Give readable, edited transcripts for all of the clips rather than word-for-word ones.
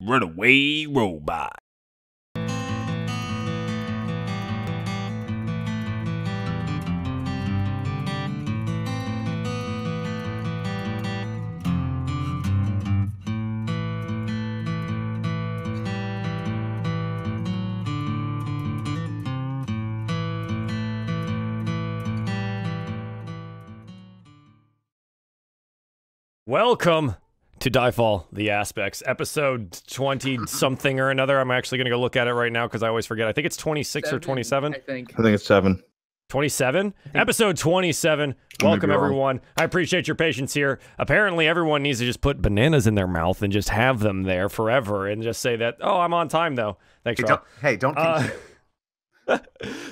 Runaway robot. Welcome to DieFall, The Aspects, episode 20-something or another. I'm actually going to go look at it right now because I always forget. I think it's 26 or 27. I think it's 7. 27? Episode 27. Welcome, everyone. I appreciate your patience here. Apparently, everyone needs to just put bananas in their mouth and just have them there forever and just say that, oh, I'm on time, though. Thanks, Rob. Don't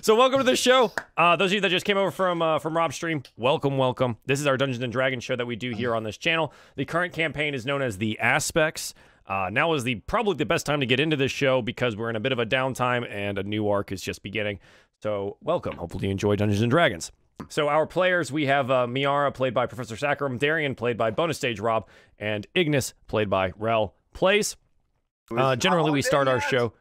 So welcome to the show. Those of you that just came over from Rob's stream, welcome. This is our Dungeons & Dragons show that we do here on this channel. The current campaign is known as The Aspects. Now is probably the best time to get into this show because we're in a bit of a downtime and a new arc is just beginning. So welcome. Hopefully you enjoy Dungeons & Dragons. So our players, we have Miera, played by Professor Saccharum, Darien, played by Bonus Stage Rob, and Ignas, played by Rel Plays. Generally, we start our show...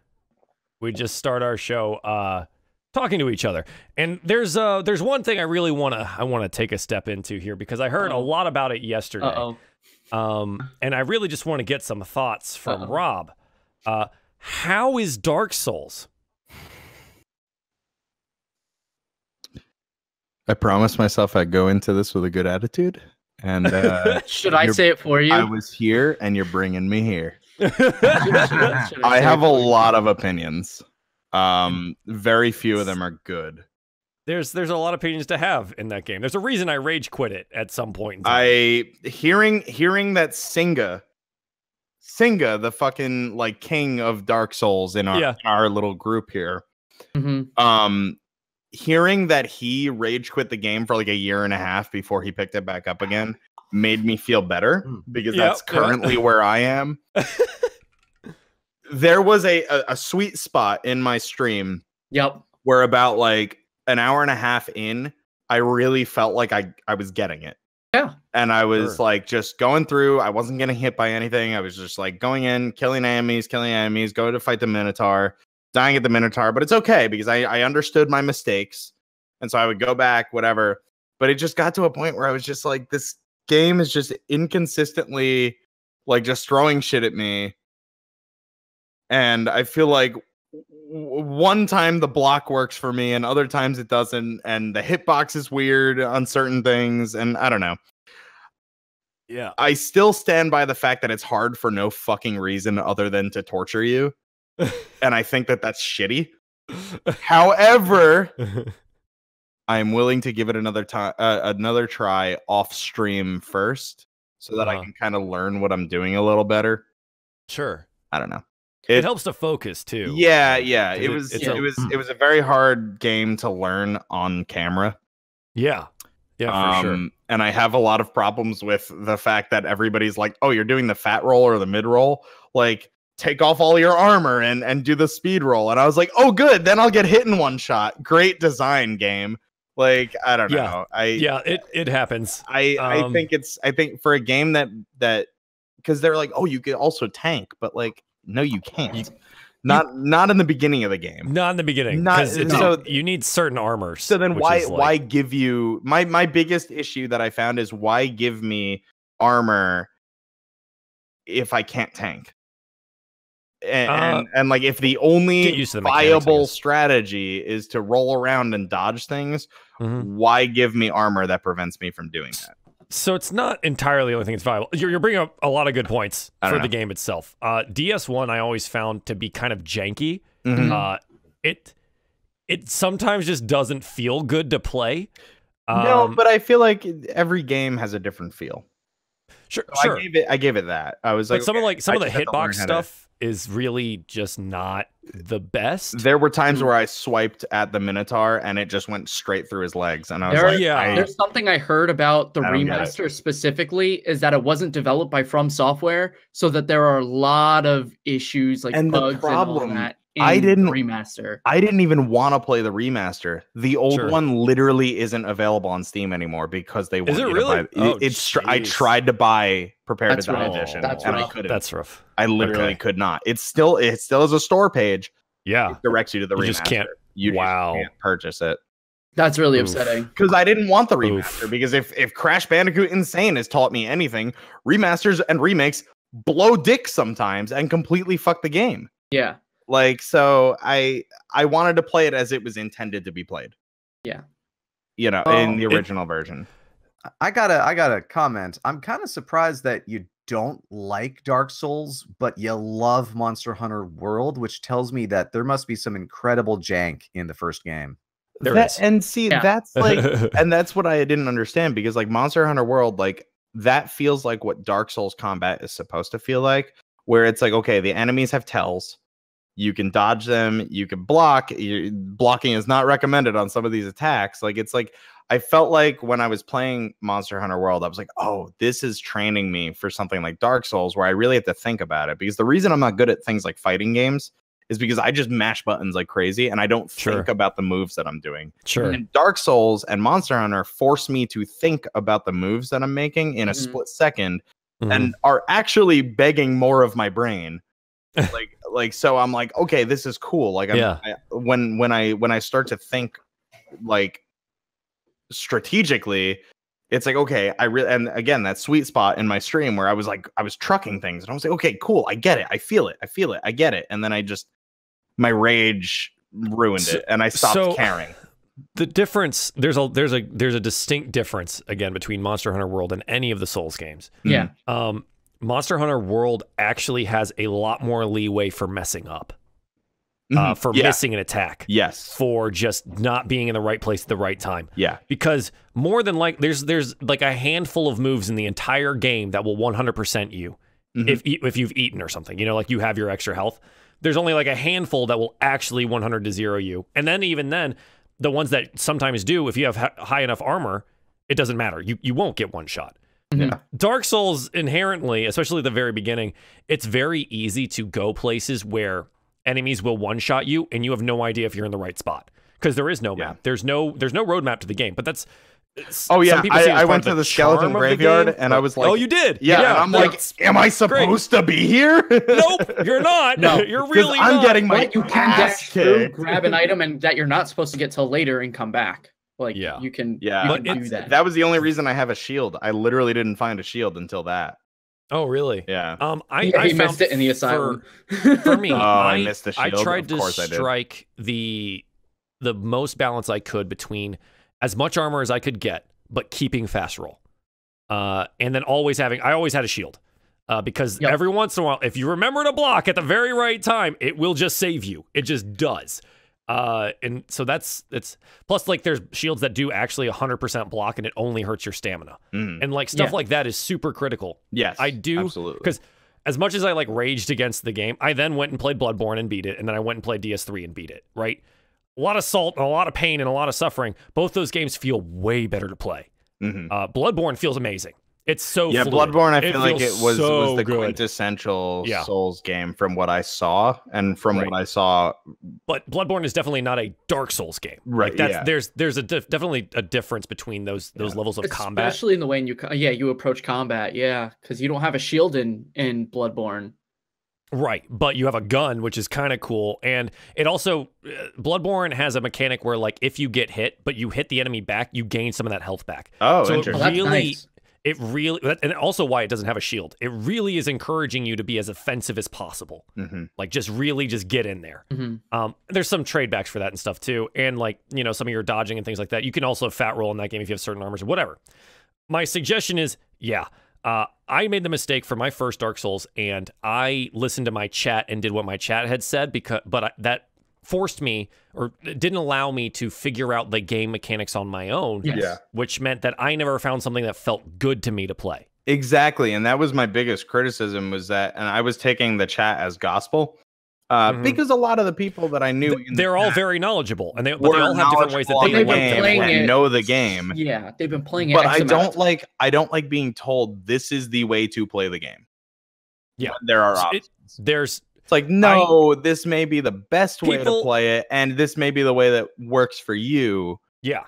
We just start our show talking to each other, and there's one thing I really wanna take a step into here because I heard a lot about it yesterday, and I really just want to get some thoughts from Rob. How is Dark Souls? I promised myself I'd go into this with a good attitude, and should I say it for you? I was here, and you're bringing me here. I have a lot of opinions. Very few of them are good. There's a lot of opinions to have in that game. There's a reason I rage quit it at some point in time. Hearing that Singa, the fucking like king of Dark Souls in our little group here. Hearing that he rage quit the game for like a year and a half before he picked it back up again made me feel better because that's currently where I am. There was a sweet spot in my stream. Where about like an hour and a half in, I really felt like I was getting it. Yeah. And I was like just going through. I wasn't getting hit by anything. I was just like going in, killing enemies, going to fight the Minotaur, dying at the Minotaur. But it's okay because I understood my mistakes. And so I would go back, whatever. But it just got to a point where I was just like, this game is just inconsistently like just throwing shit at me. And I feel like one time the block works for me and other times it doesn't. And the hitbox is weird on certain things. And I don't know. Yeah. I still stand by the fact that it's hard for no fucking reason other than to torture you. And I think that that's shitty. However, I'm willing to give it another try off stream first so that I can kind of learn what I'm doing a little better. Sure. I don't know. It helps to focus too. Yeah. It was a very hard game to learn on camera. Yeah, for sure. And I have a lot of problems with the fact that everybody's like, "Oh, you're doing the fat roll or the mid roll? Like, take off all your armor and do the speed roll." And I was like, "Oh, good. Then I'll get hit in one shot." Great design, game. Like, I don't know. It happens. I think for a game that because they're like, "Oh, you could also tank," but like. No, you can't. Not in the beginning of the game. Not in the beginning. So you need certain armors. So then why give you my biggest issue that I found is why give me armor if I can't tank? And like if the only viable strategy is to roll around and dodge things, why give me armor that prevents me from doing that? So it's not entirely the only thing that's viable. You're bringing up a lot of good points for the game itself. DS1 I always found to be kind of janky. It sometimes just doesn't feel good to play. No, but I feel like every game has a different feel. Sure. I gave it that. I was like, some of the hitbox stuff is really just not the best. There were times where I swiped at the Minotaur and it just went straight through his legs, and I was there's something I heard about the remaster specifically is that it wasn't developed by From Software, so that there are a lot of issues like bugs and all that. I didn't remaster. I didn't even want to play the remaster. The old Sure. one literally isn't available on Steam anymore because they want Is it you really? to buy Oh, I jeez. tried to buy Prepared That's to Die rough. edition, That's and I rough. couldn't. That's rough. I literally Okay. could not. It still is a store page. Yeah. It directs you to the You remaster. just can't. You Wow. just can't purchase it. That's really Oof. upsetting. Because I didn't want the remaster. Oof. Because if Crash Bandicoot Insane has taught me anything, remasters and remakes blow dick sometimes and completely fuck the game. Yeah. Like, so I wanted to play it as it was intended to be played. Yeah. You know, in the original version. I gotta comment. I'm kind of surprised that you don't like Dark Souls, but you love Monster Hunter World, which tells me that there must be some incredible jank in the first game. There is. And see, Yeah. that's like, and that's what I didn't understand, because like Monster Hunter World, like that feels like what Dark Souls combat is supposed to feel like, where it's like, okay, the enemies have tells. You can dodge them, you can block. Blocking is not recommended on some of these attacks. Like, it's like, I felt like when I was playing Monster Hunter World, I was like, oh, this is training me for something like Dark Souls, where I really have to think about it. Because the reason I'm not good at things like fighting games is because I just mash buttons like crazy and I don't think about the moves that I'm doing. Sure. And Dark Souls and Monster Hunter force me to think about the moves that I'm making in a split second and are actually begging more of my brain. like so I'm like, okay, this is cool. Like when I start to think like strategically, it's like, okay, and again, that sweet spot in my stream where I was trucking things and I was like, okay, cool, I get it, I feel it, I get it, and then my rage ruined it and I stopped caring. The difference, there's a distinct difference again between Monster Hunter World and any of the Souls games. Yeah. Monster Hunter World actually has a lot more leeway for messing up, for missing an attack. Yes. For just not being in the right place at the right time. Yeah. Because more than there's like a handful of moves in the entire game that will 100% you if you've eaten or something. You know, like you have your extra health. There's only like a handful that will actually 100 to 0 you. And then even then, the ones that sometimes do, if you have high enough armor, it doesn't matter. You won't get one shot. Yeah. Dark Souls inherently, especially at the very beginning, it's very easy to go places where enemies will one-shot you and you have no idea if you're in the right spot because there is no map. There's no roadmap to the game. But that's I went to the skeleton graveyard and I was like, oh, you did? Yeah, and I'm like, am I supposed to be here? Nope, you're not. No, you're really not. I'm getting my you can dash through, grab an item, and that you're not supposed to get till later and come back. Like, you can do that. That was the only reason I have a shield. I literally didn't find a shield until that. Oh, really? Yeah. I missed it in the asylum. For me, I missed the shield. I tried to strike the most balance I could between as much armor as I could get, but keeping fast roll. And then I always had a shield. Because every once in a while, if you remember to block at the very right time, it will just save you. It just does. And so it's plus like there's shields that do actually 100% block and it only hurts your stamina. And like stuff like that is super critical. Yes, I do. Absolutely. Because as much as I like raged against the game, I then went and played Bloodborne and beat it. And then I went and played DS3 and beat it. Right. A lot of salt and a lot of pain and a lot of suffering. Both those games feel way better to play. Bloodborne feels amazing. It's so fluid. Bloodborne, I feel like it was the good. quintessential Souls game from what I saw and from what I saw. But Bloodborne is definitely not a Dark Souls game. Right. Like there's definitely a difference between those levels of combat. Especially in the way you approach combat. Yeah, because you don't have a shield in Bloodborne. Right, but you have a gun, which is kind of cool. And it also, Bloodborne has a mechanic where like if you get hit, but you hit the enemy back, you gain some of that health back. Oh, so interesting. It really, and also why it doesn't have a shield. It really is encouraging you to be as offensive as possible. Like just really just get in there. There's some trade backs for that and stuff too. And like, you know, some of your dodging and things like that. You can also fat roll in that game if you have certain armors or whatever. My suggestion is, I made the mistake for my first Dark Souls and I listened to my chat and did what my chat had said that forced me or didn't allow me to figure out the game mechanics on my own, which meant that I never found something that felt good to me to play. Exactly. And that was my biggest criticism was that, and I was taking the chat as gospel because a lot of the people that I knew, they're all very knowledgeable and they all have different ways that they know the game. Yeah. They've been playing it. But I don't like being told this is the way to play the game. Yeah. There are options. It's like, no, this may be the best way to play it, and this may be the way that works for you. Yeah.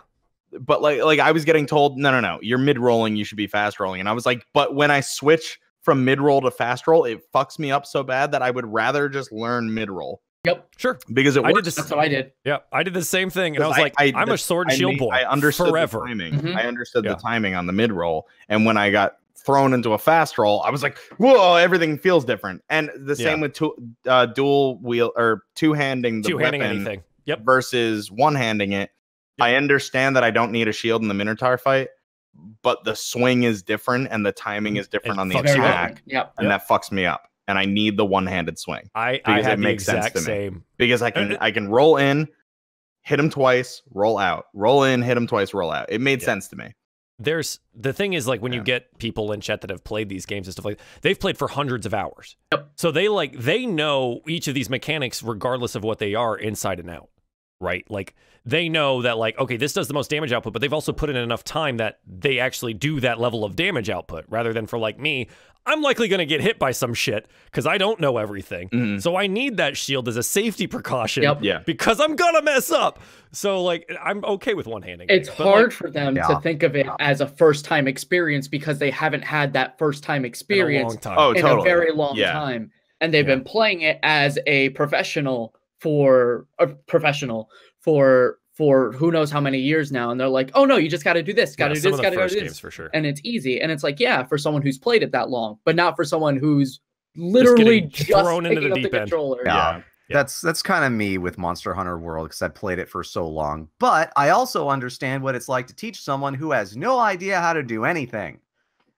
But like I was getting told, no, you're mid-rolling, you should be fast-rolling. And I was like, but when I switch from mid-roll to fast-roll, it fucks me up so bad that I would rather just learn mid-roll. Yep, sure. Because it works. That's what I did. Yeah, I did the same thing. And I was like, I'm a sword and shield boy. I understood forever. the timing. I understood the timing on the mid-roll. And when I got thrown into a fast roll, I was like, whoa, everything feels different. And the same with dual wheel or two-handing the weapon anything. Versus one-handing it. I understand that I don't need a shield in the Minotaur fight, but the swing is different and the timing is different on the attack. And that fucks me up. And I need the one-handed swing. I had the exact same. Because I can roll in, hit him twice, roll out. Roll in, hit him twice, roll out. It made sense to me. There's the thing is, like, when you get people in chat that have played these games and stuff like that, they've played for hundreds of hours. So they know each of these mechanics regardless of what they are inside and out. Right? Like, they know that, like, okay, this does the most damage output, but they've also put in enough time that they actually do that level of damage output, rather than for, like, me, I'm likely going to get hit by some shit because I don't know everything. So I need that shield as a safety precaution because I'm going to mess up. So, like, I'm okay with one-handing. It's hard for them to think of it as a first-time experience because they haven't had that first-time experience in a very long time. And they've been playing it as a professional for who knows how many years now, and they're like, oh no, you just got to do this, got to do this, got to do this, for sure. And it's easy, and it's like, yeah, for someone who's played it that long, but not for someone who's literally just thrown into the deep end. Controller. That's kind of me with Monster Hunter World because I played it for so long. But I also understand what it's like to teach someone who has no idea how to do anything.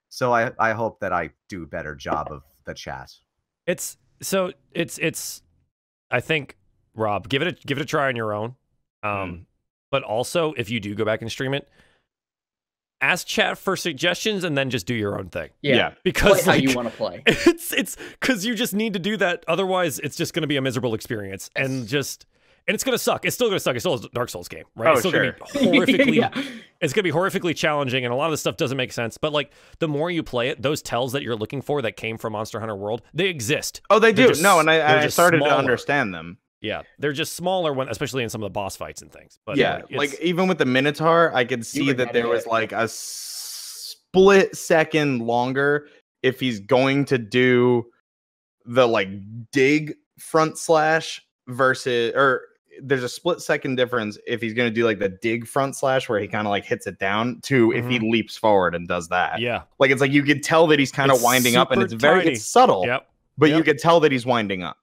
So I hope that I do a better job of the chat. It's I think, Rob, give it a try on your own. But also, if you do go back and stream it, ask chat for suggestions and then just do your own thing. Because play how you want to play. It's because you just need to do that. Otherwise, it's just going to be a miserable experience and it's going to suck. It's still going to suck. It's still a Dark Souls game, right? It's still going to be horrifically. It's going to be horrifically challenging, and a lot of the stuff doesn't make sense. But like, the more you play it, those tells that you're looking for that came from Monster Hunter World, they exist. Oh, they do. No, and I started to understand them. Yeah, they're just smaller, especially in some of the boss fights and things. But yeah, like even with the Minotaur, I could see that there was like a split second longer if he's going to do the like dig front slash versus, or there's a split second difference if he's going to do like the dig front slash where he kind of like hits it down to if he leaps forward and does that. Yeah, like it's like you could tell that he's kind of winding up, and it's subtle. But you could tell that he's winding up.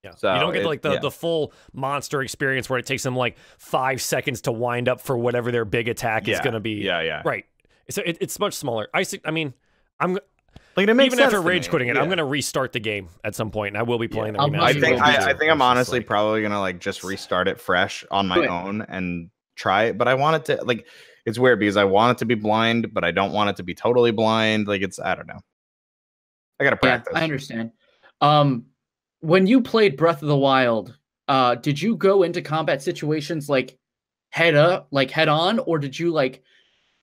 Yeah, so you don't get like the full monster experience where it takes them like 5 seconds to wind up for whatever their big attack is going to be. Right. So it's much smaller. I mean, I'm like, even after rage quitting it, I'm going to restart the game at some point, and I will be playing the remaster. I think I'm honestly probably going to like just restart it fresh on my own and try it. But I want it to like, it's weird because I want it to be blind, but I don't want it to be totally blind. Like I don't know. I got to practice. I understand. When you played Breath of the Wild, did you go into combat situations like head on, or did you like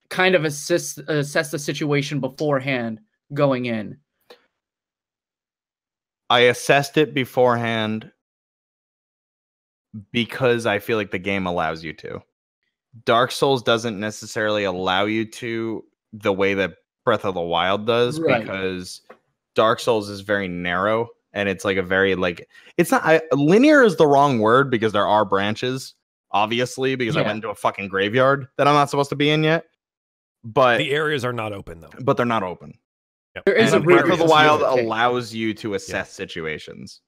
kind of assess the situation beforehand going in? I assessed it beforehand because I feel like the game allows you to. Dark Souls doesn't necessarily allow you to the way that Breath of the Wild does, because Dark Souls is very narrow. And it's like a very like, it's not linear is the wrong word because there are branches, obviously, because I went into a fucking graveyard that I'm not supposed to be in yet. But the areas are not open though. But they're not open. There is a Breath of the Wild allows you to assess situations.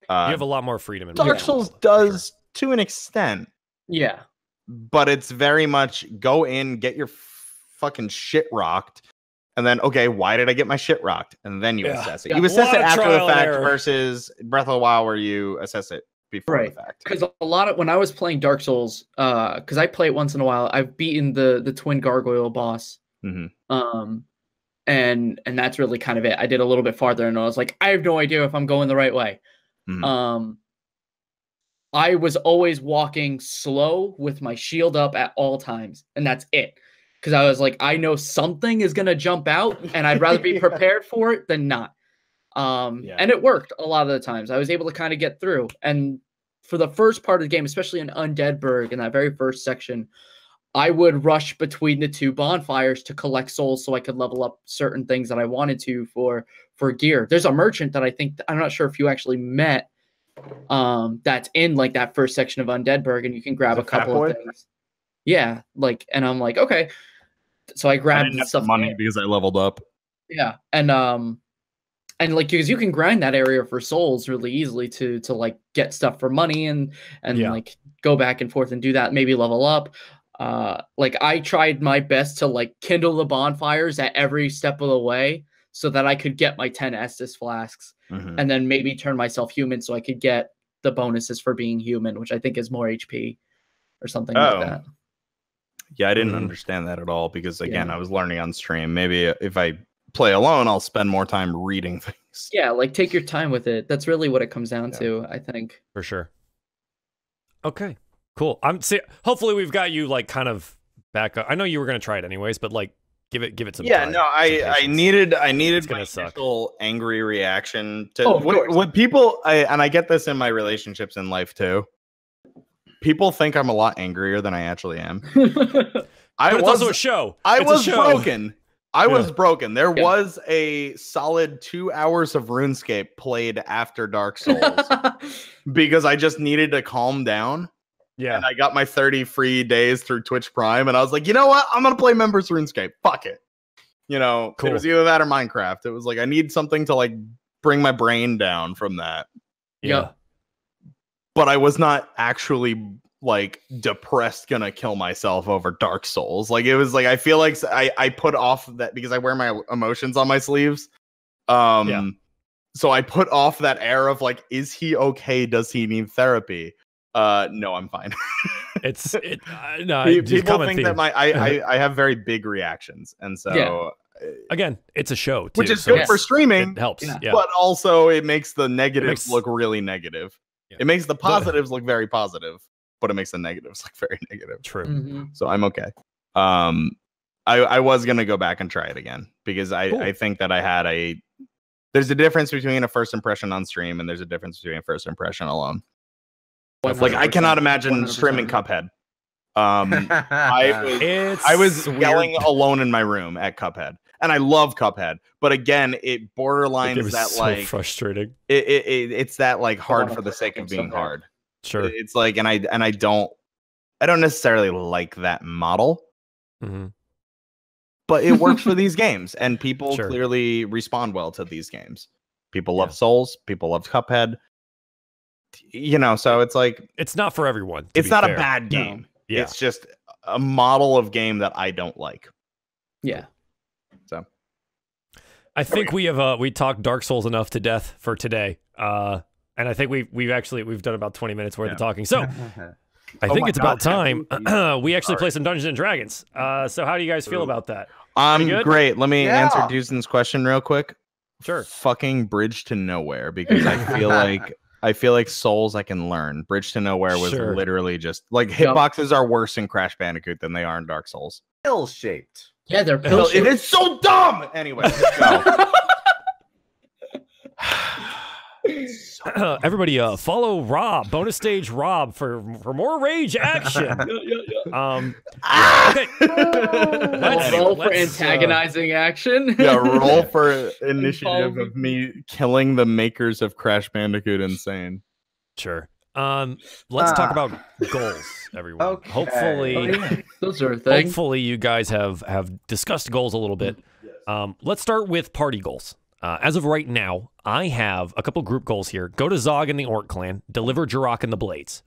You have a lot more freedom in Dark Souls does to an extent. Yeah. But it's very much go in, get your fucking shit rocked. And then, okay, why did I get my shit rocked? And then you assess it. You assess it after the fact versus Breath of the Wild where you assess it before the fact. Because a lot of when I was playing Dark Souls, because I play it once in a while, I've beaten the twin gargoyle boss. And that's really kind of it. I did a little bit farther, and I was like, I have no idea if I'm going the right way. I was always walking slow with my shield up at all times, and that's it. Because I was like, I know something is going to jump out, and I'd rather be prepared for it than not. And it worked a lot of the times. I was able to kind of get through. And for the first part of the game, especially in Undeadburg, in that very first section, I would rush between the two bonfires to collect souls so I could level up certain things that I wanted to for gear. There's a merchant that I'm not sure if you actually met, that's in like that first section of Undeadburg, and you can grab a couple of things. Yeah, like, and I'm like, okay. So I grabbed the stuff money because I leveled up. Yeah, and like, because you can grind that area for souls really easily to like get stuff for money and like go back and forth and do that, maybe level up. Like I tried my best to like kindle the bonfires at every step of the way so that I could get my 10 Estus flasks and then maybe turn myself human so I could get the bonuses for being human, which I think is more HP or something like that. Yeah, I didn't understand that at all because, again, I was learning on stream. Maybe if I play alone, I'll spend more time reading things. Yeah, like take your time with it. That's really what it comes down to, I think. For sure. Okay, cool. Hopefully we've got you like kind of back up. I know you were going to try it anyways, but like give it some time. No, I needed my initial angry reaction to what people, and I get this in my relationships in life too. People think I'm a lot angrier than I actually am. It's also a show. I was broken. I was broken. There was a solid 2 hours of RuneScape played after Dark Souls because I just needed to calm down. Yeah. And I got my 30 free days through Twitch Prime, and I was like, you know what? I'm going to play Members RuneScape. Fuck it. You know, It was either that or Minecraft. It was like, I need something to like bring my brain down from that. Yeah. But I was not actually like depressed, gonna kill myself over Dark Souls. Like it was like, I feel like I put off that because I wear my emotions on my sleeves. So I put off that air of like, is he okay? Does he need therapy? No, I'm fine. No, people think that I have very big reactions, and so again, it's a show too, which is good for streaming. It helps, but also it makes the negatives look really negative. It makes the positives look very positive, but it makes the negatives look very negative. True. So I'm okay. I was gonna go back and try it again because I think that there's a difference between a first impression on stream and there's a difference between a first impression alone. Like I cannot imagine streaming Cuphead. I was yelling alone in my room at Cuphead, and I love Cuphead, but again, it borderlines that so like frustrating. It's that like hard for the sake of being hard. Sure, it's like, and I don't necessarily like that model, but it works for these games, and people clearly respond well to these games. People love Souls, people love Cuphead. You know, so it's like it's not for everyone. It's not a bad game. No. Yeah. It's just a model of game that I don't like. Yeah. So I think we talked Dark Souls enough to death for today. And I think we've done about 20 minutes worth of talking. So I think it's about time we actually play some Dungeons and Dragons. So how do you guys feel about that? Great. Let me answer Dustin's question real quick. Sure. Fucking Bridge to Nowhere, because I feel like Souls I can learn. Bridge to Nowhere was literally just like hitboxes are worse in Crash Bandicoot than they are in Dark Souls. Pill shaped. Yeah, they're pill shaped. It is so dumb. Anyway, let's go. Everybody, follow Rob, bonus stage Rob for more rage action. Okay. Roll for antagonizing action. Yeah, roll for initiative of me killing the makers of Crash Bandicoot Insane. Sure. Let's talk about goals, everyone. Okay. Hopefully, those are things. Hopefully, you guys have discussed goals a little bit. Let's start with party goals. As of right now, I have a couple group goals here. Go to Zog and the Orc Clan, deliver Jirok and the Blades.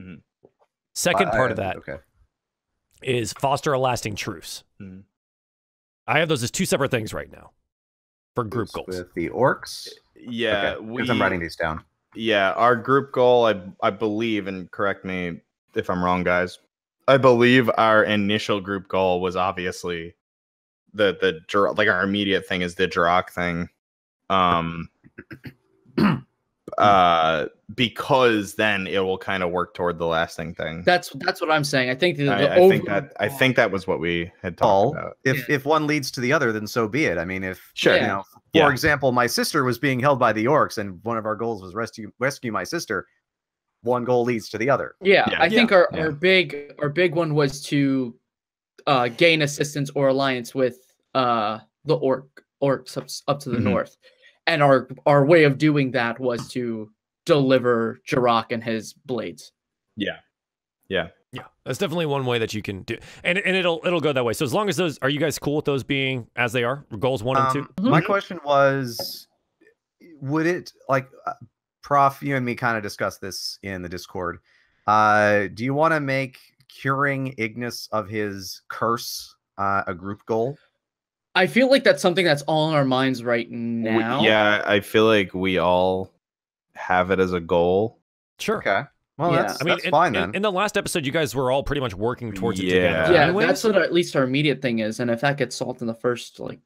Second part of that is foster a lasting truce. I have those as two separate things right now for group goals. With the orcs? Yeah. Because I'm writing these down. Yeah, our group goal, I believe, and correct me if I'm wrong, guys, I believe our initial group goal was obviously like our immediate thing is the Jirok thing. because then it will kind of work toward the lasting thing. That's what I'm saying. I think I think that was what we had talked about. If one leads to the other, then so be it. I mean, if Sure. you know, for example, my sister was being held by the orcs, and one of our goals was rescue my sister. One goal leads to the other. I think our big one was to gain assistance or alliance with the orcs up to the north, and our way of doing that was to deliver Jirok and his blades. Yeah, that's definitely one way that you can do, and it'll go that way. So as long as those, are you guys cool with those being as they are, goals 1 and 2? My question was, would it, like, Prof, you and me kind of discussed this in the Discord. Do you want to make curing Ignis of his curse a group goal? I feel like that's something that's all in our minds right now. I feel like we all have it as a goal. Sure. Okay. Well, that's fine then. In the last episode, you guys were all pretty much working towards it together. Yeah, anyways. that's what at least our immediate thing is. And if that gets solved in the first, like,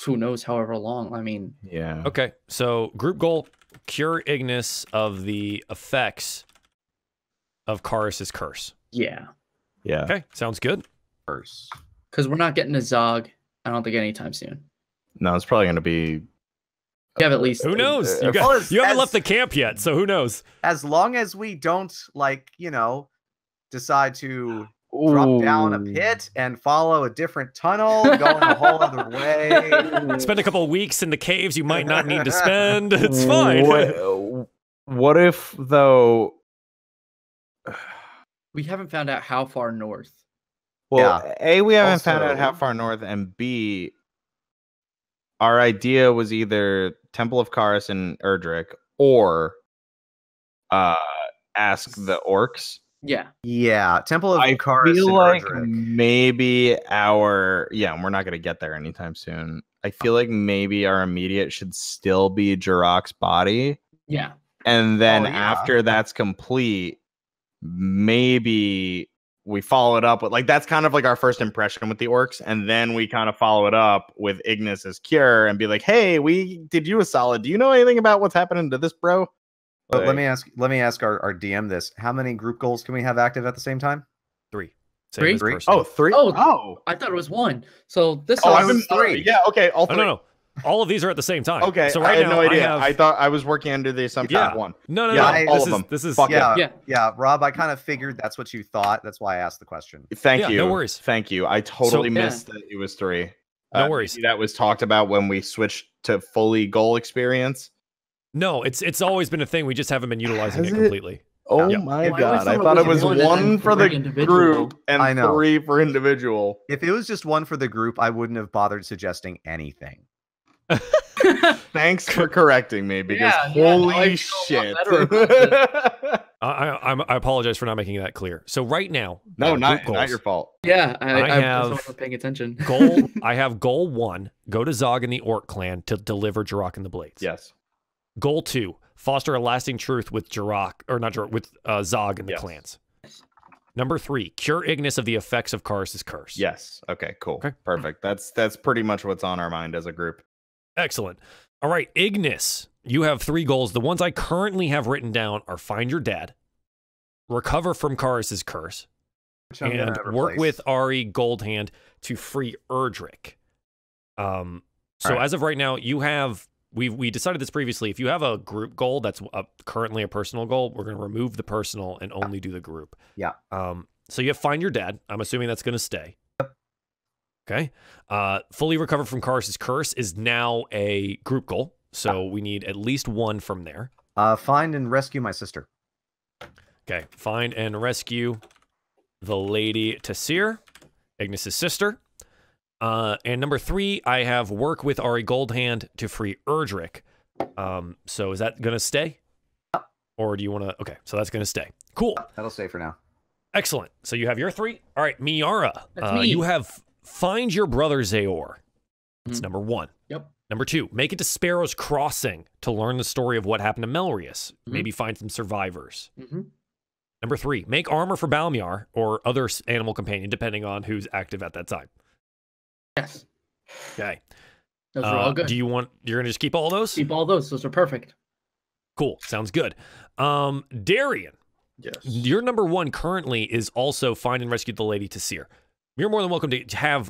who knows, however long. I mean. Yeah. Okay, so group goal: cure Ignis of the effects of Karis's curse. Yeah. Yeah. Okay, sounds good. Curse. Because we're not getting a Zog. I don't think anytime soon. No, it's probably going to be. We have at least. Who knows? You haven't left the camp yet, so who knows? As long as we don't, like, you know, decide to drop down a pit and follow a different tunnel, going a whole other way. Spend a couple of weeks in the caves you might not need to spend. It's fine. What if, though? We haven't found out how far north. Well, A, we haven't found Also- out how far north, and B, our idea was either Temple of Karis and Erdrick, or ask the orcs. Yeah. Temple of I Karis feel and like Erdrick. maybe we're not going to get there anytime soon. I feel like maybe our immediate should still be Jirok's body. Yeah. And then Oh, yeah. after that's complete, maybe we follow it up with, like, that's kind of like our first impression with the orcs. And then we kind of follow it up with Ignis's cure and be like, hey, we did you a solid. Do you know anything about what's happening to this bro? But let me ask our DM this. How many group goals can we have active at the same time? 3. Same Three? as Three? personal. Oh, 3? Oh. I thought it was 1. So this I've is been 3. Yeah, okay, all 3. No. All of these are at the same time. Okay, so right I had now no idea. I have... I thought I was working under the assumption of 1. No. Yeah, all this of is, them. This is Fuck Yeah, Rob, I kind of figured that's what you thought. That's why I asked the question. Thank you. No worries. Thank you. I totally So- missed that it was 3. No worries. Maybe that was talked about when we switched to fully goal experience. No, it's always been a thing. We just haven't been utilizing Has it it? completely. Oh Yeah. my Well, I always god. I thought thought it it was was 1 one and for then the 3 individual. group I and know. 3 for individual. If it was just 1 for the group, I wouldn't have bothered suggesting anything. Thanks for correcting me, because I holy feel a shit. lot better I apologize for not making that clear. So right now, No, group not goals. your fault. Yeah, I I have- wasn't paying attention. I have goal 1, go to Zog and the Orc clan to deliver Jirok and the Blades. Yes. Goal 2, foster a lasting truth with with Zog and the Yes. clans. Number 3, cure Ignis of the effects of Karis's curse. Yes. Okay, cool. Okay. Perfect. That's pretty much what's on our mind as a group. Excellent. All right, Ignis, you have 3 goals. The ones I currently have written down are find your dad, recover from Karis's curse, Which I'm and gonna work replace. with Ari Goldhand to free Erdrick. So Alright. as of right now, you have we decided this previously. If you have a group goal that's currently a personal goal, we're going to remove the personal and only do the group. Yeah. So you have find your dad. I'm assuming that's going to stay. Okay. Fully recover from Karis's curse is now a group goal. So we need at least 1 from there. Find and rescue my sister. Okay. Find and rescue the Lady Tassir, Ignis's sister. And number 3, I have work with Ari Goldhand to free Erdrick. So is that going to stay? Or do you want to... Okay, so that's going to stay. Cool. That'll stay for now. Excellent. So you have your 3. All right, Miara. That's me. You have find your brother Zaor. That's Mhm. number 1. Yep. Number 2, make it to Sparrow's Crossing to learn the story of what happened to Melrius. Maybe find some survivors. Mm-hmm. Number 3, make armor for Balmiar or other animal companion, depending on who's active at that time. Yes. Okay. Those are all good. You're going to just keep all those? Keep all those. Those are perfect. Cool. Sounds good. Darien, Yes. your number 1 currently is also find and rescue the Lady Tassir. You're more than welcome to have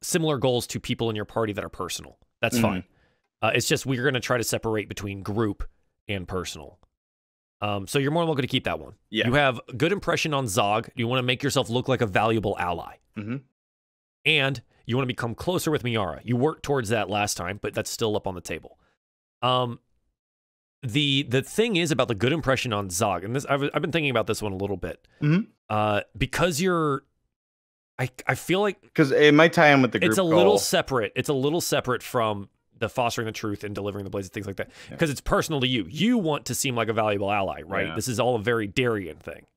similar goals to people in your party that are personal. That's fine. It's just we're going to try to separate between group and personal. So you're more than welcome to keep that one. Yeah. You have a good impression on Zog. You want to make yourself look like a valuable ally. And you want to become closer with Miera. You worked towards that last time, but that's still up on the table. The thing is about the good impression on Zog, and this I've been thinking about this one a little bit. Because you're, I feel like because it might tie in with the group. It's a goal. little separate. It's a little separate from the fostering the truth and delivering the blades and things like that. Because it's personal to you. You want to seem like a valuable ally, right? Yeah. This is all a very Darien thing.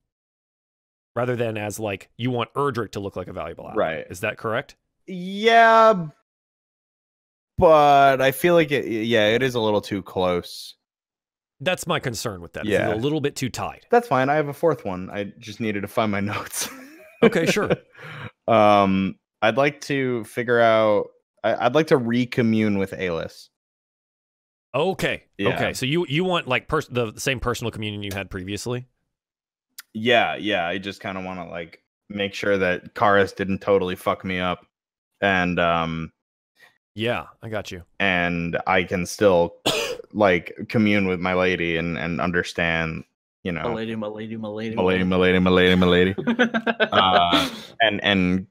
Rather than as like you want Erdrick to look like a valuable ally. Right. Is that correct? Yeah, but I feel like it is a little too close. That's my concern with that. Yeah. It's a little bit too tied. That's fine. I have a 4th one. I just needed to find my notes. Okay, sure. I'd like to figure out. I'd like to recommune with Alis. Okay. Yeah. Okay. So you want like the same personal communion you had previously? Yeah. I just kind of want to like make sure that Karis didn't totally fuck me up, and yeah, I got you. And I can still like commune with my lady and understand, you know, my lady. and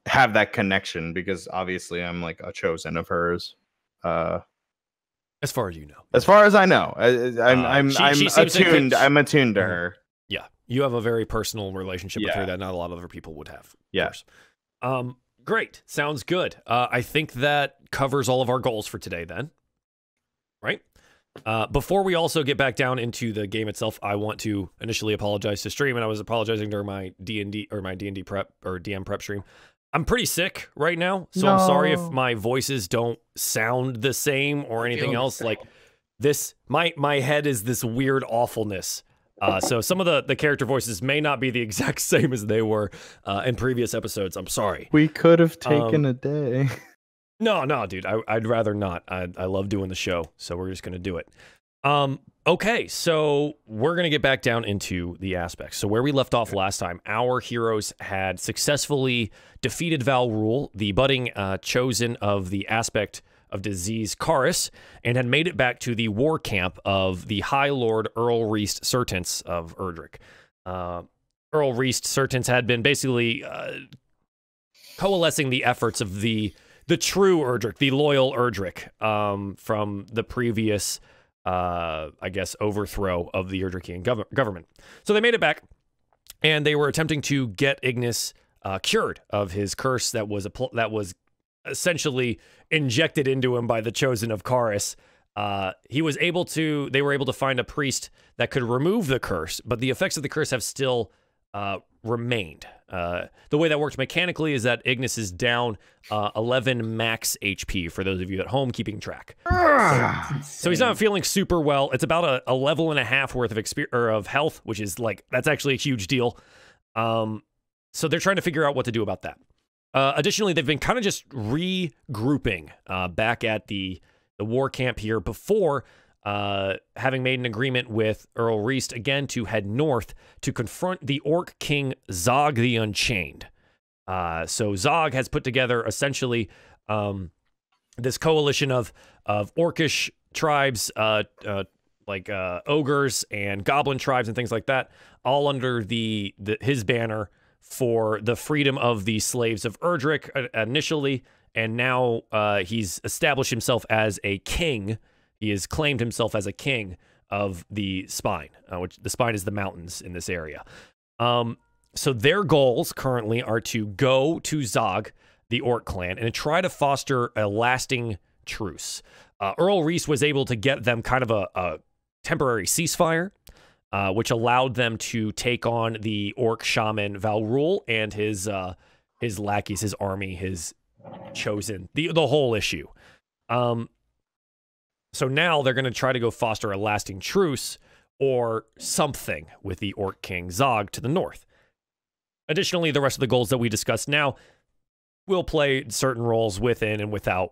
have that connection, because obviously I'm like a chosen of hers. As far as you know. As far as I know, I'm she seems attuned. I'm attuned to her. Yeah, you have a very personal relationship with her that not a lot of other people would have. Yes. Great. Sounds good. I think that covers all of our goals for today then. Right? Before we also get back down into the game itself, I want to initially apologize to stream, and I was apologizing during my D&D prep or DM prep stream. I'm pretty sick right now, so I'm sorry if my voices don't sound the same or anything else. Like this, my head is this weird awfulness. So some of the character voices may not be the exact same as they were in previous episodes. I'm sorry. We could have taken a day. No, dude. I'd rather not. I love doing the show, so we're just gonna do it. Okay, so we're gonna get back down into the aspects. So where we left off last time, our heroes had successfully defeated Val Rule, the budding chosen of the aspect of disease Karis, and had made it back to the war camp of the High Lord Earl Reist Sertance of Erdrick. Earl Reist Sertance had been basically coalescing the efforts of the true Erdrick, the loyal Erdrick, from the previous, I guess, overthrow of the Erdrickian government. So they made it back, and they were attempting to get Ignas cured of his curse that was essentially injected into him by the chosen of Karis. They were able to find a priest that could remove the curse, but the effects of the curse have still remained. The way that works mechanically is that Ignas is down 11 max HP for those of you at home keeping track. So he's not feeling super well. It's about a level and a half worth of health, which is like, that's actually a huge deal. So they're trying to figure out what to do about that. Additionally, they've been kind of just regrouping back at the war camp here before having made an agreement with Earl Reist again to head north to confront the Orc King Zog the Unchained. So Zog has put together essentially this coalition of orcish tribes, like ogres and goblin tribes and things like that, all under his banner for the freedom of the slaves of Erdrick initially, and now he's established himself as a king. He has claimed himself as a king of the Spine, which the Spine is the mountains in this area. So their goals currently are to go to Zog, the Orc clan, and try to foster a lasting truce. Earl Reist was able to get them kind of a temporary ceasefire, which allowed them to take on the Orc shaman Val Rule and his lackeys, his army, his chosen, the whole issue. So now they're going to try to go foster a lasting truce or something with the Orc King Zog to the north. Additionally, the rest of the goals that we discussed now will play certain roles within and without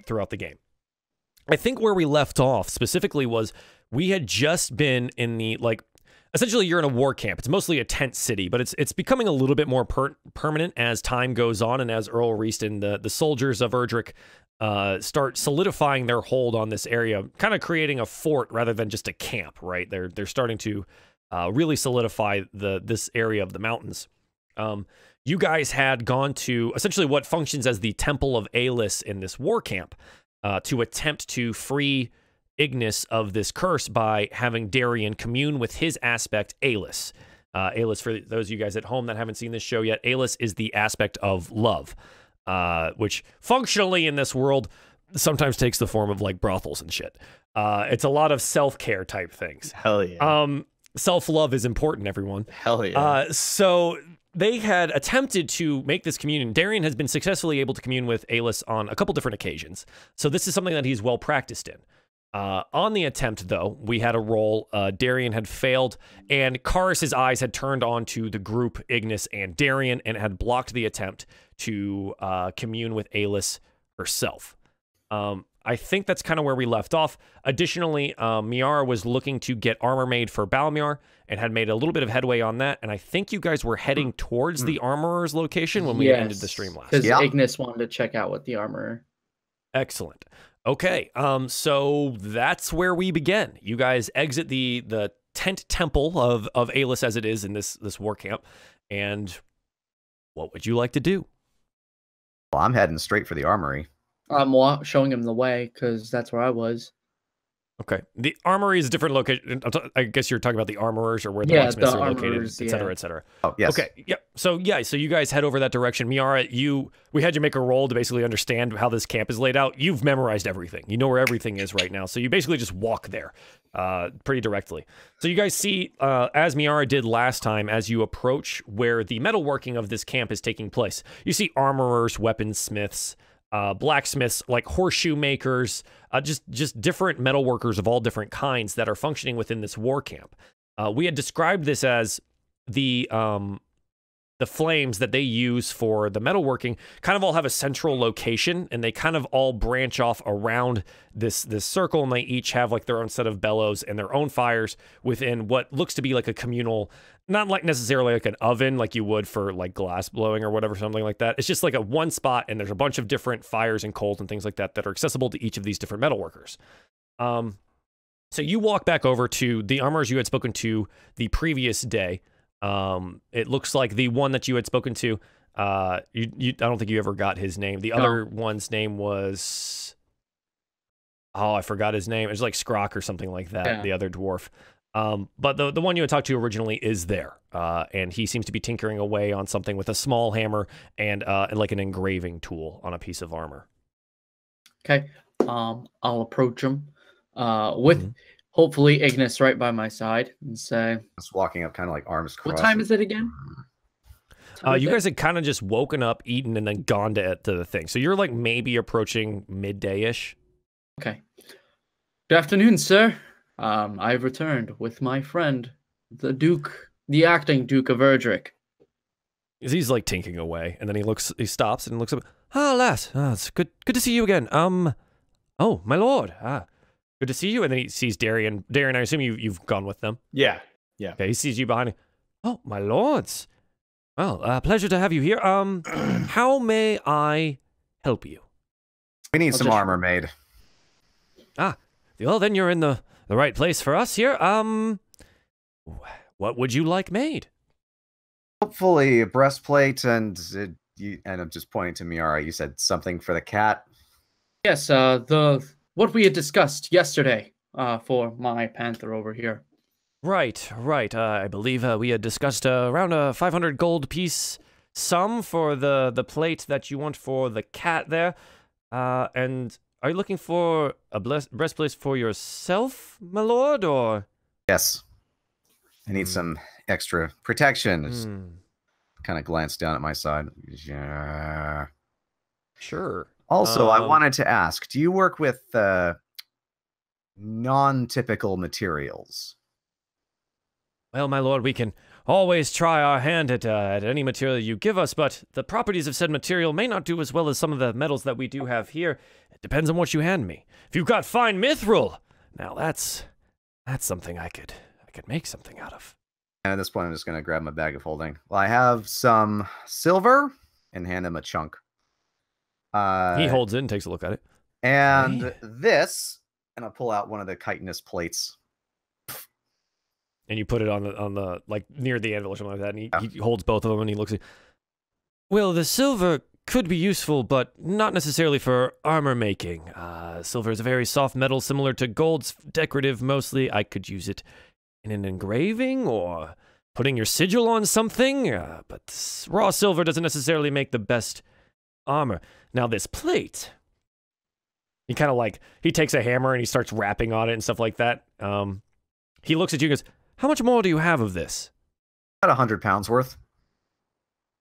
throughout the game. I think where we left off specifically was we had just been in the, like, essentially you're in a war camp. It's mostly a tent city, but it's becoming a little bit more permanent as time goes on, and as Earl Reist and the soldiers of Erdrick start solidifying their hold on this area, kind of creating a fort rather than just a camp, right? They're starting to really solidify this area of the mountains. You guys had gone to essentially what functions as the Temple of Alis in this war camp to attempt to free Ignas of this curse by having Darien commune with his aspect, Alis. Alis, for those of you guys at home that haven't seen this show yet, Alis is the aspect of love, which functionally in this world sometimes takes the form of like brothels and shit. It's a lot of self-care type things. Hell yeah. Self-love is important, everyone. Hell yeah. So they had attempted to make this communion. Darien has been successfully able to commune with Alis on a couple different occasions. So this is something that he's well practiced in. On the attempt, though, we had a roll. Darien had failed, and Karis's eyes had turned on to the group, Ignas and Darien, and had blocked the attempt to commune with Alis herself. I think that's kind of where we left off. Additionally, Miera was looking to get armor made for Balmiar and had made a little bit of headway on that. And I think you guys were heading towards the armorer's location when we ended the stream last. Because Ignas wanted to check out what the armorer. Excellent. Okay, so that's where we begin. You guys exit the tent temple of Alis as it is in this war camp. And what would you like to do? Well, I'm heading straight for the armory. I'm showing him the way because that's where I was. Okay. The armory is a different location. I guess you're talking about the armorers or where the locksmiths are located, et cetera, et cetera. Oh, yes. Okay. Yep. So you guys head over that direction. Miera, we had you make a roll to basically understand how this camp is laid out. You've memorized everything. You know where everything is right now. So you basically just walk there pretty directly. So you guys see, as Miera did last time, as you approach where the metalworking of this camp is taking place, you see armorers, weaponsmiths, blacksmiths, like horseshoe makers, just different metal workers of all different kinds that are functioning within this war camp. We had described this as the flames that they use for the metalworking kind of all have a central location, and they kind of all branch off around this circle, and they each have like their own set of bellows and their own fires within what looks to be like a communal, not like necessarily like an oven like you would for like glass blowing or whatever, something like that. It's just like a one spot, and there's a bunch of different fires and coals and things like that that are accessible to each of these different metalworkers. So you walk back over to the armorers you had spoken to the previous day. It looks like the one that you had spoken to, I don't think you ever got his name. The other one's name was, I forgot his name. It was like Skrock or something like that, the other dwarf. But the one you had talked to originally is there, and he seems to be tinkering away on something with a small hammer and like an engraving tool on a piece of armor. Okay, I'll approach him with hopefully Ignas right by my side and say, Just walking up, kind of like arms crossed. "What time is it again?" You guys had kind of just woken up, eaten, and then gone to the thing. So you're like maybe approaching midday-ish. Okay. Good afternoon, sir. I've returned with my friend, the Duke, the acting Duke of Erdrick. He's like tinking away, and then he stops and looks up. Ah, lass, it's good to see you again. Oh, my lord. Good to see you. And then he sees Darien. Darien, I assume you've gone with them. Yeah. Okay, he sees you behind him. Oh, my lords. Well, pleasure to have you here. How may I help you? We need some armor made. Well, then you're in the right place for us here. What would you like made? Hopefully a breastplate and I'm just pointing to Miera. You said something for the cat. Yes, what we had discussed yesterday for my panther over here. Right. I believe we had discussed around a 500 gold piece sum for the plate that you want for the cat there. And are you looking for a breastplate for yourself, my lord, or? Yes. I need some extra protection. Kind of glanced down at my side. Yeah. Sure. Also, I wanted to ask, do you work with non-typical materials? Well, my lord, we can always try our hand at any material you give us, but the properties of said material may not do as well as some of the metals that we do have here. It depends on what you hand me. If you've got fine mithril, now that's That's something I could make something out of. And at this point, I'm just going to grab my bag of holding. Well, I have some silver and hand him a chunk. He holds it and takes a look at it. And Okay. this, and I'll pull out one of the chitinous plates. And you put it on the like near the anvil or something like that, and he holds both of them and he looks at. Well, the silver could be useful, but not necessarily for armor making. Silver is a very soft metal, similar to gold's decorative mostly. I could use it in an engraving or putting your sigil on something, but raw silver doesn't necessarily make the best armor. Now this plate, he kind of like, he takes a hammer and he starts rapping on it and stuff like that. He looks at you and goes, how much more do you have of this? About 100 pounds worth.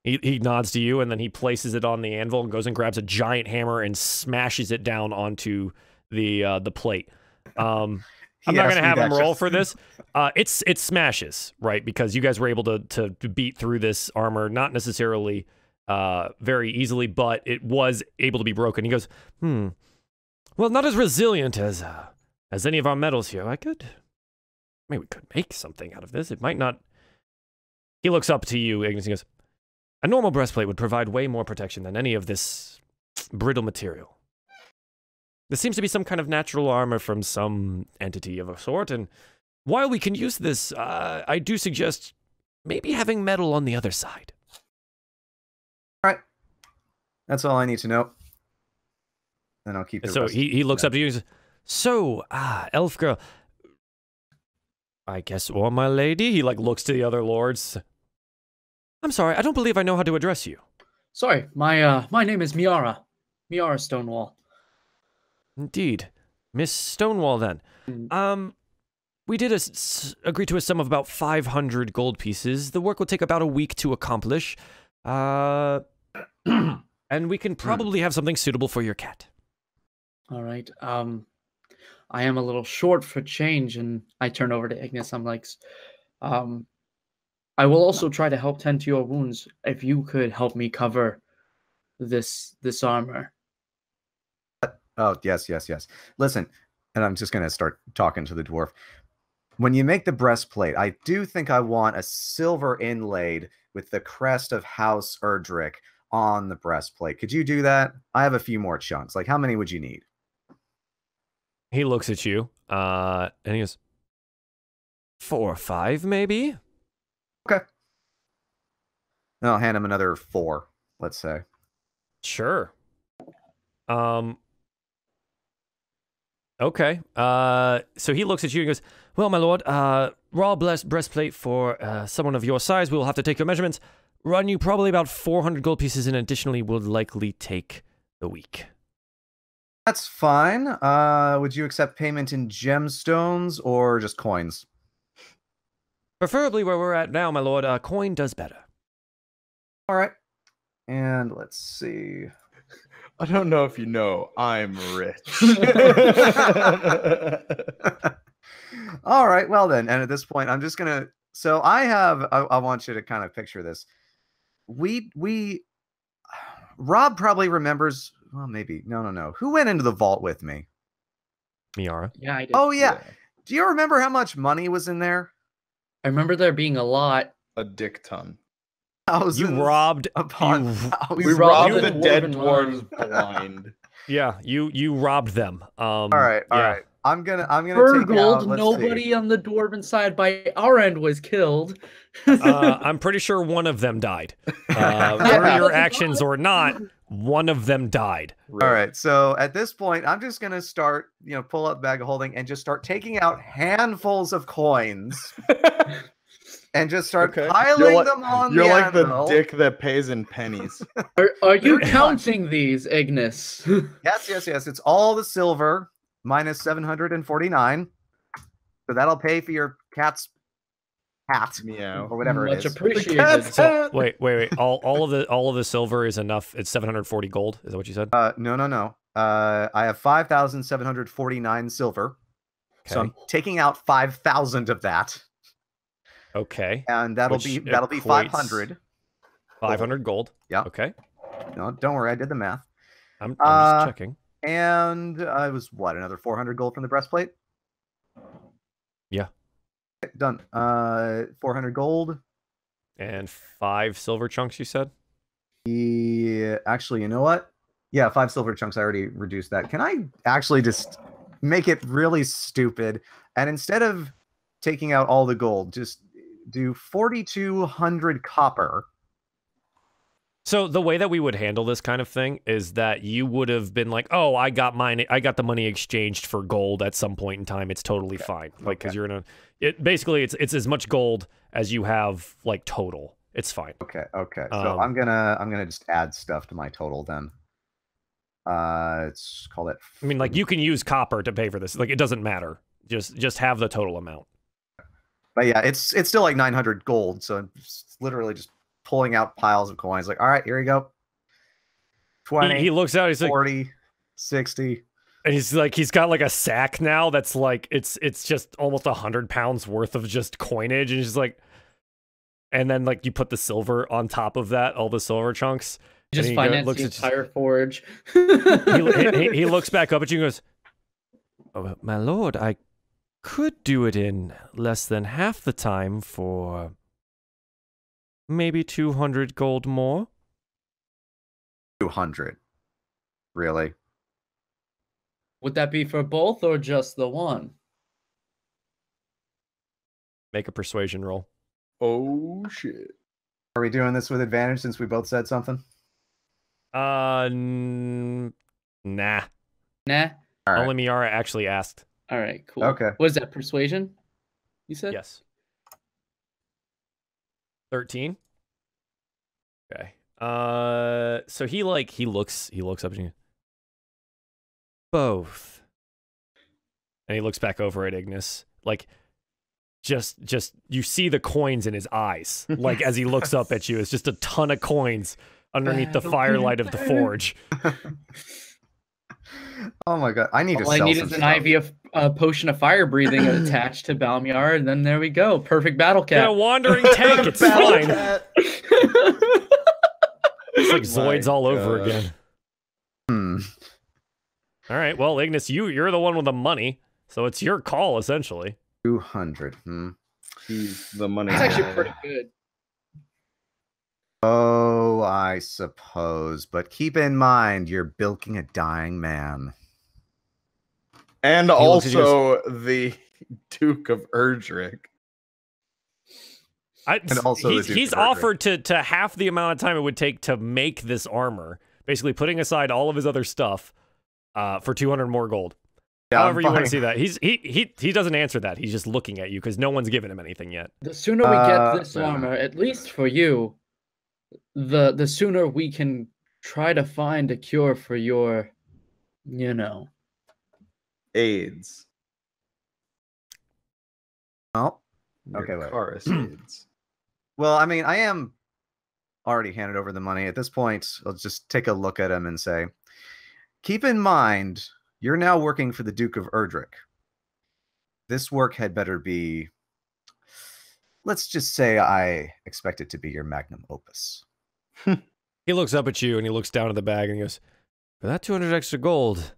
He nods to you and then he places it on the anvil and goes and grabs a giant hammer and smashes it down onto the plate. I'm not going to have him roll for this. It smashes, right? Because you guys were able to beat through this armor, not necessarily very easily, but it was able to be broken. He goes, well, not as resilient as any of our metals here. We could make something out of this. It might not. He looks up to you, Ignas, and goes, a normal breastplate would provide way more protection than any of this brittle material. This seems to be some kind of natural armor from some entity of a sort, and while we can use this, I do suggest maybe having metal on the other side. All right. That's all I need to know. Then I'll keep the So rest. he looks up to you and says, so, elf girl, I guess, or my lady? He like looks to the other lords. I'm sorry, I don't believe I know how to address you. Sorry, my name is Miera. Miera Stonewall. Indeed. Miss Stonewall, then. We did agree to a sum of about 500 gold pieces. The work will take about a week to accomplish. And we can probably have something suitable for your cat. All right. I am a little short for change, and I turn over to Ignas. I'm like, I will also try to help tend to your wounds. If you could help me cover this armor. Oh, yes. Listen, and I'm just going to start talking to the dwarf. When you make the breastplate, I do think I want a silver inlaid with the crest of House Erdrick on the breastplate. Could you do that? I have a few more chunks. Like, how many would you need? He looks at you, and he goes, 4 or 5, maybe? Okay. Then I'll hand him another 4, let's say. Sure. Okay. So he looks at you and goes, well, my lord, raw breastplate for someone of your size, we will have to take your measurements. Run you probably about 400 gold pieces, and additionally will likely take the week. That's fine. Would you accept payment in gemstones or just coins? Preferably where we're at now, my lord. Coin does better. All right. And let's see. I don't know if you know, I'm rich. All right. Well, then. And at this point, I'm just going to. So I want you to kind of picture this. Rob probably remembers. Well, maybe. No. Who went into the vault with me? Miara. Yeah, I did. Oh, yeah. Do you remember how much money was in there? I remember there being a lot. A dick ton. Thousands You robbed upon We thousands. robbed the the dead dwarven dwarves blind. Yeah, you robbed them. All right. I'm gonna For take gold, out. Let's nobody see. on the dwarven side by our end was killed. I'm pretty sure one of them died. For your actions or not, one of them died. All right. So at this point, I'm just gonna start, pull out the bag of holding and just start taking out handfuls of coins. And just start piling them on You're the like anvil. the dick that pays in pennies. Are you counting these, Ignas? Yes. It's all the silver minus 749. So that'll pay for your cat's hat Meow. or whatever Much it is. appreciated. So, wait. All of the silver is enough. It's 740 gold. Is that what you said? No. I have 5,749 silver. So I'm taking out 5,000 of that. Okay. And that'll be equates 500. 500 gold. Yeah. Okay. No, don't worry, I did the math. I'm just checking. And it was what, another 400 gold from the breastplate? Yeah. Done. 400 gold. And 5 silver chunks, you said? Yeah, actually, you know what? Yeah, 5 silver chunks. I already reduced that. Can I actually just make it really stupid? And instead of taking out all the gold, just do 4,200 copper. So the way that we would handle this kind of thing is that you would have been like, "Oh, I got the money exchanged for gold at some point in time. It's totally fine." Like, because you're in basically it's as much gold as you have like total. It's fine. Okay. So I'm gonna just add stuff to my total then. Let's call it. I mean, like, you can use copper to pay for this. Like, it doesn't matter. Just have the total amount. But yeah, it's still like 900 gold. So I'm literally just pulling out piles of coins. Like, all right, here you go. 20. He looks out. He's 40, like 60. And he's got like a sack now that's like it's just almost 100 pounds worth of just coinage, and he's just like, and then like you put the silver on top of that, all the silver chunks. Just finance the entire forge. he looks back up at you and goes, "Oh, my lord, I could do it in less than half the time for maybe 200 gold more." 200. Really? Would that be for both or just the one? Make a persuasion roll. Oh shit. Are we doing this with advantage since we both said something? Nah. Nah. All right. Only Miera actually asked. All right, cool. Okay. What is that, persuasion? You said? Yes. 13. Okay. So he looks up at you. Both. And he looks back over at Ignis. Like, just you see the coins in his eyes. Like, as he looks up at you, it's just a ton of coins underneath the firelight of the forge. Oh my god, I need to All I sell need some is an stuff. IV of potion of fire breathing attached to Balmiar, and then there we go. Perfect battle cat. Yeah, wandering tank, it's fine. It's like Zoids all over again. All right, well, Ignis, you're the one with the money, so it's your call, essentially. 200. He's the money. That's actually pretty good. Oh, I suppose. But keep in mind, you're bilking a dying man. And also the Duke of Erdrick. And also he's offered to half the amount of time it would take to make this armor, basically putting aside all of his other stuff for 200 more gold. Yeah, however you want to see that. He doesn't answer that. He's just looking at you because no one's given him anything yet. The sooner we get this armor, at least for you, the sooner we can try to find a cure for your, AIDS. Oh, Your okay, wait. Chorus AIDS. Well, I mean, I am already handed over the money. At this point, I'll just take a look at him and say, keep in mind, you're now working for the Duke of Erdrick. This work had better be, let's just say I expect it to be your magnum opus. He looks up at you and he looks down at the bag and he goes, "For that 200 extra gold,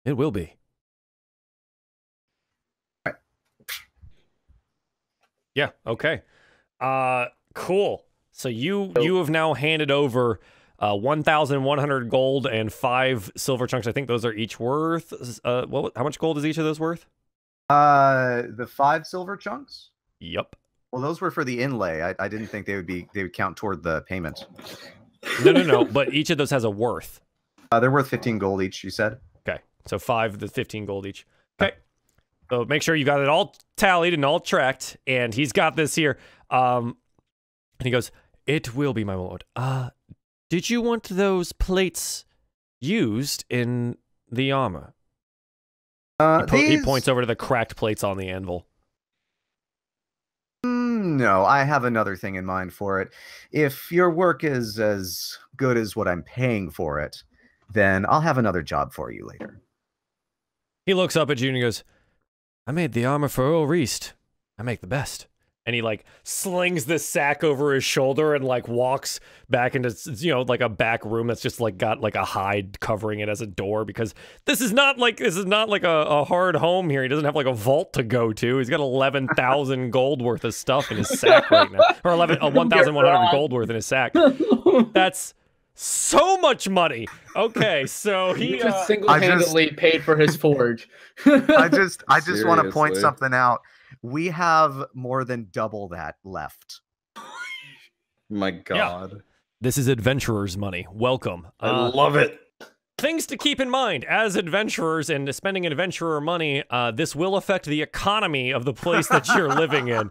it will be." Right. Yeah, okay. Cool. So you have now handed over 1,100 gold and 5 silver chunks. I think those are each worth how much gold is each of those worth? The 5 silver chunks? Yep. Well, those were for the inlay. I didn't think they would count toward the payment. No. But each of those has a worth. They're worth 15 gold each, you said? Okay. So 5, the 15 gold each. Okay. So make sure you got it all tallied and all tracked. And he's got this here. And he goes, "It will be, my lord. Did you want those plates used in the armor?" He points over to the cracked plates on the anvil. No, I have another thing in mind for it. If your work is as good as what I'm paying for it, then I'll have another job for you later. He looks up at you and he goes, "I made the armor for Earl Reist. I make the best. And he like slings this sack over his shoulder and like walks back into, you know, like a back room that's just like got like a hide covering it as a door, because this is not like a hard home here. He doesn't have like a vault to go to. He's got 11,000 gold worth of stuff in his sack right now, or 1,100 gold worth in his sack. That's so much money. Okay, so he just single-handedly paid for his forge. I just want to point something out. We have more than double that left. My God. Yeah. This is adventurers' money. Welcome. I love it. Things to keep in mind as adventurers and spending adventurer money, this will affect the economy of the place that you're living in.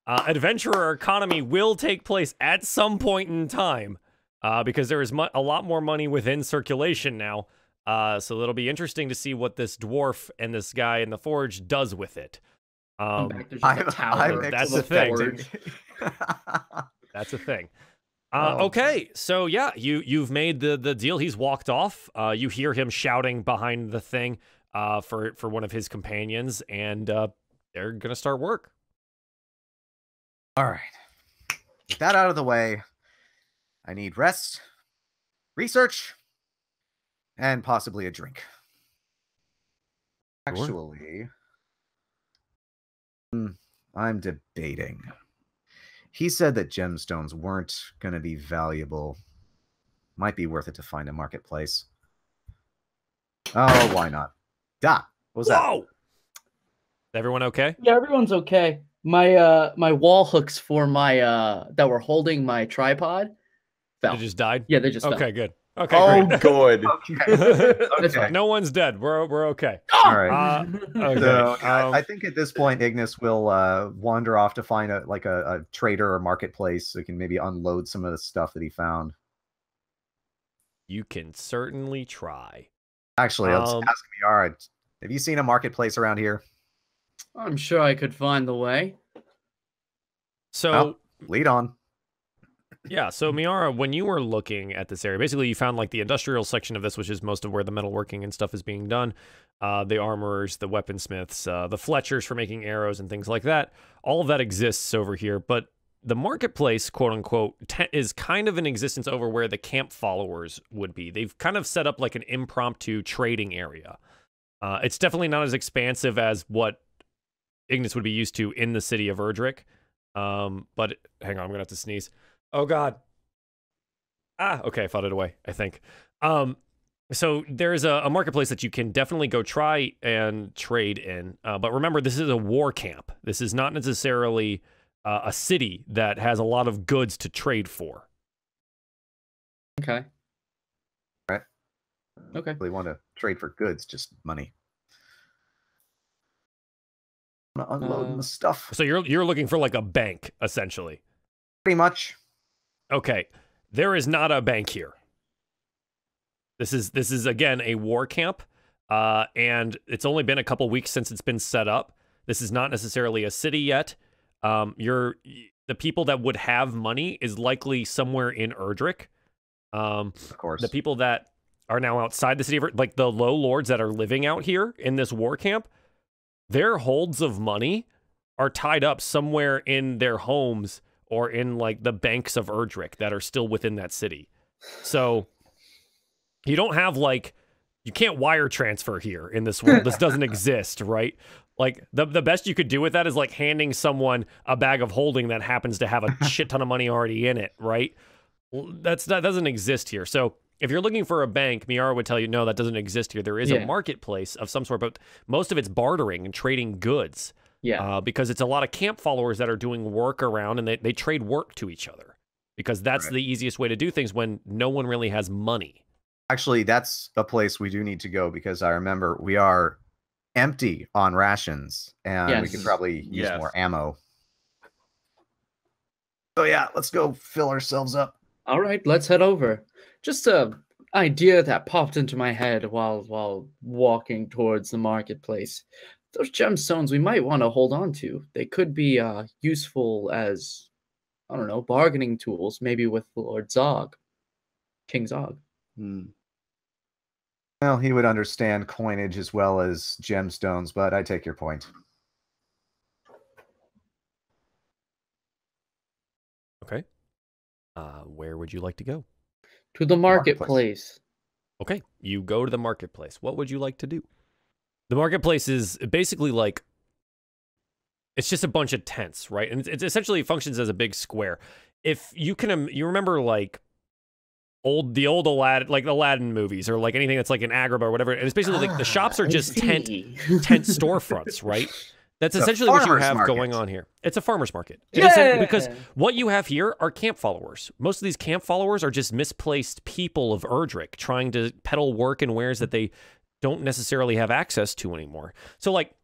Adventurer economy will take place at some point in time because there is a lot more money within circulation now. So it'll be interesting to see what this dwarf and this guy in the forge does with it. That's the thing. That's a thing. Okay, so yeah, you've made the deal. He's walked off. You hear him shouting behind the thing for one of his companions, and they're gonna start work. All right. With that out of the way, I need rest, research, and possibly a drink. Sure. Actually, I'm debating. He said that gemstones weren't going to be valuable. Might be worth it to find a marketplace. Oh, why not? What was that? Whoa! Everyone okay? Yeah, everyone's okay. My my wall hooks for my that were holding my tripod fell. They just died? Yeah, they just fell. Okay, good. Okay, Oh, great. good. Okay. No one's dead. We're okay. All right. Okay. So I think at this point, Ignis will wander off to find a trader or marketplace so he can maybe unload some of the stuff that he found. You can certainly try. Actually, let's ask Miera. Have you seen a marketplace around here? I'm sure I could find the way. So lead on. yeah, so Miera, when you were looking at this area, basically you found like the industrial section of this, which is most of where the metalworking and stuff is being done. The armorers, the weaponsmiths, the Fletchers for making arrows and things like that. All of that exists over here, but the marketplace, quote unquote, is kind of in existence over where the camp followers would be. They've kind of set up like an impromptu trading area. It's definitely not as expansive as what Ignis would be used to in the city of Erdrick. But hang on, I'm gonna have to sneeze. Oh God. Okay, I fought it away, I think. So there's a marketplace that you can definitely go try and trade in. But remember, this is a war camp. This is not necessarily a city that has a lot of goods to trade for. Okay. Right. Okay. They want to trade for goods, just money. Unloading the stuff. So you're looking for like a bank, essentially. Pretty much. Okay, there is not a bank here. This is again a war camp, and it's only been a couple weeks since it's been set up. This is not necessarily a city yet. The people that would have money is likely somewhere in Erdrick. Of course. The people that are now outside the city of like the low lords that are living out here in this war camp, their holds of money are tied up somewhere in their homes or in like the banks of Erdrick that are still within that city. So you don't have like, you can't wire transfer here in this world. This doesn't exist, right? Like the best you could do with that is like handing someone a bag of holding that happens to have a shit ton of money already in it, right? That doesn't exist here. So if you're looking for a bank, Miera would tell you, no, that doesn't exist here. There is a marketplace of some sort, but most of it's bartering and trading goods. Yeah. Because it's a lot of camp followers that are doing work around and they trade work to each other because that's the easiest way to do things when no one really has money. Actually, that's a place we do need to go because I remember we are empty on rations and we could probably use more ammo. So yeah, let's go fill ourselves up. All right, let's head over. Just a idea that popped into my head while walking towards the marketplace. Those gemstones we might want to hold on to. They could be useful as, I don't know, bargaining tools, maybe with Lord Zog, King Zog. Well, he would understand coinage as well as gemstones, but I take your point. Where would you like to go? To the marketplace. Okay, you go to the marketplace. What would you like to do? The marketplace is basically like, it's just a bunch of tents, right? And it essentially functions as a big square. If you can, you remember like the old Aladdin, like the Aladdin movies, or like anything that's like an Agrabah or whatever. And it's basically like the shops are just tent storefronts, right? That's essentially what you have going on here. It's a farmer's market. Because what you have here are camp followers. Most of these camp followers are just misplaced people of Erdrick trying to peddle work and wares that they don't necessarily have access to anymore. So like,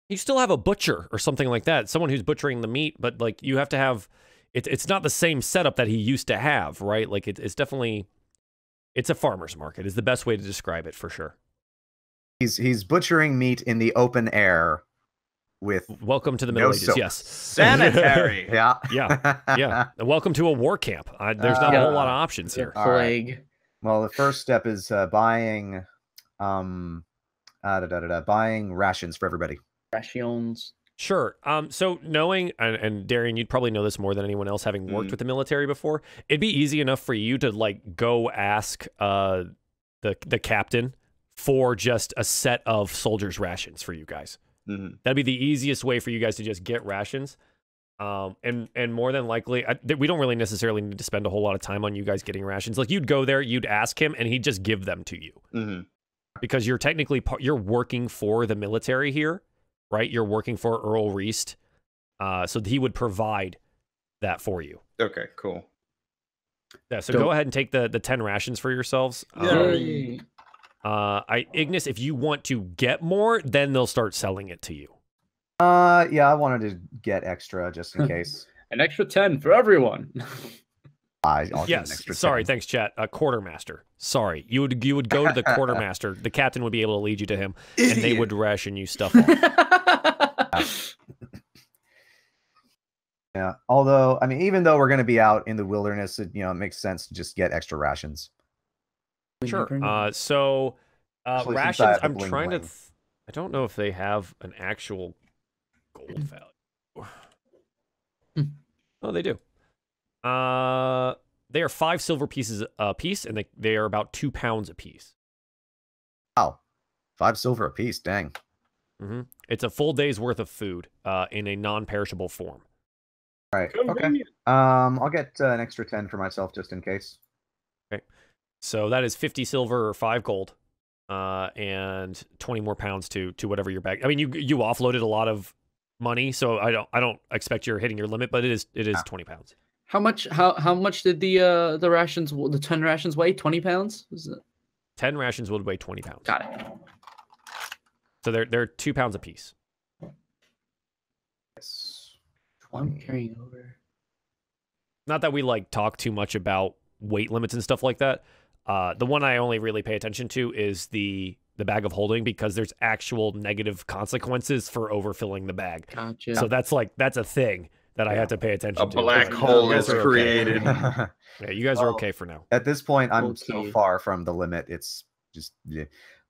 you still have a butcher or something like that, someone who's butchering the meat, but like you have to have, it's not the same setup that he used to have, right? Like it's definitely, it's a farmer's market is the best way to describe it for sure. He's butchering meat in the open air. With welcome to the Middle Ages, yes. Sanitary. yeah. Welcome to a war camp. There's not a whole lot of options here. Plague. Right. Well, the first step is buying buying rations for everybody. Rations. Sure. So knowing, and Darien, you'd probably know this more than anyone else, having worked with the military before, it'd be easy enough for you to like go ask the captain for just a set of soldiers' rations for you guys. That'd be the easiest way for you guys to just get rations. And more than likely, we don't really necessarily need to spend a whole lot of time on you guys getting rations. Like you'd go there, you'd ask him, and he'd just give them to you. Because you're technically, you're working for the military here, right? You're working for Earl Reist. So he would provide that for you. Okay, cool. Yeah, so go ahead and take the 10 rations for yourselves. Ignis, if you want to get more, then they'll start selling it to you. Yeah, I wanted to get extra just in case. An extra 10 for everyone. I'll get an yes. extra 10. Sorry, thanks, chat. Quartermaster. Sorry, you would go to the quartermaster. The captain would be able to lead you to him, and they would ration you stuff off. Yeah. Although, I mean, even though we're going to be out in the wilderness, it makes sense to just get extra rations. Sure. So rations, I'm trying to... I don't know if they have an actual gold value. Oh, they do. They are 5 silver pieces a piece, and they are about 2 pounds a piece. Wow. 5 silver a piece, dang. It's a full day's worth of food in a non-perishable form. All right. Okay. I'll get an extra 10 for myself just in case. Okay. So that is 50 silver or 5 gold, and 20 more pounds to whatever your bag. I mean, you offloaded a lot of money, so I don't expect you're hitting your limit, but it is 20 pounds. How much did the rations, the 10 rations weigh? 20 pounds? Was it? 10 rations would weigh 20 pounds. Got it. So they're 2 pounds a piece. Yes. I'm carrying over. Not that we like talk too much about weight limits and stuff like that. The one I only really pay attention to is the bag of holding, because there's actual negative consequences for overfilling the bag. Gotcha. So that's a thing that I have to pay attention to. A black hole is created. Yeah, you guys are okay for now. At this point, I'm so far from the limit. It's just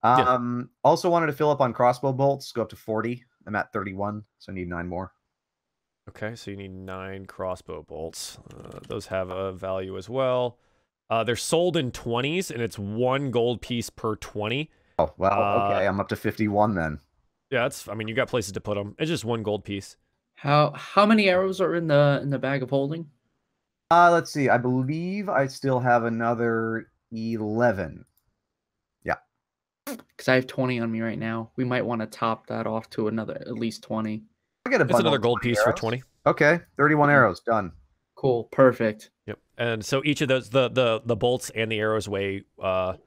Also wanted to fill up on crossbow bolts. Go up to 40. I'm at 31, so I need 9 more. Okay, so you need 9 crossbow bolts. Those have a value as well. They're sold in 20s, and it's 1 gold piece per 20. Oh, well, okay. I'm up to 51 then. Yeah, I mean, you got places to put them. It's just 1 gold piece. How many arrows are in the bag of holding? Let's see. I believe I still have another 11. Yeah. Because I have 20 on me right now. We might want to top that off to at least 20. I get another gold piece for 20. Okay, 31 arrows done. Cool, perfect. Yep. And so each of those, the bolts and the arrows weigh, the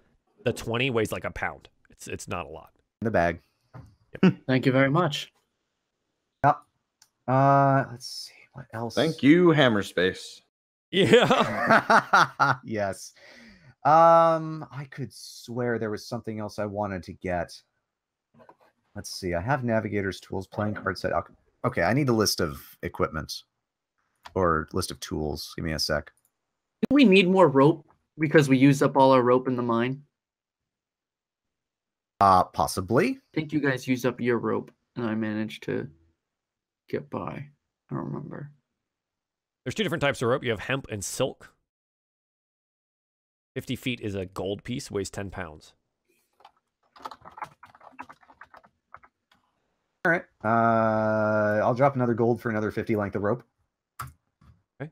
20 weighs like a pound. It's not a lot. In the bag. Yep. Thank you very much. Yep. Let's see what else. Thank you, Hammerspace. Yeah. Yes. I could swear there was something else I wanted to get. Let's see. I have navigator's tools, playing card set. Okay, I need a list of equipment or list of tools. Give me a sec. Do we need more rope because we used up all our rope in the mine? Possibly. I think you guys used up your rope, and I managed to get by. I don't remember. There's 2 different types of rope. You have hemp and silk. 50 feet is a gold piece, weighs 10 pounds. All right. I'll drop another gold for another 50 length of rope. Okay.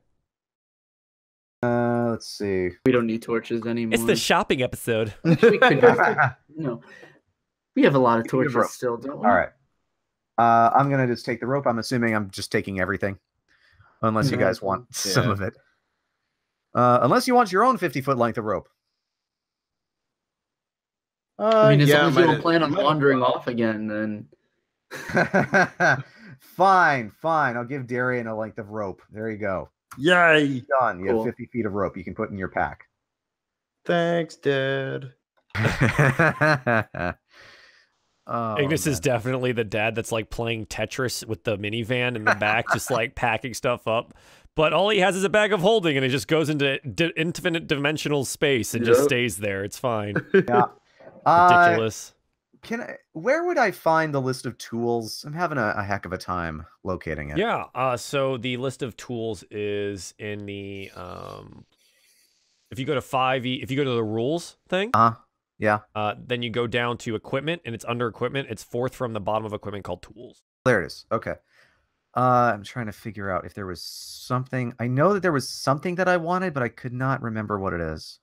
Let's see. We don't need torches anymore. It's the shopping episode. We could, no. We have a lot of torches still, don't we? All right. I'm gonna just take the rope. I'm assuming I'm just taking everything, unless you guys want some of it. Unless you want your own 50-foot length of rope. I mean, as long as you don't plan on wandering off again, then. Fine. I'll give Darien a length of rope. There you go. Yay! Done. You have 50 feet of rope you can put in your pack. Thanks, Dad. Ignis is definitely the dad that's like playing Tetris with the minivan in the back, just like packing stuff up. But all he has is a bag of holding, and it just goes into infinite dimensional space and just stays there. It's fine. Yeah. Ridiculous. Where would I find the list of tools? I'm having a heck of a time locating it. Yeah. So the list of tools is in the if you go to 5e, if you go to the rules thing, yeah. Then you go down to equipment, and it's under equipment. It's 4th from the bottom of equipment called tools. There it is. Okay. I'm trying to figure out if there was something. I know that there was something that I wanted, but I could not remember what it is.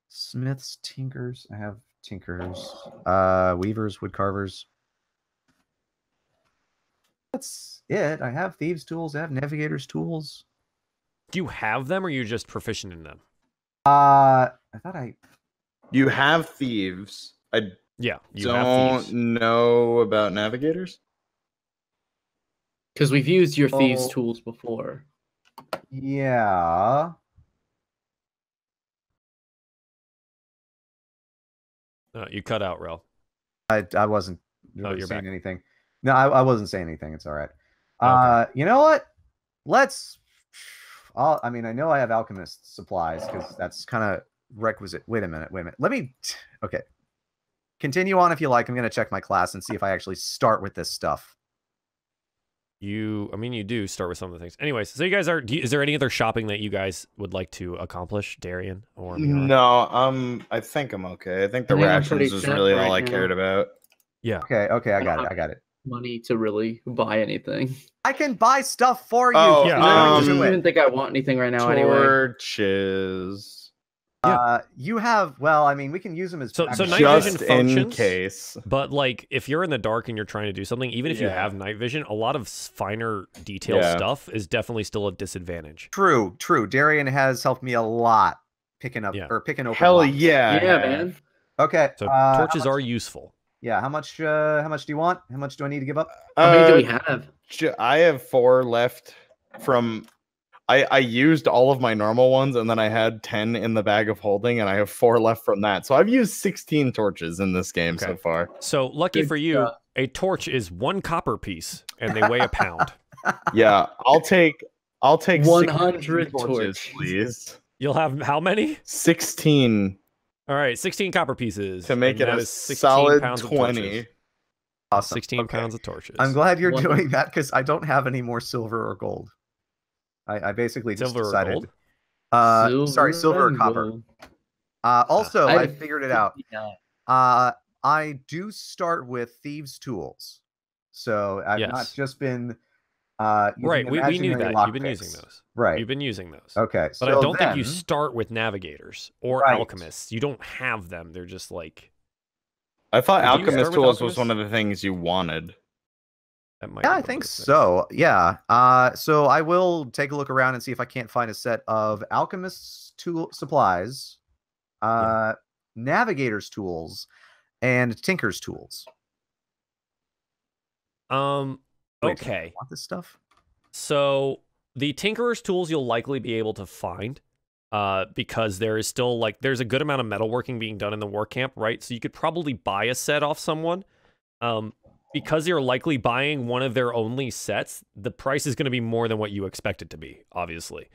Smiths, tinkers. I have tinkers. Weavers, wood carvers. That's it. I have thieves' tools. I have navigators' tools. Do you have them, or are you just proficient in them? I thought I. You have thieves. I Yeah, you don't know about navigators. Because we've used your thieves' tools before. Yeah. You cut out, Rel. I wasn't you're saying back. anything. No, I wasn't saying anything. It's all right. Okay. You know what? I mean, I know I have alchemist supplies because that's kind of requisite. Wait a minute. Let me. Okay. Continue on if you like. I'm going to check my class and see if I actually start with this stuff. I mean, you do start with some of the things. Anyways, so you guys are. Is there any other shopping that you guys would like to accomplish, Darien or Miera? No, I think I'm okay. I think the rations is really all I cared about. Yeah. Okay. I got it. Money to really buy anything. I can buy stuff for you. Oh, yeah. I don't even think I want anything right now. Anyway, Torches. You have. Well, I mean, we can use them as So night vision Just in functions, case. but like if you're in the dark and you're trying to do something, even if you have night vision, a lot of finer detail stuff is definitely still a disadvantage. True. Darien has helped me a lot picking up or picking open. Hell locks. yeah, man. Okay. So torches are useful. Yeah. How much do you want? How much do I need to give up? How many do we have? I have 4 left from. I used all of my normal ones, and then I had 10 in the bag of holding, and I have 4 left from that. So I've used 16 torches in this game so far. So lucky for you, a torch is 1 copper piece, and they weigh a pound. Yeah, I'll take 100 torches, please. You'll have how many? 16 All right, 16 copper pieces to make it that a is 16 solid pounds of 20. torches. Awesome. 16 pounds of torches. I'm glad you're doing that because I don't have any more silver or gold. I basically just Silver decided. or gold? Sorry, silver or copper. Also, I figured it out. I do start with thieves' tools, so I've not just been. Right, we knew that. You've been using those. Right, you've been using those. Okay, but I don't think you start with navigators or alchemists. You don't have them. They're just like. I thought alchemist tools was one of the things you wanted. Yeah, I think so. Yeah. So I will take a look around and see if I can't find a set of alchemist's tool supplies, navigator's tools, and tinker's tools. Okay. Want this stuff? So the tinkerer's tools you'll likely be able to find, because there is still there's a good amount of metalworking being done in the war camp, right? So you could probably buy a set off someone. Because you're likely buying one of their only sets, the price is going to be more than what you expect it to be, obviously.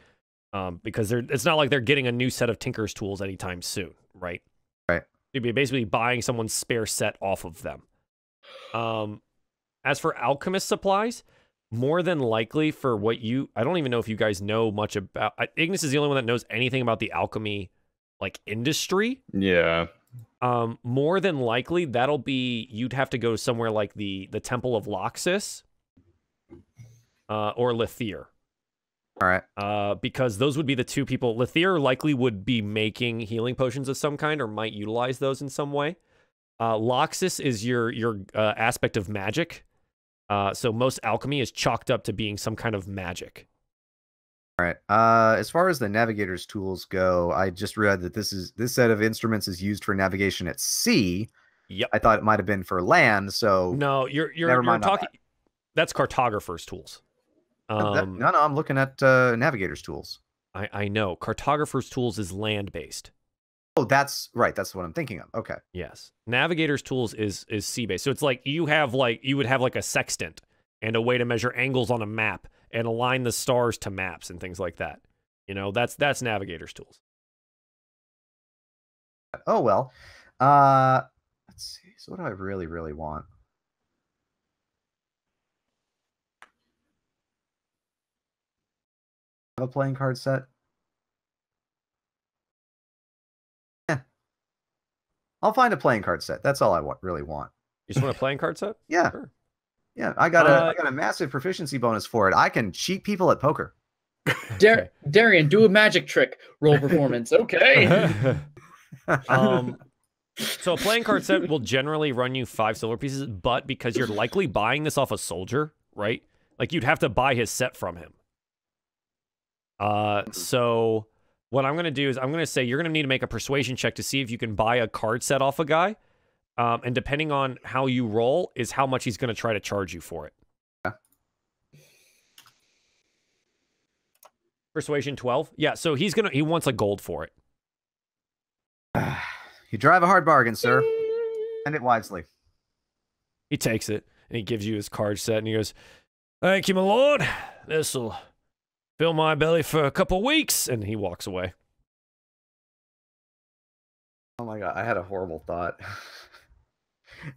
Because it's not like they're getting a new set of Tinker's tools anytime soon, right? Right. You'd be basically buying someone's spare set off of them. As for alchemist supplies, more than likely for what you, I don't even know if you guys know much about, Ignis is the only one that knows anything about the alchemy, like, industry. Yeah. More than likely, that'll be, you'd have to go somewhere like the Temple of Loxus, or Lithier. All right. Because those would be the two people. Lithier likely would be making healing potions of some kind or might utilize those in some way. Loxus is your aspect of magic. So most alchemy is chalked up to being some kind of magic. All right. As far as the navigator's tools go, I just read that this set of instruments is used for navigation at sea. Yep. I thought it might have been for land. So no, you're talking. That's cartographer's tools. No, I'm looking at navigator's tools. I know cartographer's tools is land based. Oh, that's right. That's what I'm thinking of. Okay. Yes, navigator's tools is sea based. So it's like you would have like a sextant and a way to measure angles on a map and align the stars to maps and things like that. You know, that's navigator's tools. Oh well. Let's see. So what do I really, really want? Have a playing card set? Yeah. I'll find a playing card set. That's all I really want. You just want a playing card set? Yeah. Sure. Yeah, I got a massive proficiency bonus for it. I can cheat people at poker. Darien, do a magic trick. Roll performance. Okay. So a playing card set will generally run you 5 silver pieces, but because you're likely buying this off a soldier, right? Like you'd have to buy his set from him. So what I'm going to do is I'm going to say you're going to need to make a persuasion check to see if you can buy a card set off a guy. And depending on how you roll is how much he's going to try to charge you for it. Yeah. Persuasion 12. Yeah, so he wants a gold for it. You drive a hard bargain, sir. Spend it wisely. He takes it and he gives you his card set and he goes, "Thank you, my lord. This'll fill my belly for a couple weeks," and he walks away. Oh my god, I had a horrible thought.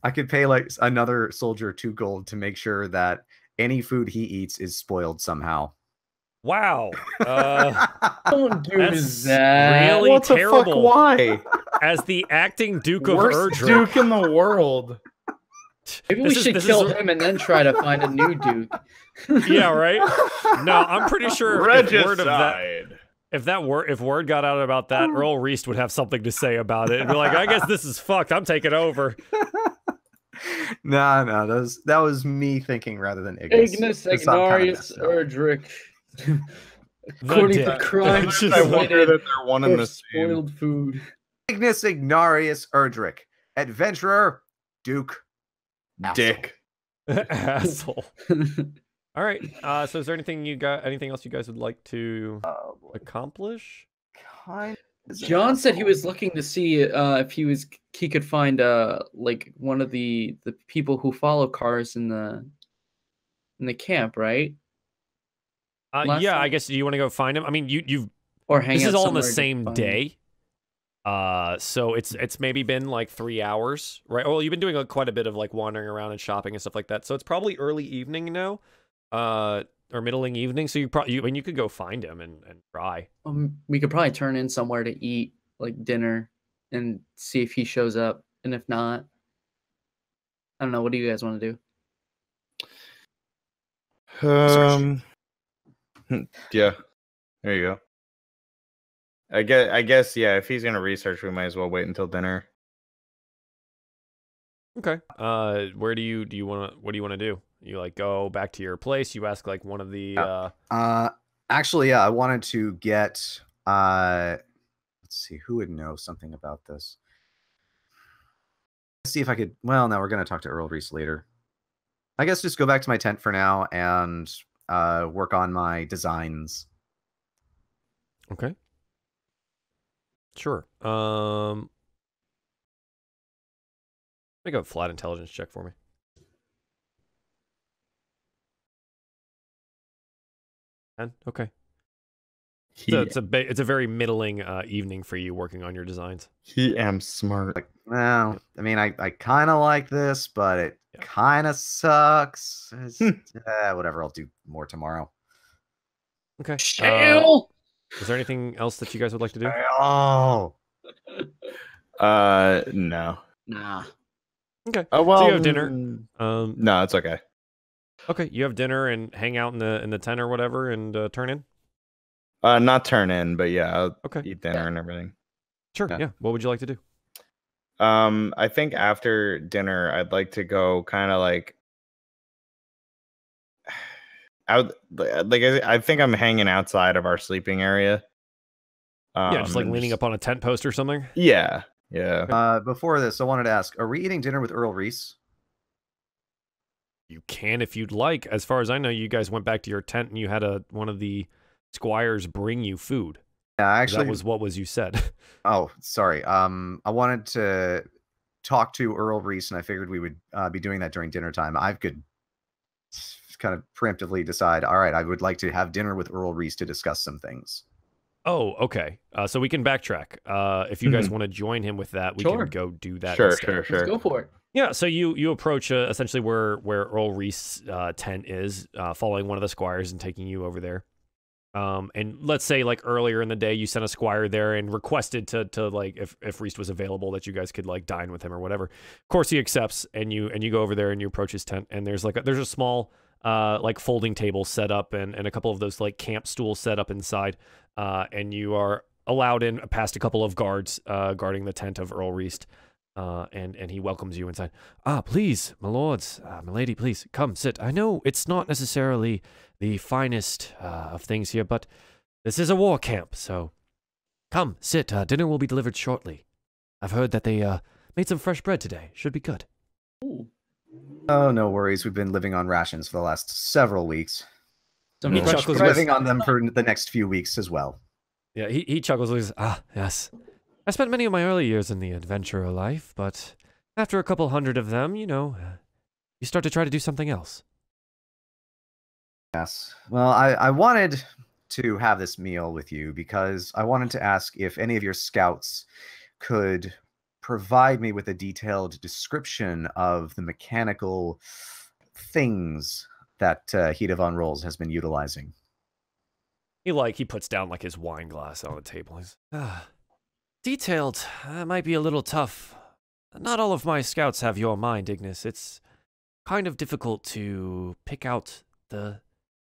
I could pay like another soldier 2 gold to make sure that any food he eats is spoiled somehow. Wow. Don't do That's that. really What the terrible. fuck? Why? As the acting Duke of Worst Erdrick. Duke in the world. Maybe we should kill him and then try to find a new duke. Yeah, right? No, I'm pretty sure Regicide. if word got out about that, Earl Reist would have something to say about it. And be like, I guess this is fucked. I'm taking over. No, that was me thinking rather than Ignis. Ignis Because I'm kinda Erdrick. messed up. Erdrick. According to crimes I wonder committed that they're one and for the same. spoiled food. Ignis Erdrick, adventurer, Duke, Dick. Asshole. All right. So is there anything else you guys would like to accomplish? John said he was looking to see if he could find like one of the people who follow cars in the camp, right? Yeah, time? I guess. Do you want to go find him? I mean, you've Or hang this out is all in the somewhere to same find day. So it's maybe been like 3 hours, right? Well, you've been doing quite a bit of like wandering around and shopping and stuff like that. So it's probably early evening now, or middling evening. So you could go find him and try. We could probably turn in somewhere to eat, like dinner, and see if he shows up. And if not, I don't know. What do you guys want to do? Yeah. There you go. I guess, yeah, if he's gonna research, we might as well wait until dinner. Okay. What do you want to do? You like go back to your place? You ask like one of the Actually, yeah, I wanted to get let's see, who would know something about this. Let's see if I could. Well, no, we're gonna talk to Earl Reist later. I guess just go back to my tent for now and work on my designs. Okay. Sure. Make a flat intelligence check for me. And okay. So it's a very middling evening for you working on your designs. He am smart. Like, well, I mean, I kind of like this, but kind of sucks. Whatever, I'll do more tomorrow. Okay. Shale. Is there anything else that you guys would like to do? Oh, No. Nah. Okay. Oh well. So you have dinner. No, it's okay. Okay, you have dinner and hang out in the tent or whatever, and turn in. Not turn in, but yeah, I'll Okay. eat dinner and everything. Sure. Yeah. Yeah. What would you like to do? I think after dinner, I'd like to go kind of like out. Like I think I'm hanging outside of our sleeping area. Yeah, just like and leaning up on a tent post or something. Yeah, yeah. before this, I wanted to ask: are we eating dinner with Earl Reese? You can if you'd like. As far as I know, you guys went back to your tent and you had one of the squires bring you food. Yeah, actually, that was what was you said. Oh, sorry. I wanted to talk to Earl Reese, and I figured we would be doing that during dinner time. I could kind of preemptively decide, all right, I would like to have dinner with Earl Reese to discuss some things. Oh, okay. So we can backtrack. If you guys want to join him with that, we can go do that. Sure. Let's go for it. Yeah, so you approach essentially where Earl Reese's tent is, following one of the squires and taking you over there. And let's say like earlier in the day you sent a squire there and requested to like if Reese was available that you guys could like dine with him or whatever. Of course he accepts, and you go over there and you approach his tent, and there's a small like folding table set up and a couple of those like camp stools set up inside, and you are allowed in past a couple of guards guarding the tent of Earl Reese. And he welcomes you inside. Please, my lords, my lady, please come sit. I know it's not necessarily the finest of things here, but this is a war camp, so come sit. Dinner will be delivered shortly. I've heard that they made some fresh bread today. Should be good. Ooh. Oh, no worries. We've been living on rations for the last several weeks. Some fresh chuckles bread. Living on them for the next few weeks as well. Yeah, he chuckles. He says, yes. I spent many of my early years in the adventurer life, but after a couple hundred of them, you start to try to do something else. Yes. Well, I wanted to have this meal with you because I wanted to ask if any of your scouts could provide me with a detailed description of the mechanical things that Heat of Unrolls has been utilizing. He puts down like his wine glass on the table. He's, detailed. Might be a little tough. Not all of my scouts have your mind, Ignas. It's kind of difficult to pick out the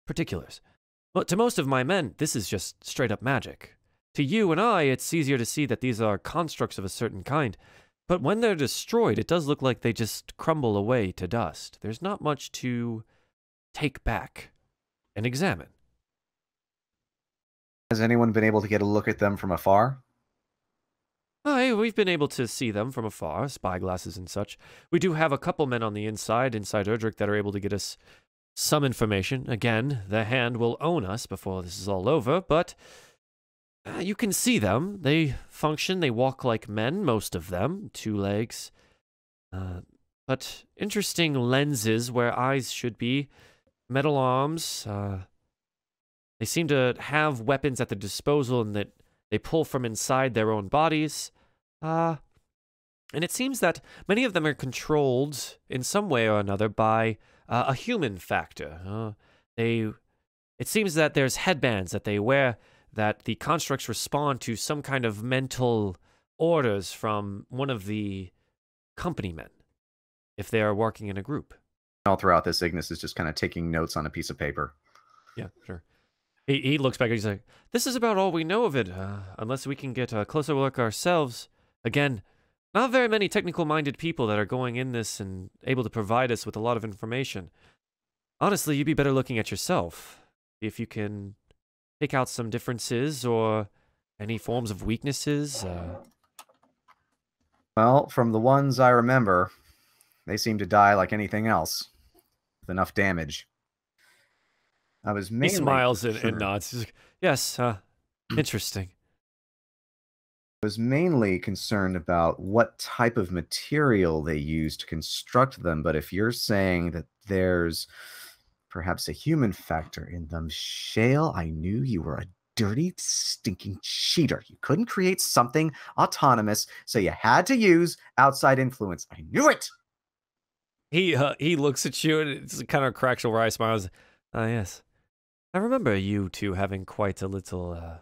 particulars. But to most of my men, this is just straight up magic. To you and I, it's easier to see that these are constructs of a certain kind. But when they're destroyed, it does look like they just crumble away to dust. There's not much to take back and examine. Has anyone been able to get a look at them from afar? Aye, we've been able to see them from afar, spyglasses and such. We do have a couple men on the inside Erdrick, that are able to get us some information. Again, the hand will own us before this is all over, but you can see them. They function, they walk like men, most of them, 2 legs. But interesting lenses where eyes should be, metal arms. They seem to have weapons at their disposal and that they pull from inside their own bodies. And it seems that many of them are controlled in some way or another by a human factor. It seems that there's headbands that they wear that the constructs respond to some kind of mental orders from one of the company men if they are working in a group. All throughout this, Ignas is just kind of taking notes on a piece of paper. Yeah, sure. He looks back and he's like, this is about all we know of it, unless we can get a closer look ourselves. Again, not very many technical-minded people that are going in this and able to provide us with a lot of information. Honestly, you'd be better looking at yourself. If you can pick out some differences or any forms of weaknesses. Well, from the ones I remember, they seem to die like anything else, with enough damage. I was mainly He smiles and nods. He's like, yes, interesting. I was mainly concerned about what type of material they use to construct them, but if you're saying that there's perhaps a human factor in them, Shale, I knew you were a dirty, stinking cheater. You couldn't create something autonomous, so you had to use outside influence. I knew it! He looks at you and it's kind of cracks a wry smile. Ah, yes. I remember you two having quite a little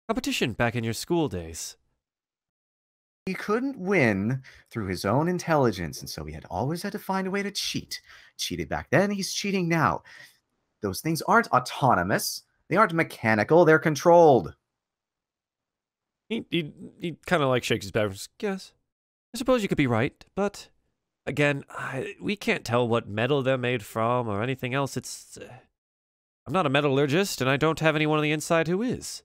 competition back in your school days. He couldn't win through his own intelligence, and so he had always had to find a way to cheat. Cheated back then, he's cheating now. Those things aren't autonomous. They aren't mechanical. They're controlled. He kind of like shakes his head. Yes, I suppose you could be right, but again, we can't tell what metal they're made from or anything else. I'm not a metallurgist, and I don't have anyone on the inside who is.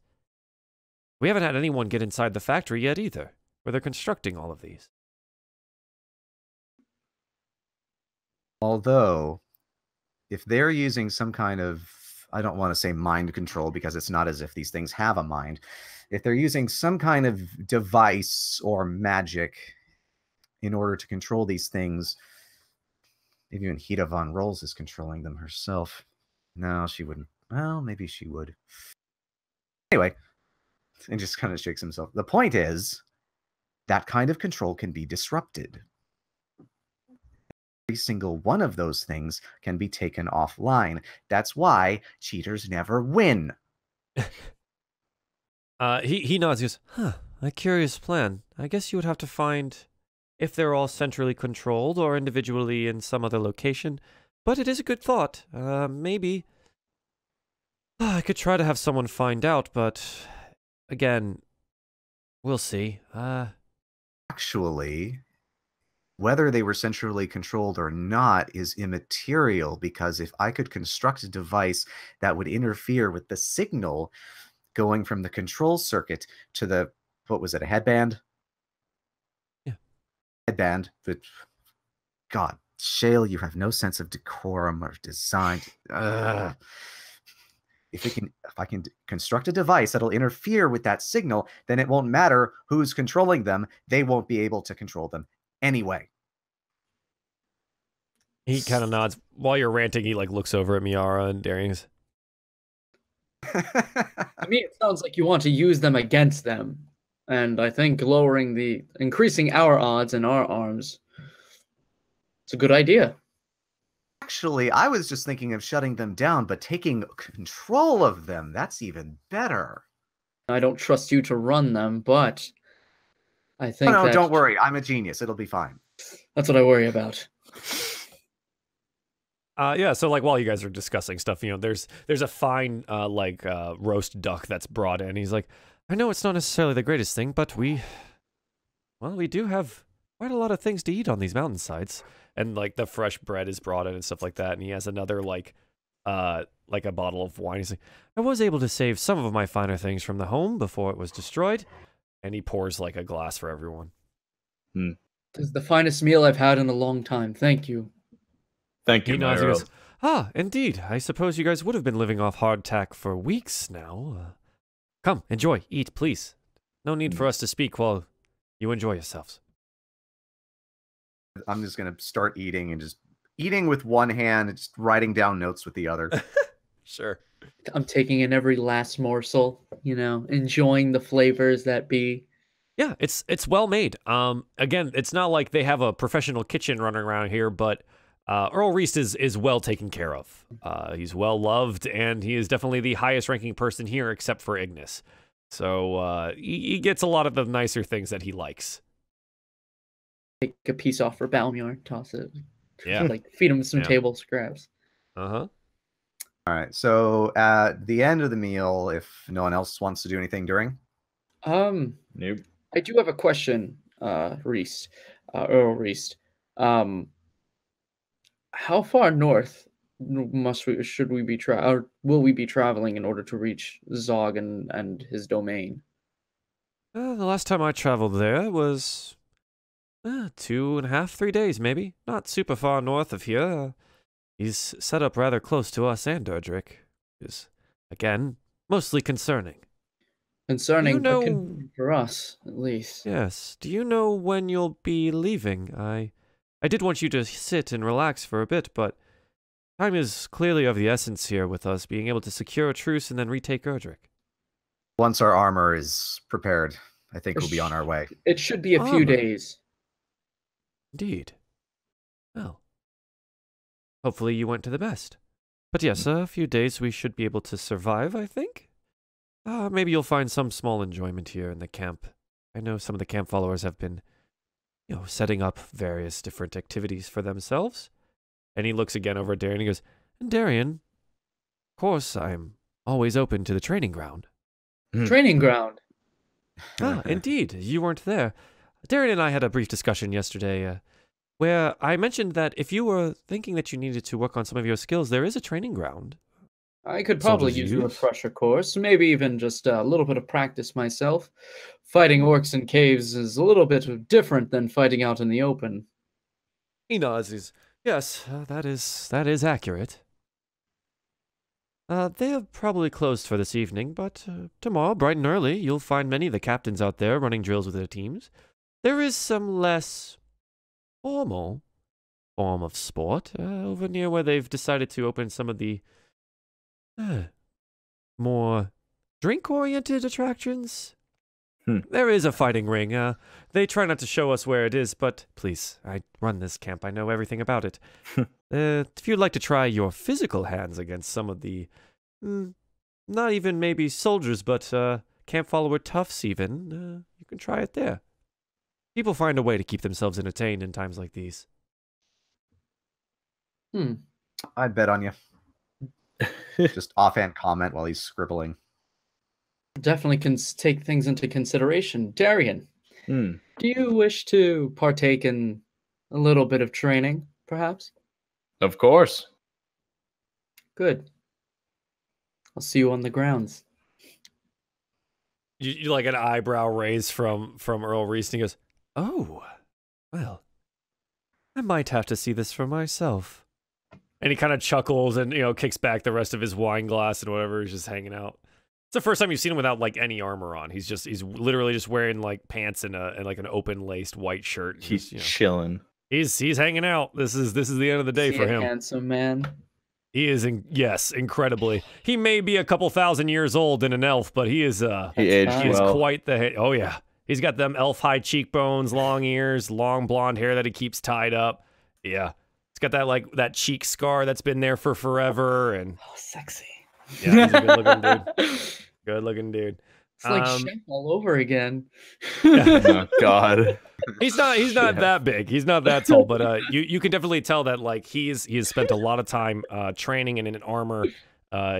We haven't had anyone get inside the factory yet either, where they're constructing all of these. Although, if they're using some kind of, I don't want to say mind control because it's not as if these things have a mind. If they're using some kind of device or magic in order to control these things, maybe even Hida von Rolls is controlling them herself. No, she wouldn't. Well, maybe she would. Anyway, and just kind of shakes himself. The point is, that kind of control can be disrupted. Every single one of those things can be taken offline. That's why cheaters never win. He nods. He goes, "Huh? A curious plan. I guess you would have to find if they're all centrally controlled or individually in some other location. But it is a good thought. Maybe I could try to have someone find out, but again, we'll see. Actually, whether they were centrally controlled or not is immaterial, because if I could construct a device that would interfere with the signal going from the control circuit to the, what was it, a headband? Yeah. Headband. But God, Shale, you have no sense of decorum or design. If I can construct a device that'll interfere with that signal, then it won't matter who's controlling them. They won't be able to control them anyway. He kind of nods. While you're ranting, he like looks over at Miera and Darien. To me, it sounds like you want to use them against them. And I think increasing our odds in our arms, it's a good idea. Actually, I was just thinking of shutting them down, but taking control of them, that's even better. I don't trust you to run them, but I think No, don't worry. I'm a genius. It'll be fine. That's what I worry about. Yeah, so like while you guys are discussing stuff, you know, there's a fine roast duck that's brought in. He's like, I know it's not necessarily the greatest thing, but we do have quite a lot of things to eat on these mountainsides. And like the fresh bread is brought in and stuff like that. And he has another like a bottle of wine. He's like, I was able to save some of my finer things from the home before it was destroyed. And he pours like a glass for everyone. This is the finest meal I've had in a long time. Thank you. Thank you, He Miera. goes, indeed. I suppose you guys would have been living off hardtack for weeks now. Come, enjoy, eat, please. No need for us to speak while you enjoy yourselves. I'm just going to start eating and just eating with one hand and just writing down notes with the other. Sure. I'm taking in every last morsel, you know, enjoying the flavors that be. Yeah, it's well made. Again, it's not like they have a professional kitchen running around here, but Earl Reist is well taken care of. He's well loved, and he is definitely the highest ranking person here, except for Ignas. So he gets a lot of the nicer things that he likes. Take a piece off for Balmior, toss it. Yeah. Like feed him some table scraps. Uh-huh. All right. So at the end of the meal, if no one else wants to do anything during. Nope. I do have a question, Reist, Earl Reist. How far north should we be or will we be traveling in order to reach Zog and his domain? The last time I traveled there was 2.5, 3 days, maybe. Not super far north of here. He's set up rather close to us and Erdrick. Is, again, mostly concerning. Concerning, but for us, at least. Yes. Do you know when you'll be leaving? I did want you to sit and relax for a bit, but time is clearly of the essence here with us being able to secure a truce and then retake Erdrick. Once our armor is prepared, I think we'll be on our way. It should be a few days. Indeed. Well, hopefully you went to the best. But yes, a few days we should be able to survive, I think. Maybe you'll find some small enjoyment here in the camp. I know some of the camp followers have been, setting up various different activities for themselves. And he looks again over at Darien and he goes, and Darien, of course, I'm always open to the training ground. Training ground. Indeed. You weren't there. Darien and I had a brief discussion yesterday where I mentioned that if you were thinking that you needed to work on some of your skills, there is a training ground. I could probably use a refresher course, maybe even just a little bit of practice myself. Fighting orcs in caves is a little bit different than fighting out in the open. He nods. Yes, that is accurate. They are probably closed for this evening, but tomorrow, bright and early, you'll find many of the captains out there running drills with their teams. There is some less formal form of sport over near where they've decided to open some of the more drink-oriented attractions. There is a fighting ring. They try not to show us where it is, but please, I run this camp. I know everything about it. If you'd like to try your physical hands against some of the, not even maybe soldiers, but camp follower toughs even, you can try it there. People find a way to keep themselves entertained in times like these. I'd bet on you. Just offhand comment while he's scribbling. Definitely can take things into consideration. Darien, do you wish to partake in a little bit of training, perhaps? Of course. Good. I'll see you on the grounds. You like an eyebrow raise from Earl Reese, and he goes, "Oh, well, I might have to see this for myself." And he kind of chuckles and, kicks back the rest of his wine glass and whatever. He's just hanging out. It's the first time you've seen him without like any armor on. He's literally just wearing like pants and like an open laced white shirt. He's chilling. He's hanging out. This is the end of the day for him. Handsome man. He is incredibly. He may be a couple thousand years old and an elf, but he is he is quite the oh yeah. He's got them elf high cheekbones, long ears, long blonde hair that he keeps tied up. Yeah. Got that cheek scar that's been there for forever, and sexy. Yeah, he's a good-looking dude. Good-looking dude. It's like Chef all over again. Oh God, he's not that big. He's not that tall, but you can definitely tell that like he has spent a lot of time training and in armor.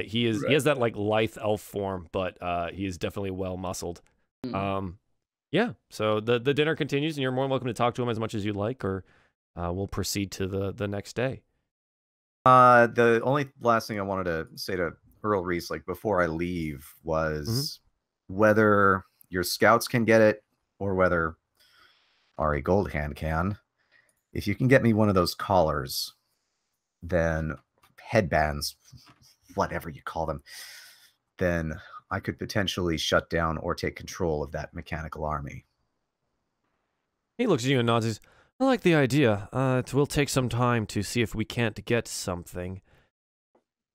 He has that like lithe elf form, but he is definitely well muscled. Yeah. So the dinner continues, and you're more than welcome to talk to him as much as you'd like, or we'll proceed to the next day. The only last thing I wanted to say to Earl Reese, like before I leave, was whether your scouts can get it or whether Ari Goldhand can. If you can get me one of those collars, then headbands, whatever you call them, then I could potentially shut down or take control of that mechanical army. He looks at you and nods. He's, I like the idea. It will take some time to see if we can't get something.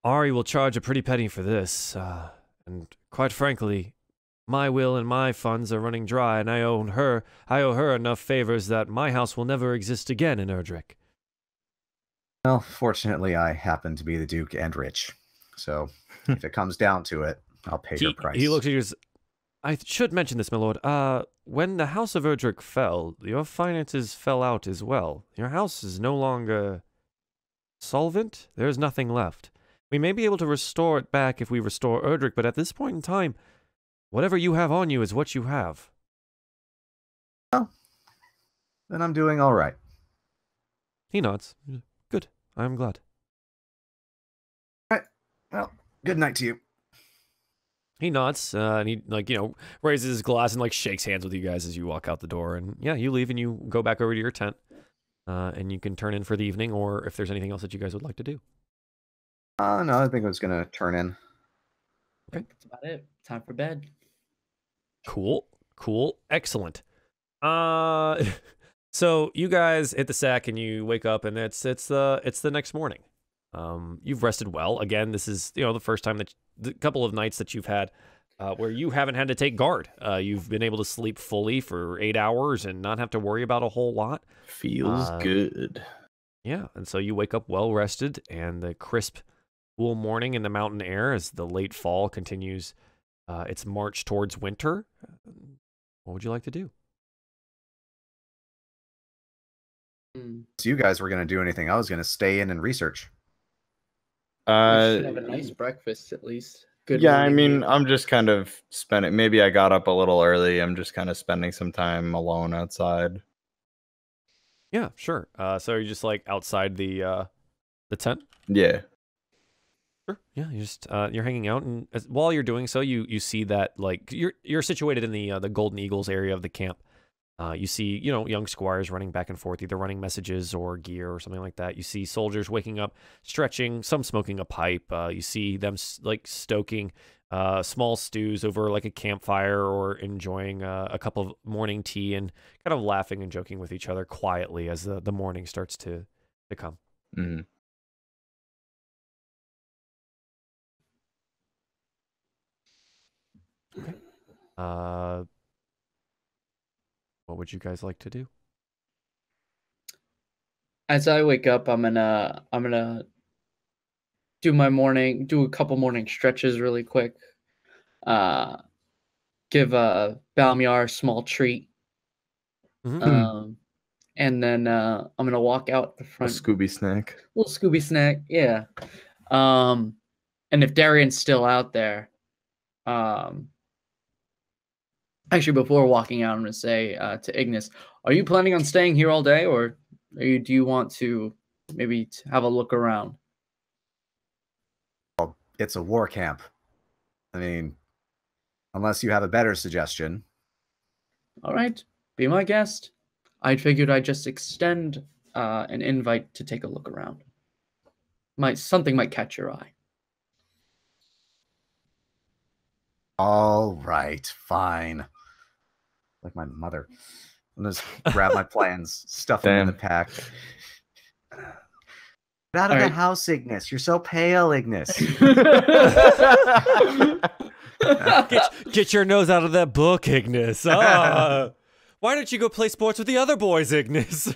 Ari will charge a pretty penny for this, and quite frankly, my will and my funds are running dry, and I owe her enough favors that my house will never exist again in Erdrick. Well, fortunately, I happen to be the Duke and rich, so if it comes down to it, I'll pay your price. He looks at you and says, I should mention this, my lord. When the House of Erdrick fell, your finances fell out as well. Your house is no longer solvent. There's nothing left. We may be able to restore it back if we restore Erdrick, but at this point in time, whatever you have on you is what you have. Well, then I'm doing all right. He nods. Good. I'm glad. All right. Well, good night to you. He nods, and he, raises his glass and, shakes hands with you guys as you walk out the door. And, yeah, you leave and you go back over to your tent. And you can turn in for the evening, or if there's anything else that you guys would like to do. No, I think I was going to turn in. Okay. That's about it. Time for bed. Cool. Excellent. So you guys hit the sack and you wake up, and it's the next morning. You've rested well. Again, this is the first time that the couple of nights that you've had where you haven't had to take guard. You've been able to sleep fully for 8 hours and not have to worry about a whole lot. Feels good. Yeah, and so you wake up well rested, and the crisp, cool morning in the mountain air as the late fall continues its march towards winter. What would you like to do? So you guys were going to do anything. I was going to stay in and research. We should have a nice breakfast at least. Good. Yeah, I morning mean, meal. I'm just kind of spending. Maybe I got up a little early. I'm just kind of spending some time alone outside. Yeah, sure. So you're just like outside the tent. Yeah. Sure. Yeah, you're just you're hanging out, and while you're doing so, you see that like you're situated in the Golden Eagles area of the camp. You see, young squires running back and forth, either running messages or gear or something like that. You see soldiers waking up, stretching, some smoking a pipe. You see them like stoking small stews over like a campfire or enjoying a cup of morning tea and kind of laughing and joking with each other quietly as the morning starts to come. Mm-hmm. Okay. What would you guys like to do? As I wake up, I'm gonna do a couple morning stretches really quick. Give Balmiar a small treat. Mm-hmm. And then I'm gonna walk out the A front. Scooby snack. Little Scooby snack, yeah. And if Darien's still out there, actually, before walking out, I'm gonna say to Ignas, "Are you planning on staying here all day, or do you want to maybe have a look around?" It's a war camp. I mean, unless you have a better suggestion. All right, be my guest. I figured I'd just extend an invite to take a look around. Something might catch your eye. All right, fine. Like my mother. I'm just grab my plans, stuff them in the pack. Get out of the house, Ignas. You're so pale, Ignas. Get your nose out of that book, Ignas. Why don't you go play sports with the other boys, Ignas?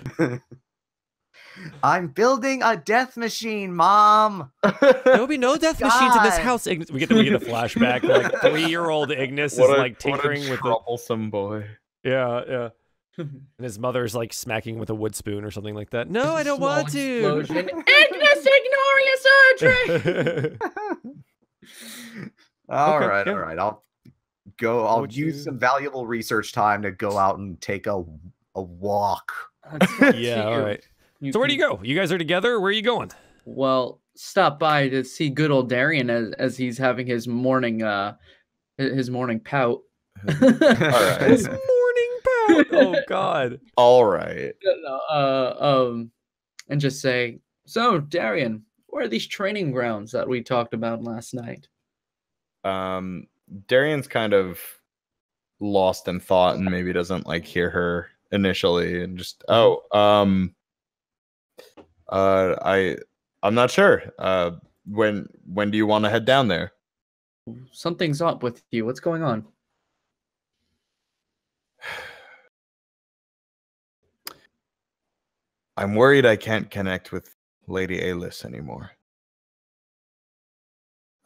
I'm building a death machine, Mom. There'll be no death machines in this house, Ignas. We get the flashback. Like 3-year-old Ignas is like tinkering with the troublesome boy. Yeah. And his mother's like smacking with a wood spoon or something like that. No, I don't want to. Ignas, ignore your surgery. All right. I'll go. I'll use some valuable research time to go out and take a walk. Yeah, all right. So where do you go? You guys are together? Where are you going? Well, stop by to see good old Darien as he's having his morning pout. All right. His morning pout. Oh God. All right. And just say, so Darien, where are these training grounds that we talked about last night? Darien's kind of lost in thought and maybe doesn't like hear her initially and just I'm not sure. When do you want to head down there? Something's up with you. What's going on? I'm worried I can't connect with Lady Alis anymore.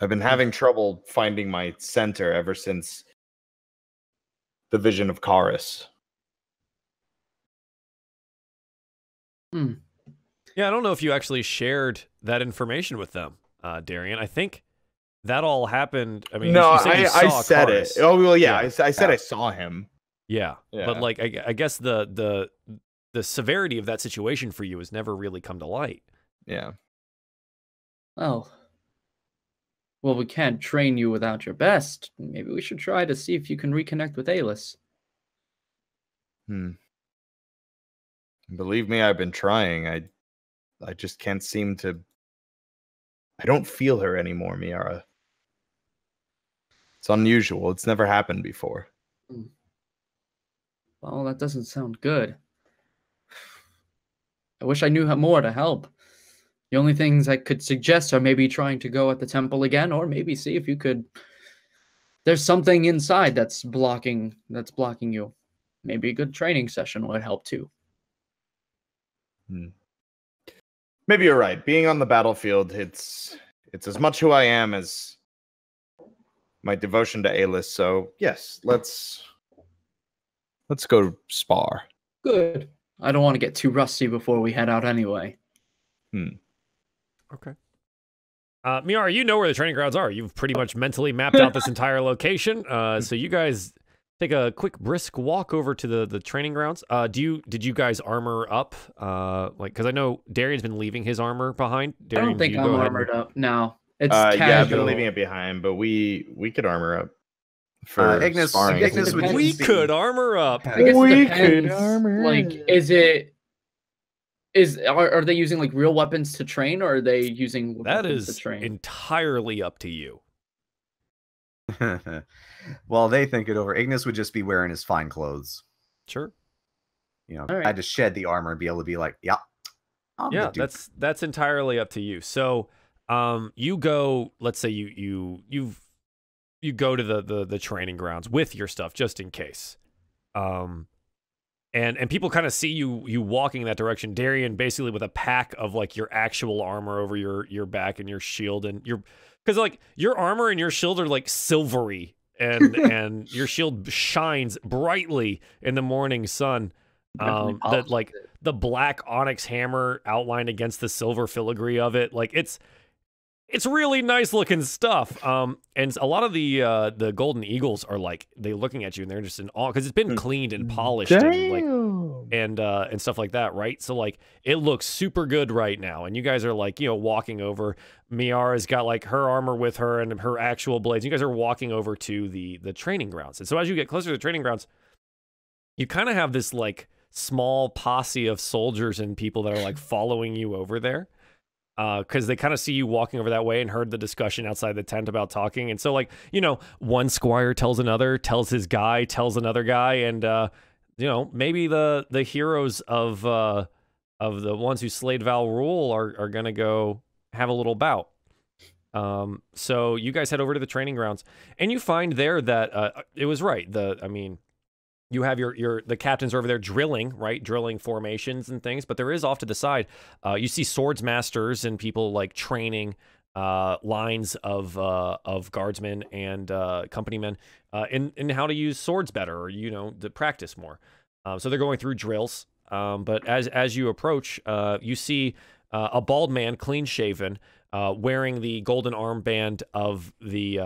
I've been having trouble finding my center ever since the vision of Karis. Yeah, I don't know if you actually shared that information with them, Darien. I think that all happened. I mean, no, I said Karis. it. Oh well, yeah. I said I saw him. Yeah, but like, I guess the severity of that situation for you has never really come to light. Yeah. Oh. Well, we can't train you without your best. Maybe we should try to see if you can reconnect with Alis. Believe me, I've been trying. I just can't seem to. I don't feel her anymore, Miera. It's unusual. It's never happened before. Well, that doesn't sound good. I wish I knew more to help. The only things I could suggest are maybe trying to go at the temple again, or maybe see if you could. There's something inside that's blocking you. Maybe a good training session would help too. Maybe you're right. Being on the battlefield, it's as much who I am as my devotion to A-list. So yes, let's go spar. Good. I don't want to get too rusty before we head out anyway. Okay. Miara, you know where the training grounds are. You've pretty much mentally mapped out this entire location. So you guys take a quick brisk walk over to the training grounds. Did you guys armor up? Because I know Darien's been leaving his armor behind. I Darien, don't think you I'm go ahead armored up. No, it's Yeah, I've casual. been leaving it behind, but we could armor up for Ignas, sparring. Ignas would We just be- could armor up. I guess We it depends. could armor Like, up. are they using like real weapons to train, or are they using That weapons is to train? entirely up to you. Well, they think it over. Ignas would just be wearing his fine clothes. Sure. You know, All right. I had to shed the armor and be able to be like, yeah, I'm Yeah, the Duke. that's entirely up to you. So, you go. Let's say you go to the training grounds with your stuff just in case. And people kind of see you walking in that direction. Darien basically with a pack of like your actual armor over your back and your shield and because like your armor and your shield are like silvery and your shield shines brightly in the morning sun. Definitely That like polished it. the black onyx hammer outlined against the silver filigree of it, like it's really nice looking stuff. And a lot of the golden eagles are like they looking at you and they're just in awe because it's been cleaned and polished and like and stuff like that, right? So like it looks super good right now. And you guys are like, walking over. Miara's got like her armor with her and her actual blades. You guys are walking over to the training grounds. And so as you get closer to the training grounds, you kind of have this like small posse of soldiers and people that are like following you over there. Because they kind of see you walking over that way and heard the discussion outside the tent about talking. And so, like, one squire tells another, tells his guy, tells another guy. And, maybe the heroes of the ones who slayed Val Rule are going to go have a little bout. So you guys head over to the training grounds and you find there that it was right. You have the captains are over there drilling, right? Drilling formations and things, but there is off to the side. You see swords masters and people like training lines of guardsmen and companymen in how to use swords better, or to practice more. So they're going through drills. But as you approach, you see a bald man, clean shaven, wearing the golden armband of the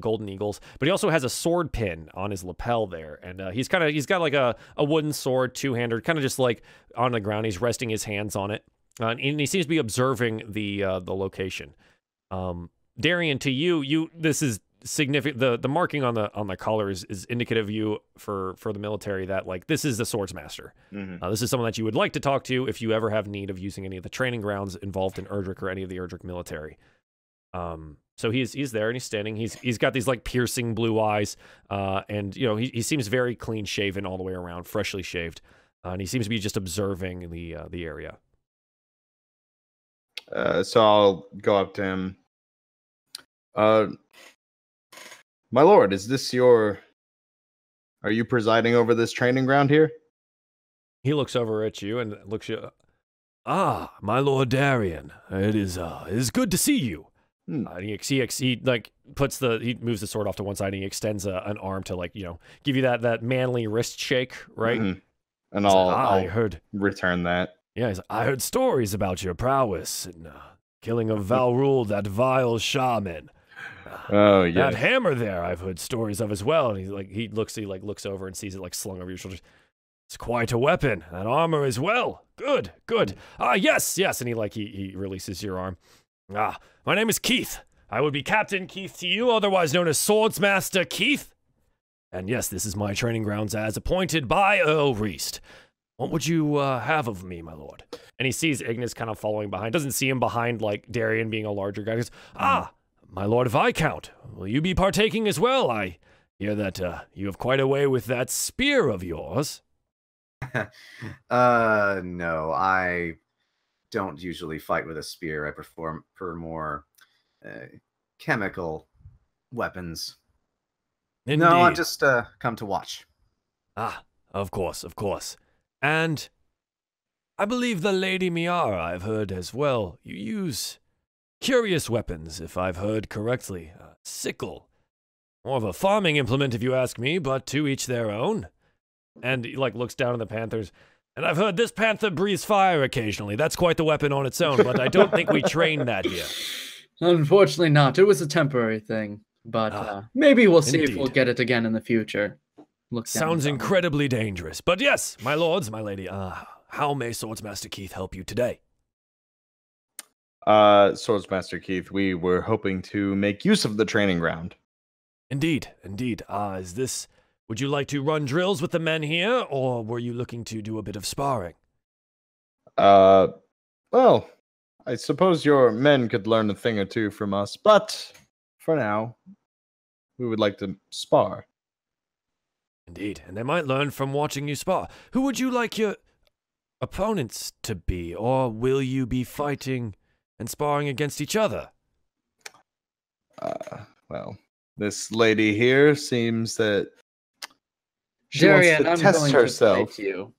Golden Eagles, but he also has a sword pin on his lapel there, and he's got like a wooden sword, two-handed, kind of just like on the ground. He's resting his hands on it, and he seems to be observing the location. Darien, to you this is significant. The marking on the collar is indicative of you for the military that like this is the swords master. Mm-hmm. This is someone that you would like to talk to if you ever have need of using any of the training grounds involved in Erdrick or any of the Erdrick military. So he's there and he's standing. He's got these like piercing blue eyes, and he seems very clean shaven all the way around, freshly shaved, and he seems to be just observing the area. So I'll go up to him. My lord, are you presiding over this training ground here? He looks over at you and looks you. Ah, my lord Darien, it is good to see you. He like he moves the sword off to one side and he extends an arm to like give you that manly wrist shake, right? Mm-hmm. And I I'll heard return that. Yeah, I heard stories about your prowess in killing of Val Rule, that vile shaman. Oh yeah, that hammer there, I've heard stories of as well. And he looks over and sees it like slung over your shoulders. It's quite a weapon. That armor as well. Good. Yes. And he releases your arm. My name is Keith. I would be Captain Keith to you, otherwise known as Swordsmaster Keith. And yes, this is my training grounds as appointed by Earl Reist. What would you have of me, my lord? And he sees Ignas kind of following behind. Doesn't see him behind like Darien being a larger guy. He goes, my lord Viscount, will you be partaking as well? I hear that you have quite a way with that spear of yours. No, I don't usually fight with a spear. I prefer more chemical weapons. Indeed. No, I've just come to watch. Of course. And I believe the Lady Miera, I've heard as well. You use curious weapons, if I've heard correctly. A sickle. More of a farming implement, if you ask me, but to each their own. And he, like, looks down at the panthers. And I've heard this panther breathes fire occasionally. That's quite the weapon on its own, but I don't think we train that here. Unfortunately not. It was a temporary thing. But maybe we'll see if we'll get it again in the future. Sounds incredibly dangerous. But yes, my lords, my lady, how may Swordsmaster Keith help you today? Swordsmaster Keith, we were hoping to make use of the training ground. Indeed, indeed. Would you like to run drills with the men here, or were you looking to do a bit of sparring? Well, I suppose your men could learn a thing or two from us, but for now, we would like to spar. Indeed, and they might learn from watching you spar. Who would you like your opponents to be, or will you be fighting and sparring against each other? Well, this lady here seems that she Darien, wants to I'm test going herself. to fight you.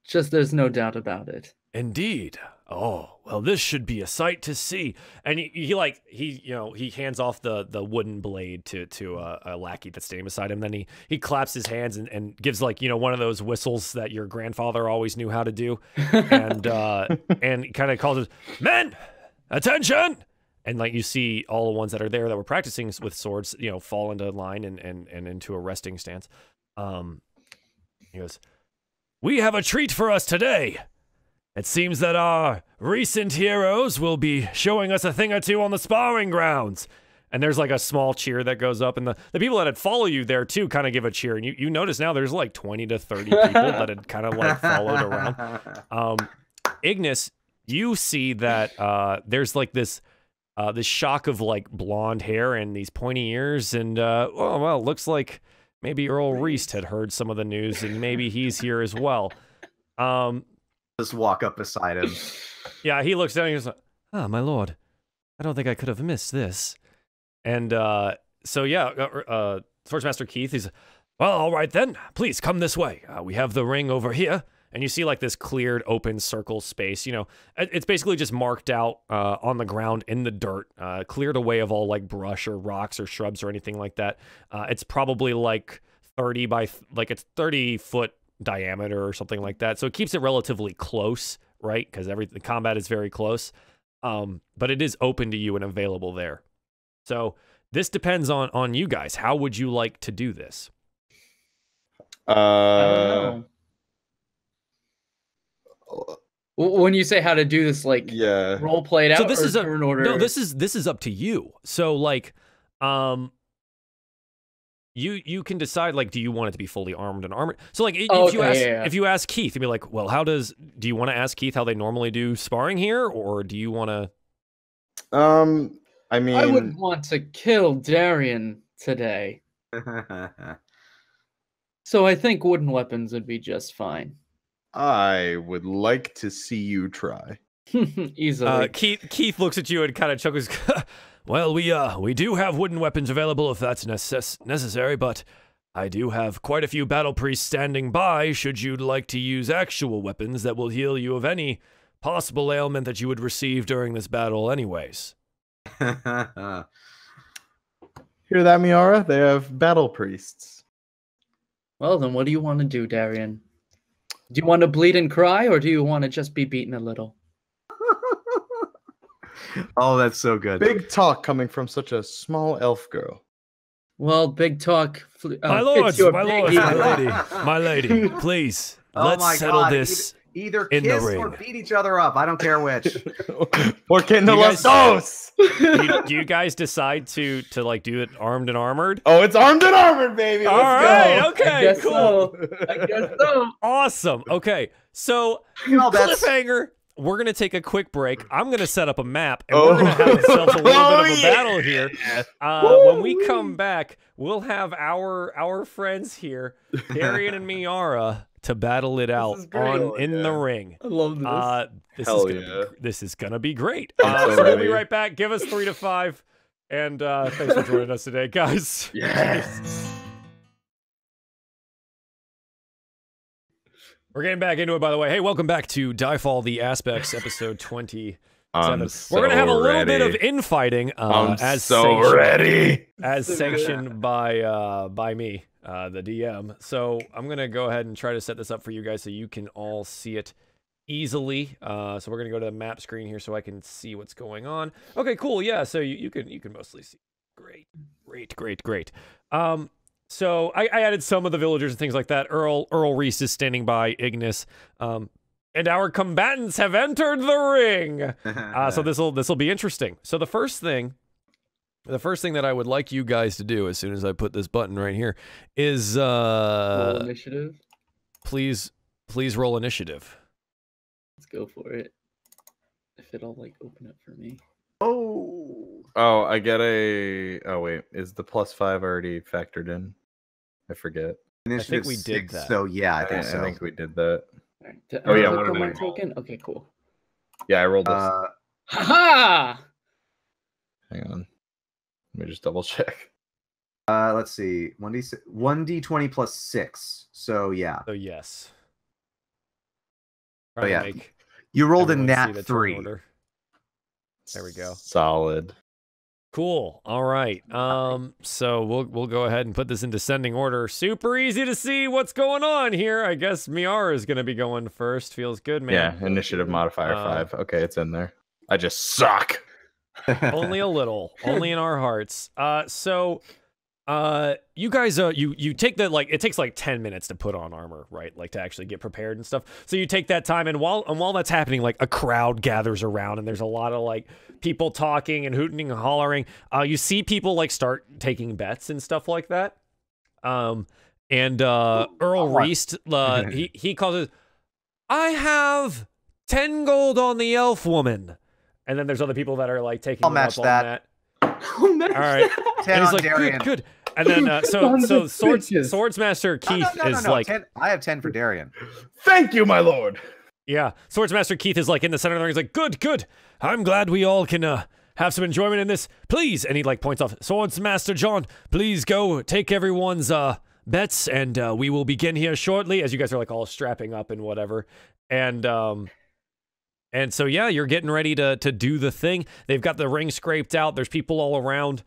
Just there's no doubt about it. Indeed. Oh, well, this should be a sight to see. And he hands off the wooden blade to a lackey that's standing beside him. Then he claps his hands and gives one of those whistles that your grandfather always knew how to do. And and kind of calls it, "Men, attention!" And you see all the ones that are there that were practicing with swords, fall into line and into a resting stance. He goes, "We have a treat for us today. It seems that our recent heroes will be showing us a thing or two on the sparring grounds." And there's a small cheer that goes up, and the people that had followed you there too kind of give a cheer. And you notice now there's 20 to 30 people that had kind of followed around. Ignis, you see that there's this shock of blonde hair and these pointy ears, and looks like maybe Earl Reist had heard some of the news, and maybe he's here as well. Just walk up beside him. Yeah, he looks down and he's like, "Ah, my lord, I don't think I could have missed this." And Swordsmaster Keith is, "Well, all right then, please come this way. We have the ring over here." And you see this cleared open circle space. It's basically just marked out on the ground in the dirt, cleared away of all brush or rocks or shrubs or anything like that. It's probably 30 by it's 30-foot diameter or something like that. So it keeps it relatively close, right? Because the combat is very close. But it is open to you and available there. So this depends on you guys. How would you like to do this? I don't know. When you say how to do this, role played out, so this is turn order. No, this is up to you. So you can decide do you want it to be fully armed and armored? So if you ask Keith, you'd be like, well, do you want to ask Keith how they normally do sparring here, or do you want to? I mean, I wouldn't want to kill Darien today, so I think wooden weapons would be just fine. I would like to see you try. Easily. Keith looks at you and kind of chuckles. Well, we do have wooden weapons available if that's necessary, but I do have quite a few battle priests standing by should you like to use actual weapons that will heal you of any possible ailment that you would receive during this battle anyways. Hear that, Miera? They have battle priests. Well, then what do you want to do, Darien? Do you want to bleed and cry, or do you want to just be beaten a little? Oh, that's so good. Big talk coming from such a small elf girl. Well, big talk. My lords, my lady, please, let's settle this. Either in kiss the ring. or beat each other up. I don't care which. Porque no los dos. Do you guys decide to do it armed and armored? Oh, it's armed and armored, baby. All Let's right, go. okay, cool. I guess so. Awesome. Okay, so cliffhanger. We're gonna take a quick break. I'm gonna set up a map, and we're gonna have ourselves a little bit of a battle here. When we come back, we'll have our friends here, Darien and Miera, to battle it out in the ring. I love this. This is gonna be great. So we'll be right back. Give us 3 to 5, and thanks for joining us today, guys. Yes. We're getting back into it, by the way. Hey, welcome back to DieFall the Aspects, episode 27. I'm We're gonna have a little ready. bit of infighting. I'm as so sanctioned, ready. as sanctioned by me, the DM. So I'm gonna go ahead and try to set this up for you guys so you can all see it easily. So we're gonna go to the map screen here so I can see what's going on. Okay, cool. Yeah, so you can mostly see. Great. So I added some of the villagers and things like that. Earl Reese is standing by Ignis. And our combatants have entered the ring. So this'll be interesting. So the first thing that I would like you guys to do as soon as I put this button right here is Roll initiative. Please roll initiative. Let's go for it. If it'll like open it for me. Oh, I get a. Oh wait, is the +5 already factored in? I forget. Initiative we did 6, that. So yeah, I think so. I think we did that. All right. Oh, yeah, click what on did my I roll? token. Okay, cool. Yeah, I rolled this. Ha Hang on. Let me just double check. Let's see. 1d20 plus 6. So yeah. So yes. Oh, yeah. Make You rolled a everyone see nat the turn 3. order. There we go. Solid. Cool. All right. So we'll go ahead and put this in descending order. Super easy to see what's going on here. I guess Miara is going to be going first. Feels good, man. Yeah, initiative modifier 5. Okay, it's in there. I just suck. Only a little. Only in our hearts. You guys, you take the, like, it takes like 10 minutes to put on armor, right? Like to actually get prepared and stuff. So you take that time, and while that's happening, like a crowd gathers around, and there's a lot of like people talking and hooting and hollering. You see people like start taking bets and stuff like that. Earl Reist, he calls it, I have 10 gold on the elf woman. And then there's other people that are like taking I'll match up that. on that. All right. 10 And he's on like, Darien. good. And then, Swordsmaster Keith is no. like, 10, I have 10 for Darien. Thank you, my lord. yeah, Swordsmaster Keith is like in the center of the ring. He's like, good. I'm glad we all can have some enjoyment in this. Please. And he like points off, Swordsmaster John, please go take everyone's bets, and we will begin here shortly, as you guys are like all strapping up and whatever. And so, yeah, you're getting ready to do the thing. They've got the ring scraped out. There's people all around.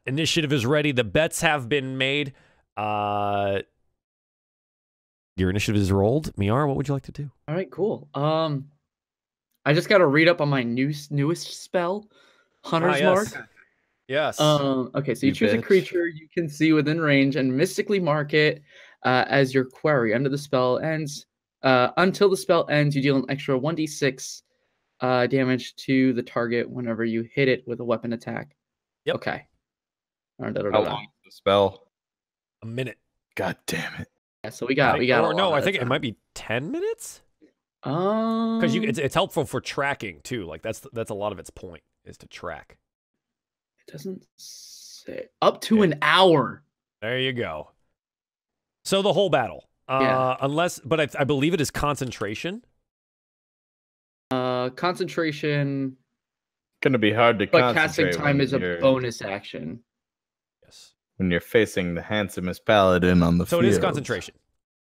Initiative is ready. The bets have been made. Your initiative is rolled. Miara, what would you like to do? All right, cool. I just got to read up on my newest spell, Hunter's yes. Mark. Yes. Okay, so you You choose a bitch. creature you can see within range and mystically mark it as your query under the spell ends. Until the spell ends, you deal an extra 1d6 damage to the target whenever you hit it with a weapon attack. Yep. Okay. How long is the spell? A minute. God damn it. Yeah, so we got. Or a no, lot I of think it time. might be 10 minutes. Because it's helpful for tracking too. Like that's a lot of its point is to track. It doesn't say up to an hour. There you go. So the whole battle. Yeah. But I believe it is concentration. Concentration, Gonna be hard to but concentrate casting time when is a you're- bonus action. Yes. when you're facing the handsomest paladin on the So field. it is concentration.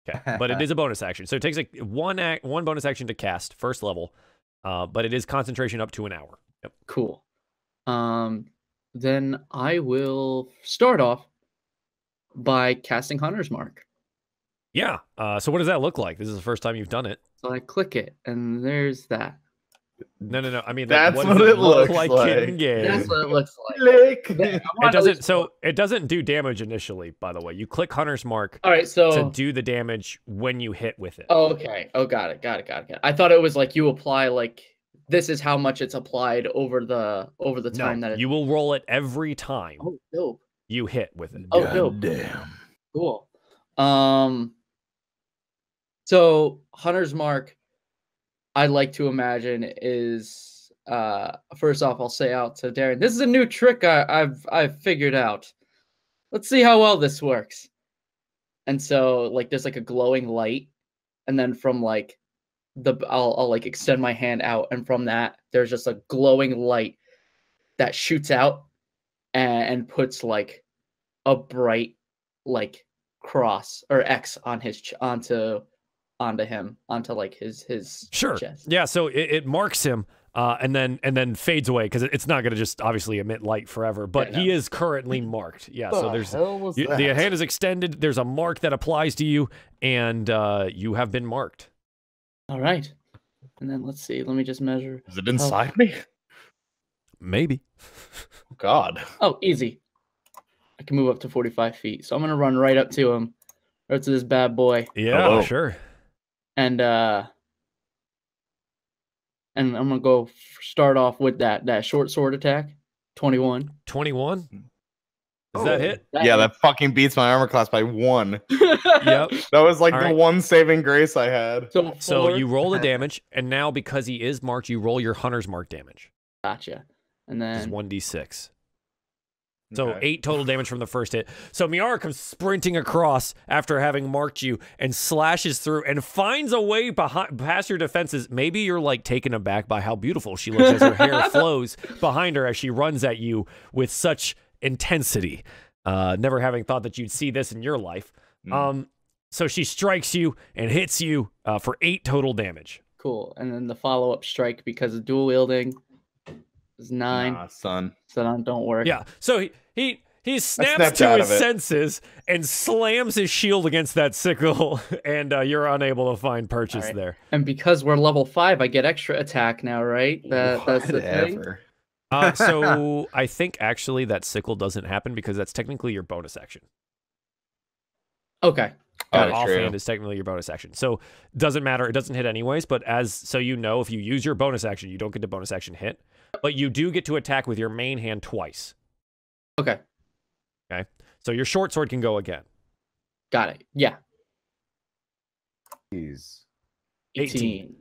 Okay, but it is a bonus action. So it takes like one bonus action to cast first level, but it is concentration up to an hour. Yep. Cool. Then I will start off by casting Hunter's Mark. Yeah. So what does that look like? This is the first time you've done it. So I click it, and there's that. No. I mean, That's what what does it look looks like like. in game? That's what it looks like. Lick. It doesn't. So it doesn't do damage initially. By the way, you click Hunter's Mark All right, to so do the damage when you hit with it. oh, okay. Oh, got it. I thought it was like you apply like this is how much it's applied over the time that it. You will roll it every time Oh, dope. you hit with it. Oh, God dope. damn. Cool. So Hunter's Mark, I'd like to imagine is first off, I'll say out to Darren, this is a new trick I've figured out. Let's see how well this works. And so like there's like a glowing light, and then from like I'll like extend my hand out, and from that there's just a glowing light that shoots out and puts like a bright like cross or X on his onto onto him, onto like his Sure. chest. Yeah. So it marks him, and then fades away because it's not going to just obviously emit light forever. But he is currently marked. Yeah. So there's the hand is extended. There's a mark that applies to you, and you have been marked. All right. And then let's see. Let me just measure. Is it inside me? Maybe. God. Oh, easy. I can move up to 45 feet. So I'm gonna run right up to him, right to this bad boy. Yeah. Hello. Sure. And I'm gonna go start off with that short sword attack. 21. 21. Does that hit? Yeah, that fucking beats my armor class by 1. Yep. That was like All the right. one saving grace I had. So, So 4. you roll the damage, and now because he is marked, you roll your hunter's mark damage. Gotcha. And Which is then 1d6. So Okay. 8 total damage from the first hit. So Miera comes sprinting across after having marked you and slashes through and finds a way past your defenses. Maybe you're like taken aback by how beautiful she looks as her hair flows behind her as she runs at you with such intensity. Never having thought that you'd see this in your life. So she strikes you and hits you for 8 total damage. cool. And then the follow-up strike because of dual wielding is 9. Nah, son. So that don't work. Yeah. So he snaps snapped to out his of it. senses and slams his shield against that sickle, and you're unable to find purchase All right. there. And because we're level 5, I get extra attack now, right? That's the thing. Whatever. So I think actually that sickle doesn't happen because that's technically your bonus action. Okay. Oh, Offhand true. is technically your bonus action. So doesn't matter. It doesn't hit anyways, but so you know, if you use your bonus action, you don't get the bonus action hit, but you do get to attack with your main hand twice. Okay. Okay. So your short sword can go again. Got it. Yeah. Jeez. 18.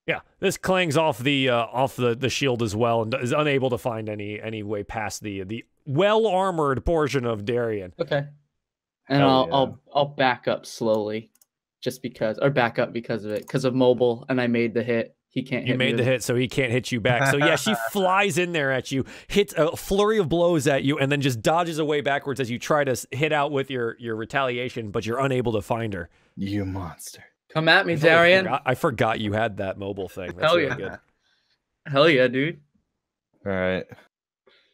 Yeah, this clangs off the shield as well, and is unable to find any way past the well armored portion of Darien. Okay. And Hell I'll back up slowly, just because, or back up because of it, because of mobile, and I made the hit. He can't hit You made me the with- hit, so he can't hit you back. So yeah, she flies in there at you, hits a flurry of blows at you, and then just dodges away backwards as you try to hit out with your retaliation, but you're unable to find her. You monster. Come at me, I totally Darien. I forgot you had that mobile thing. That's Hell really yeah. good. Hell yeah, dude. All right.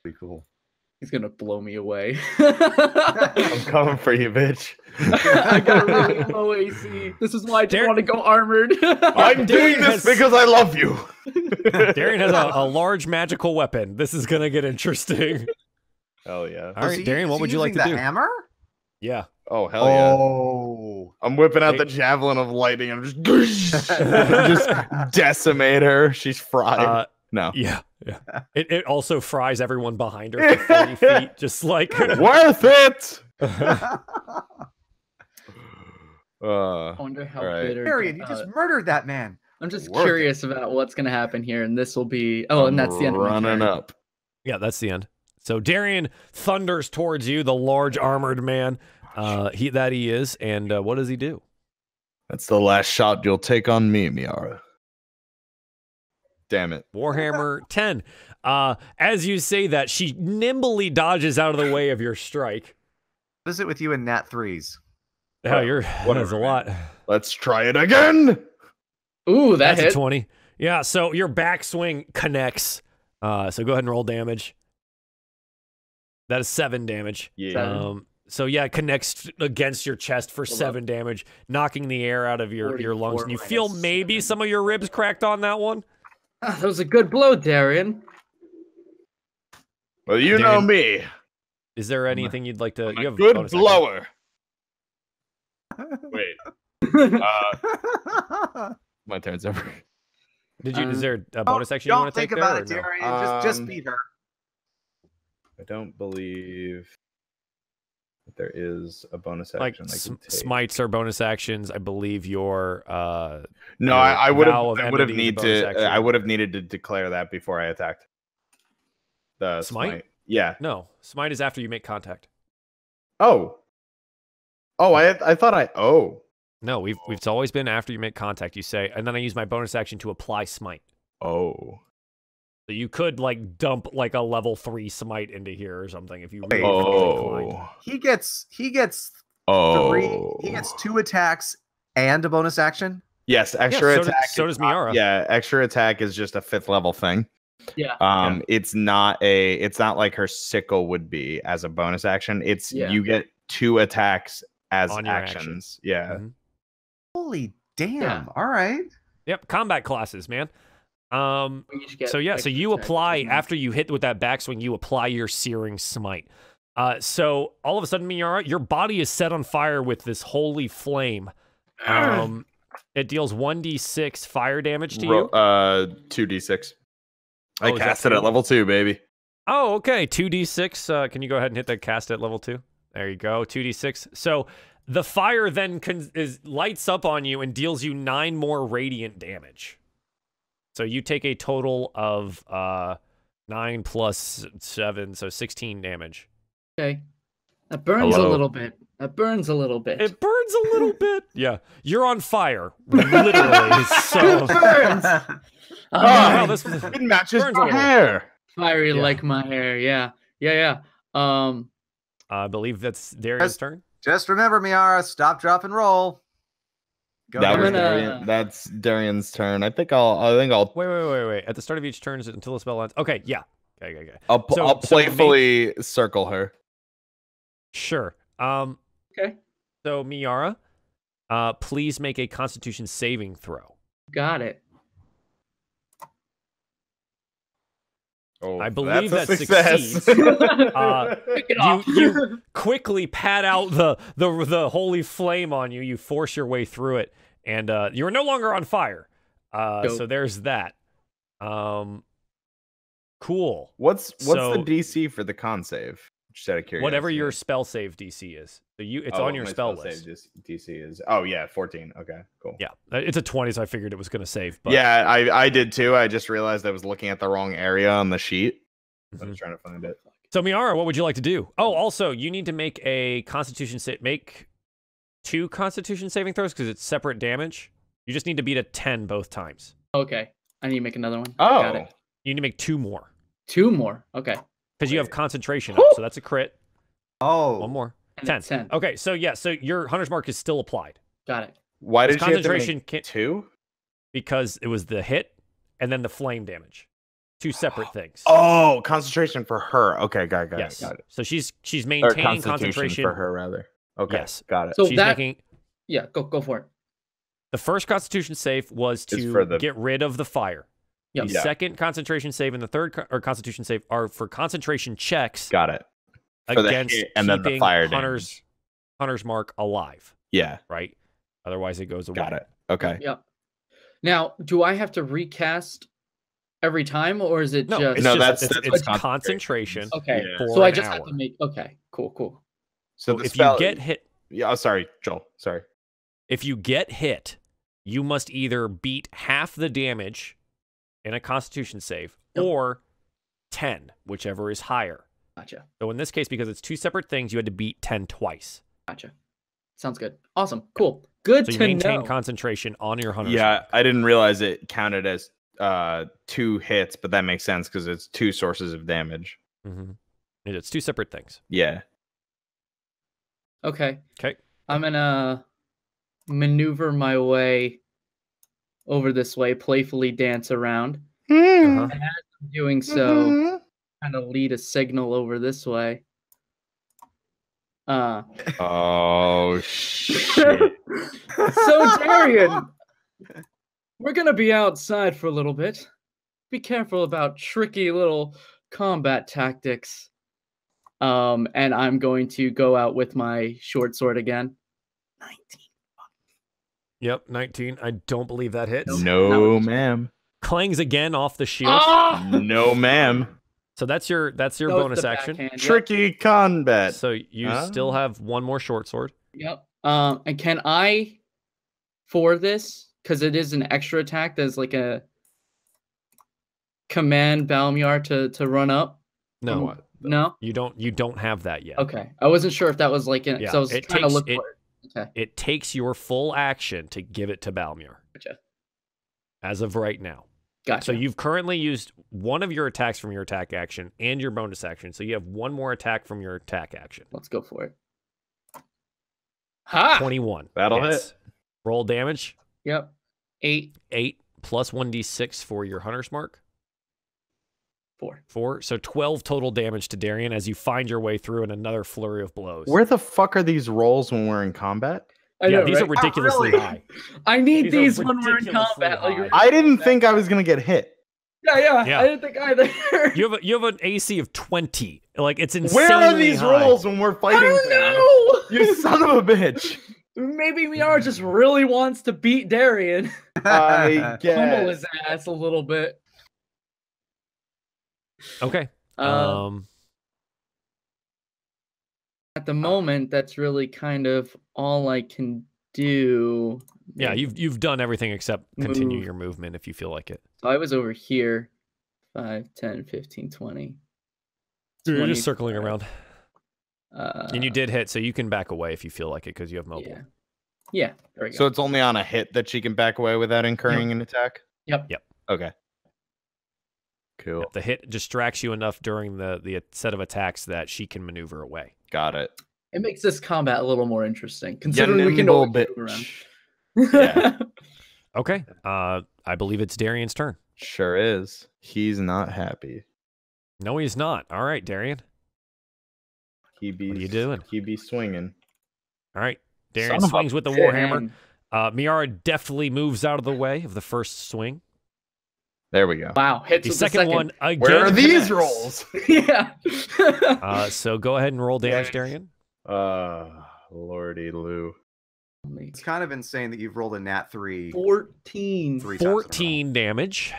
Pretty cool. He's gonna blow me away. I'm coming for you, bitch. I got really low AC. This is why I didn't Dar- want to go armored. I'm doing this because I love you. Darien has a large magical weapon. This is gonna get interesting. Hell yeah. All right, Darien, what would you like to the do? Hammer? Yeah. Oh, hell yeah. Oh. I'm whipping out Hey. the javelin of lightning. I'm just decimate her. She's fried. No. Yeah. It also fries everyone behind her for 40 feet, just like Worth it. I wonder how All right. bitter. Arian, you just murdered that man. I'm just Worth it. curious about what's gonna happen here, and this will be. Oh, and that's the end. Of my Running turn. up. Yeah, that's the end. So Darien thunders towards you, the large armored man. He is, and what does he do? That's the last shot you'll take on me, Miera. Damn it. Warhammer 10. As you say that, she nimbly dodges out of the way of your strike. What is it with you and Nat 3s? Hell, that is whatever, a lot. Let's try it again. Ooh, that That's hit. a 20. Yeah, so your backswing connects. So go ahead and roll damage. That is 7 damage. Yeah. So yeah, it connects against your chest for 7 damage, knocking the air out of your lungs. 44 And you feel minus maybe 7. some of your ribs cracked on that one. Ah, that was a good blow, Darien. Well, you know me. Is there anything you'd like to? I'm You a have a good bonus action. blower. Wait. My turn's over. Is there a bonus action you Don't want to take think there? about or it, no? Darien. Just beat her. I don't believe that there is a bonus Like action. I can take. smites are bonus actions. I believe your No, your I would vow of have. I would have enmity is a need bonus to. action. I would have needed to declare that before I attacked. The Smite? Yeah. no smite is after you make contact. Oh. Oh, I thought I. Oh. No, it's always been after you make contact. You say, and then I use my bonus action to apply smite. Oh. So you could like dump like a level 3 smite into here or something if you Okay. really felt inclined. Oh. He gets Oh. 3. He gets 2 attacks and a bonus action. Yes, extra so attack. so does Miera. Yeah, extra attack is just a 5th level thing. Yeah. It's not like her sickle would be as a bonus action. It's you get 2 attacks as On your actions. Yeah. Mhm. Holy damn! Yeah. All right. Yep, combat classes, man. We each get So yeah, so extra you attack. apply after you hit with that backswing, you apply your searing smite. So all of a sudden, Miera, your body is set on fire with this holy flame. It deals 1d6 fire damage to you. 2d6. I is that cast it at 2? level 2, baby. Oh, okay. 2d6. Can you go ahead and hit that cast at level 2? There you go. 2d6. So the fire then lights up on you and deals you 9 more radiant damage. So you take a total of 9 plus 7, so 16 damage. Okay. That burns Hello. a little bit. That burns a little bit. It burns a little bit. Yeah. You're on fire. Literally. So It burns. Oh, wow, this was It matches burns a my little. hair. Fiery Yeah. like my hair. Yeah. Yeah. I believe that's Darien's turn. Just remember, Miara, stop, drop, and roll. Go That was Darian. That's Darian's turn. I think I'll Wait. At the start of each turn, is it until the spell ends? Okay, yeah. Okay. I'll So playfully circle her. Sure. Okay. So Miara, please make a Constitution saving throw. Got it. Oh, I believe that a success. succeeds. Pick it off. You quickly pat out the holy flame on you. You force your way through it, and you're no longer on fire. So there's that. Cool. What's So- the DC for the con save? Just out of curiosity. Whatever your spell save DC is. So it's on your my spell save list. DC is 14. Okay, cool. Yeah, it's a 20, so I figured it was going to save. But Yeah, I did too. I just realized I was looking at the wrong area on the sheet. I Mhm. was trying to find it. So Miara, what would you like to do? Oh, also, you need to make a Constitution make 2 Constitution saving throws because it's separate damage. You just need to beat a 10 both times. Okay. I need to make another one. Oh, Got it. You need to make 2 more 2 more. Okay. because you have Wait. concentration up, so that's a crit. Oh, 1 more. And 10. it's 10. Okay, so yeah, so your Hunter's Mark is still applied. Got it. why This did you have to concentration make can't- 2? Because it was the hit and then the flame damage. 2 separate things. Oh, concentration for her. Okay, got yes. it. Got it. So she's Or maintaining constitution concentration for her, rather. Okay, Yes. got it. So she's that making yeah, go for it. the first Constitution save was Is to for the- get rid of the fire. Yep. The Yeah. second concentration save and the third Constitution save are for concentration checks Got it. For the against hit and then the keeping fire Hunter's Mark alive, Yeah, right? Otherwise, it goes away. got it. Okay. Yep. Now, do I have to recast every time, or is it No, just it's No, just, that's it's concentration. concentration. okay? Yeah. for So I an just have hour. to make okay. Cool. So So the if spell, you get hit, yeah, oh, sorry, Joel. Sorry. if you get hit, you must either beat half the damage in a Constitution save Yep. or 10, whichever is higher. Gotcha. So in this case, because it's 2 separate things, you had to beat 10 twice. Gotcha. Sounds good. Awesome. Cool. Good So you to maintain know. concentration on your Hunter's Yeah, Mark. I didn't realize it counted as 2 hits, but that makes sense because it's 2 sources of damage. Mm-hmm. It's 2 separate things. Yeah. Okay. Okay. I'm gonna maneuver my way over this way, playfully dance around. Uh-huh. Doing so, kind of lead a signal over this way. Oh shit! So Darien, we're gonna be outside for a little bit. Be careful about tricky little combat tactics. And I'm going to go out with my short sword again. 19. Yep, 19. I don't believe that hits. No, ma'am. Clangs again off the shield. Ah! No, ma'am. So that's your That was bonus the action. backhand, yep. Tricky combat. So you still have 1 more short sword. Yep. And can I, for this, because it is an extra attack, there's like a command Balmiar to run up? No, No? you don't have that yet. Okay. I wasn't sure if that was like an. Yeah, So I was it trying to takes- look it- for it. Okay. It takes your full action to give it to Balmir Gotcha. as of right now. Gotcha. So you've currently used one of your attacks from your attack action and your bonus action. So you have 1 more attack from your attack action. Let's go for it. Ha! 21. That'll hits. Roll damage. Yep. 8. 8 plus 1d6 for your hunter's mark. 4. 4. So 12 total damage to Darien as you find your way through in another flurry of blows. Where the fuck are these rolls when we're in combat? Yeah, these are right? ridiculously really? high. I need These are these when we're in ridiculously combat. Like, high. I didn't think I was gonna get hit. yeah. I didn't think either. You have an AC of 20. Like, it's insanely Where are these high. rolls when we're I fighting? don't things? know. You son of a bitch. Maybe Miera just really wants to beat Darien. I Pummel his guess. ass a little bit. Okay. At the moment, that's really kind of all I can do. Yeah, you've done everything except continue Move. your movement if you feel like it. So I was over here. 5, 10, 15, 20. You're just circling 25. around. And you did hit, so you can back away if you feel like it because you have mobile. Yeah. There we go. So it's only on a hit that she can back away without incurring an attack? Yep. Okay. Cool. Yep, the hit distracts you enough during the set of attacks that she can maneuver away. Got it. It makes this combat a little more interesting, considering we can nimble always move around. Yeah. Okay. I believe it's Darien's turn. Sure is. He's not happy. No, he's not. All right, Darien. He be What are you doing? He be swinging. All right. Darien Son of a swings with the warhammer. Miera deftly moves out of the way of the first swing. There we go. Wow, hits The with second one again. Where are these connects. rolls? Yeah. So go ahead and roll damage, Darien. Lordy Lou. It's kind of insane that you've rolled a nat 3 14. 3 times in a row. 14 damage.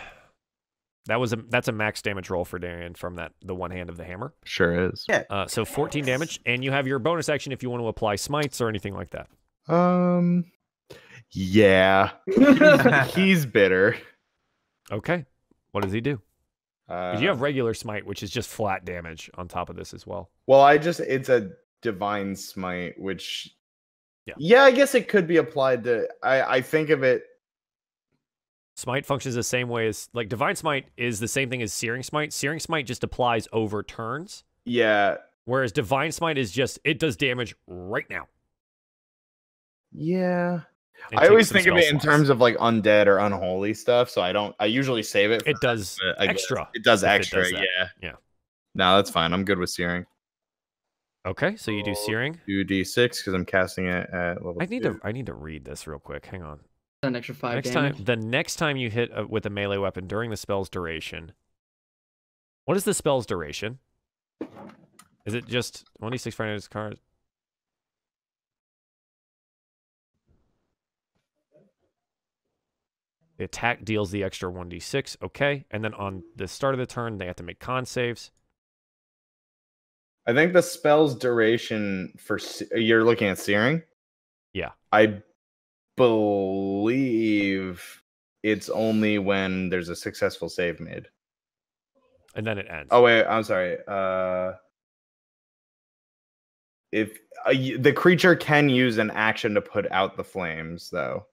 That's a max damage roll for Darien from the one hand of the hammer. Sure is. Yeah. So 14 damage, and you have your bonus action if you want to apply smites or anything like that. Yeah. He's bitter. Okay. What does he do? 'Cause you Uh, have regular smite, which is just flat damage on top of this as well. well, it's a divine smite, which Yeah. I guess it could be applied to. I think of it. Smite functions the same way as like divine smite is the same thing as searing smite. Searing smite just applies over turns, Yeah. whereas divine smite is just it does damage right now. Yeah. and I takes always some think of spell it in slots. terms of like undead or unholy stuff, so I usually save it. For It does but I guess extra. It does if it extra. does that. Yeah. Yeah. No, that's fine. I'm good with searing. Okay, so you do searing. 2d6 because I'm casting it at level. I need 2. to read this real quick. Hang on. An extra 5 Next damage. time, the next time you hit with a melee weapon during the spell's duration. What is the spell's duration? Is it just 1d6 for any card? The attack deals the extra 1d6. Okay, and then on the start of the turn, they have to make con saves. I think the spell's duration for you're looking at searing. Yeah. I believe it's only when there's a successful save made. And then it ends. Oh wait, I'm sorry. If the creature can use an action to put out the flames, though,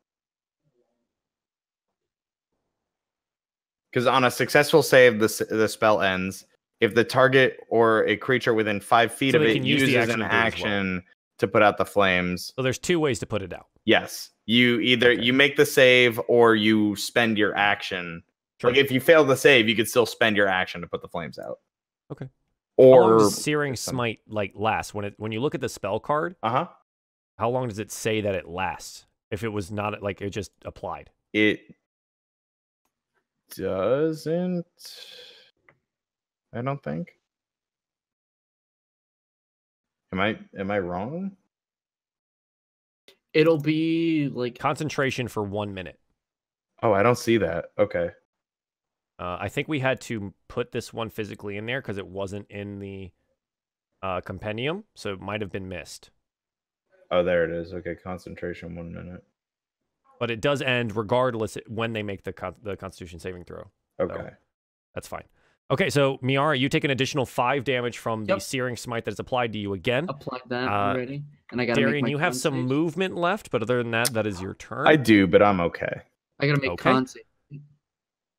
because on a successful save, the spell ends. If the target or a creature within 5 feet So of they it can use the uses action an to do it as well. action to put out the flames, So there's two ways to put it out. yes, you either Okay. you make the save or you spend your action. Sure. Like if you fail the save, you could still spend your action to put the flames out. Okay. How long Or does Searing Smite like last? When you look at the spell card, uh-huh. how long does it say that it lasts? If it was not like it just applied. It doesn't. I don't think. Am I wrong? It'll be like Concentration for 1 minute. Oh, I don't see that. Okay. I think we had to put this one physically in there because it wasn't in the compendium, so it might have been missed. Oh, there it is. Okay, concentration 1 minute. But it does end regardless when they make the Constitution saving throw. Okay. That's fine. Okay, so Miara, you take an additional 5 damage from the Yep. Searing Smite that is applied to you again. applied that already, and I gotta make Darien, my you have con some saves. movement left, but other than that, that is your turn. I do, but I'm okay. I gotta make Okay. con save.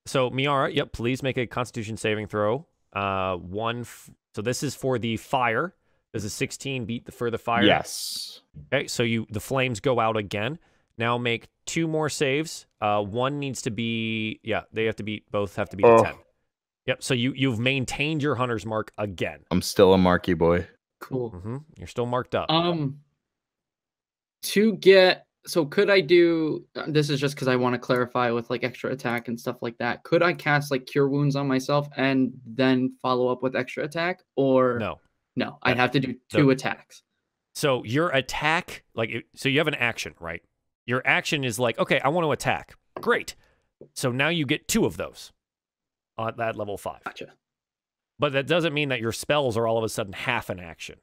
So Miara, yep, please make a Constitution saving throw. So this is for the fire. Does a 16 beat for the fire? Yes. Okay, so the flames go out again. Now make 2 more saves. One needs to be they have to be both have to be a 10. Yep. So you've maintained your hunter's mark again. I'm still a marky boy. Cool. You're still marked up. So could I do this? Is just because I want to clarify with like extra attack and stuff like that. Could I cast like Cure Wounds on myself and then follow up with extra attack? Or no, I'd have to do 2 attacks. So your attack, so you have an action, right? Your action is like, okay, I want to attack. Great. So now you get 2 of those at that level 5. Gotcha. But that doesn't mean that your spells are all of a sudden half an action.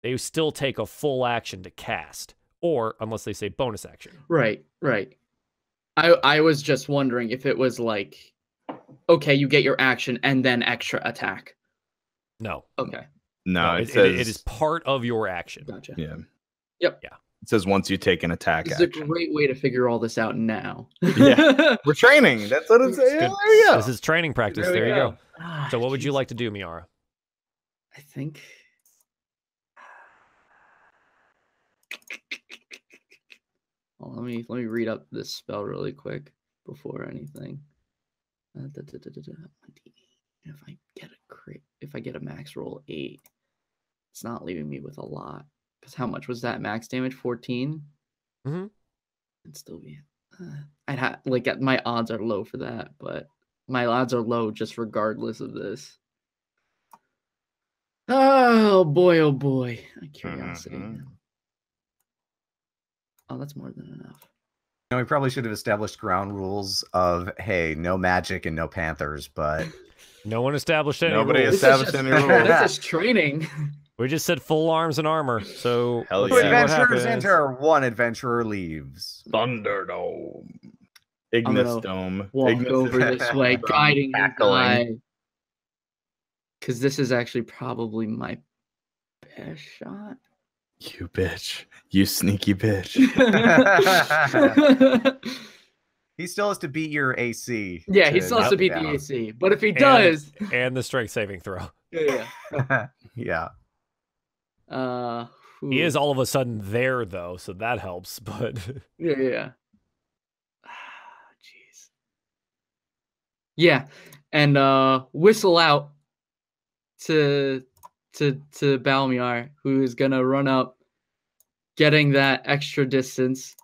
They still take a full action to cast, or unless they say bonus action. Right. I was just wondering if it was like, okay, you get your action and then extra attack. No. Okay. No, it is part of your action. Gotcha. Yeah. Yep. Yeah. It says once you take an attack This action. is a great way to figure all this out now. Yeah. We're training. That's what it's saying. There you go. This is training practice. There you go. So what would you like to do, Miara? I think... Well, let me read up this spell really quick before anything. If I get a max roll 8, it's not leaving me with a lot. Because how much was that max damage? 14. Mm-hmm. It'd still be. I'd have my odds are low for that, but my odds are low just regardless of this. Oh boy! Oh boy! Curiosity. Oh, that's more than enough. We probably should have established ground rules of, hey, no magic and no panthers, but no one established any Nobody rules. established any rules. This is training. We just said full arms and armor. So Hell two yeah. adventurers enter, 1 adventurer leaves. Thunderdome. Ignis Dome. Walk Ignis over this way, guiding the guy. Because this is actually probably my best shot. You bitch. You sneaky bitch. He still has to beat your AC. Yeah, he still has to beat the AC. But if he does... And the strength saving throw. Yeah. Yeah. He is all of a sudden there, though, so that helps, but... Yeah. Jeez. Yeah, and whistle out to Balmiar, who is gonna run up, getting that extra distance,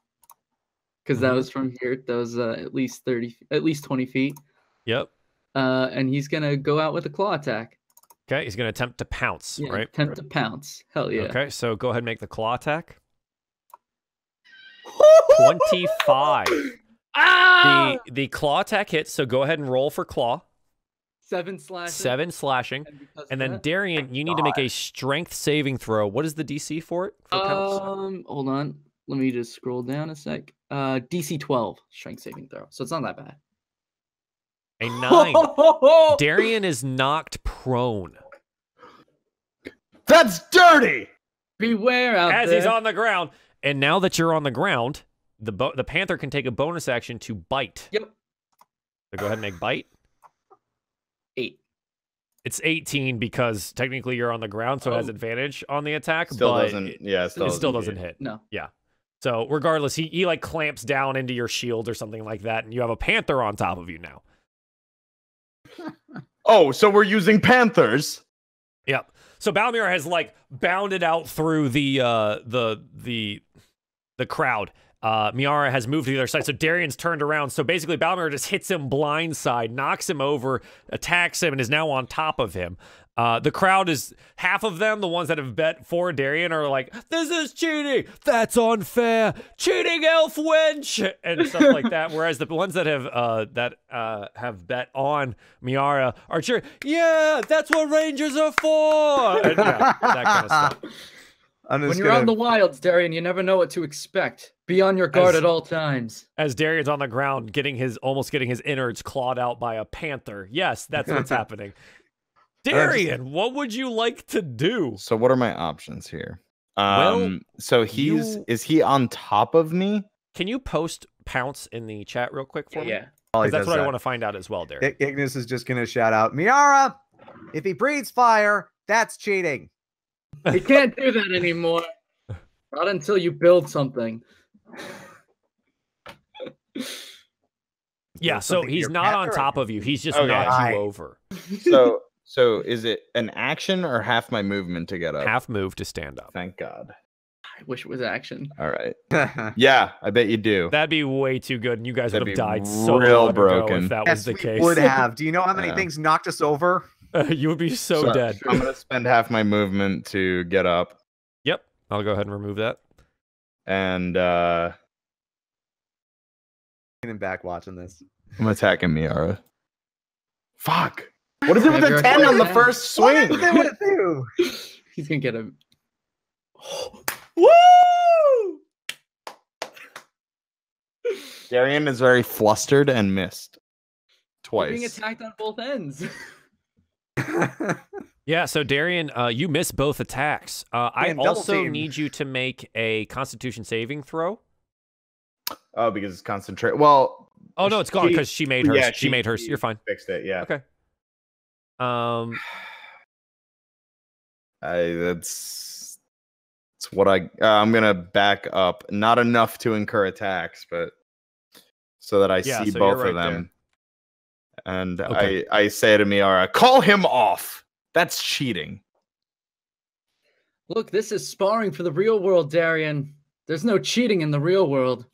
because that was from here. That was at least 20 feet. Yep. And he's gonna go out with a claw attack. Okay, he's gonna attempt to pounce, right? Attempt to pounce. Hell yeah. Okay, so go ahead and make the claw attack. 25. Ah! The claw attack hits, so go ahead and roll for claw. 7 slashing. 7 slashing. And then Darien, you need to make a strength saving throw. What is the DC for it? For pounce? Hold on. Let me just scroll down a sec. DC 12 strength saving throw. So it's not that bad. A 9. Darien is knocked prone. That's dirty! Beware out As there. he's on the ground. And now that you're on the ground, the panther can take a bonus action to bite. Yep. So go ahead and make bite. 8. It's 18 because technically you're on the ground, so it has advantage on the attack. Still but doesn't. It still doesn't hit. No. Yeah. So regardless, he like clamps down into your shield or something like that, and you have a panther on top of you now. Oh, so we're using panthers. Yep. So Balmir has like bounded out through the crowd. Miara has moved to the other side, so Darien's turned around. So basically, Balmir just hits him blindside, knocks him over, attacks him, and is now on top of him. The crowd is, half of them, the ones that have bet for Darien, are like, this is cheating, that's unfair, cheating elf wench, and stuff like that. Whereas the ones that have bet on Miara are cheering, yeah, that's what Rangers are for, and, yeah, that kind of stuff. When you're on the wilds, Darien, you never know what to expect. Be on your guard at all times. As Darien's on the ground, almost getting his innards clawed out by a panther. Yes, that's what's happening. Darien, what would you like to do? So what are my options here? Well, so is he on top of me? Can you post pounce in the chat real quick for me? Yeah. Because that's what I want to find out as well, Darien. Ignis is just going to shout out, Miara, if he breathes fire, that's cheating. You can't do that anymore. Not until you build something. Yeah, so something to he's your not on pet, or- top of you. He's just Okay. knocked Right. you over. So is it an action or half my movement to get up? Half move to stand up. Thank God. I wish it was action. All right. yes, Yeah, I bet you do. That'd be way too good, and you guys would That'd have be died so real long ago broken. if that was the we case. would have. Do you know how many Yeah. things knocked us over? You would be so dead. I'm gonna spend half my movement to get up, Yep. I'll go ahead and remove that. and Sitting back watching this. I'm attacking Miara. Fuck. What is it with Have a your 10 on the attack. first swing? What did it do? He's gonna get a. Woo! Darien is very flustered and missed You're being twice. attacked on both ends. Yeah, so Darien, you miss both attacks. I Damn, double also team. need you to make a Constitution saving throw. Oh, because it's concentrate. Well, Oh no, it's gone She- because she made hers. yeah, she made hers. You're fine. Fixed it. Yeah. Okay. That's what I'm gonna back up. Not enough to incur attacks, but so that I Yeah, see so both you're of right them. And Okay. I say to Miara, call him off. That's cheating. Look, this is sparring for the real world, Darien. There's no cheating in the real world.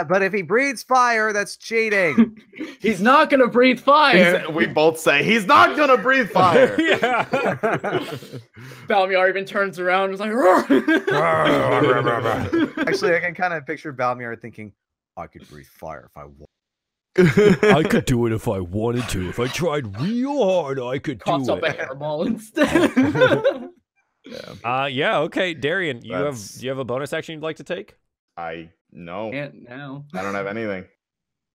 But if he breathes fire, that's cheating. He's not gonna breathe fire. We both say he's not gonna breathe fire. yeah. Balmiar even turns around and is like, "Roar." Actually, I can kind of picture Balmier thinking, I could breathe fire if I want. I could do it if I wanted to. If I tried real hard, I could Coughs do up a it. hairball instead. Yeah. Okay, Darien, do That's- you have a bonus action you'd like to take? No. Can't now. I don't have anything.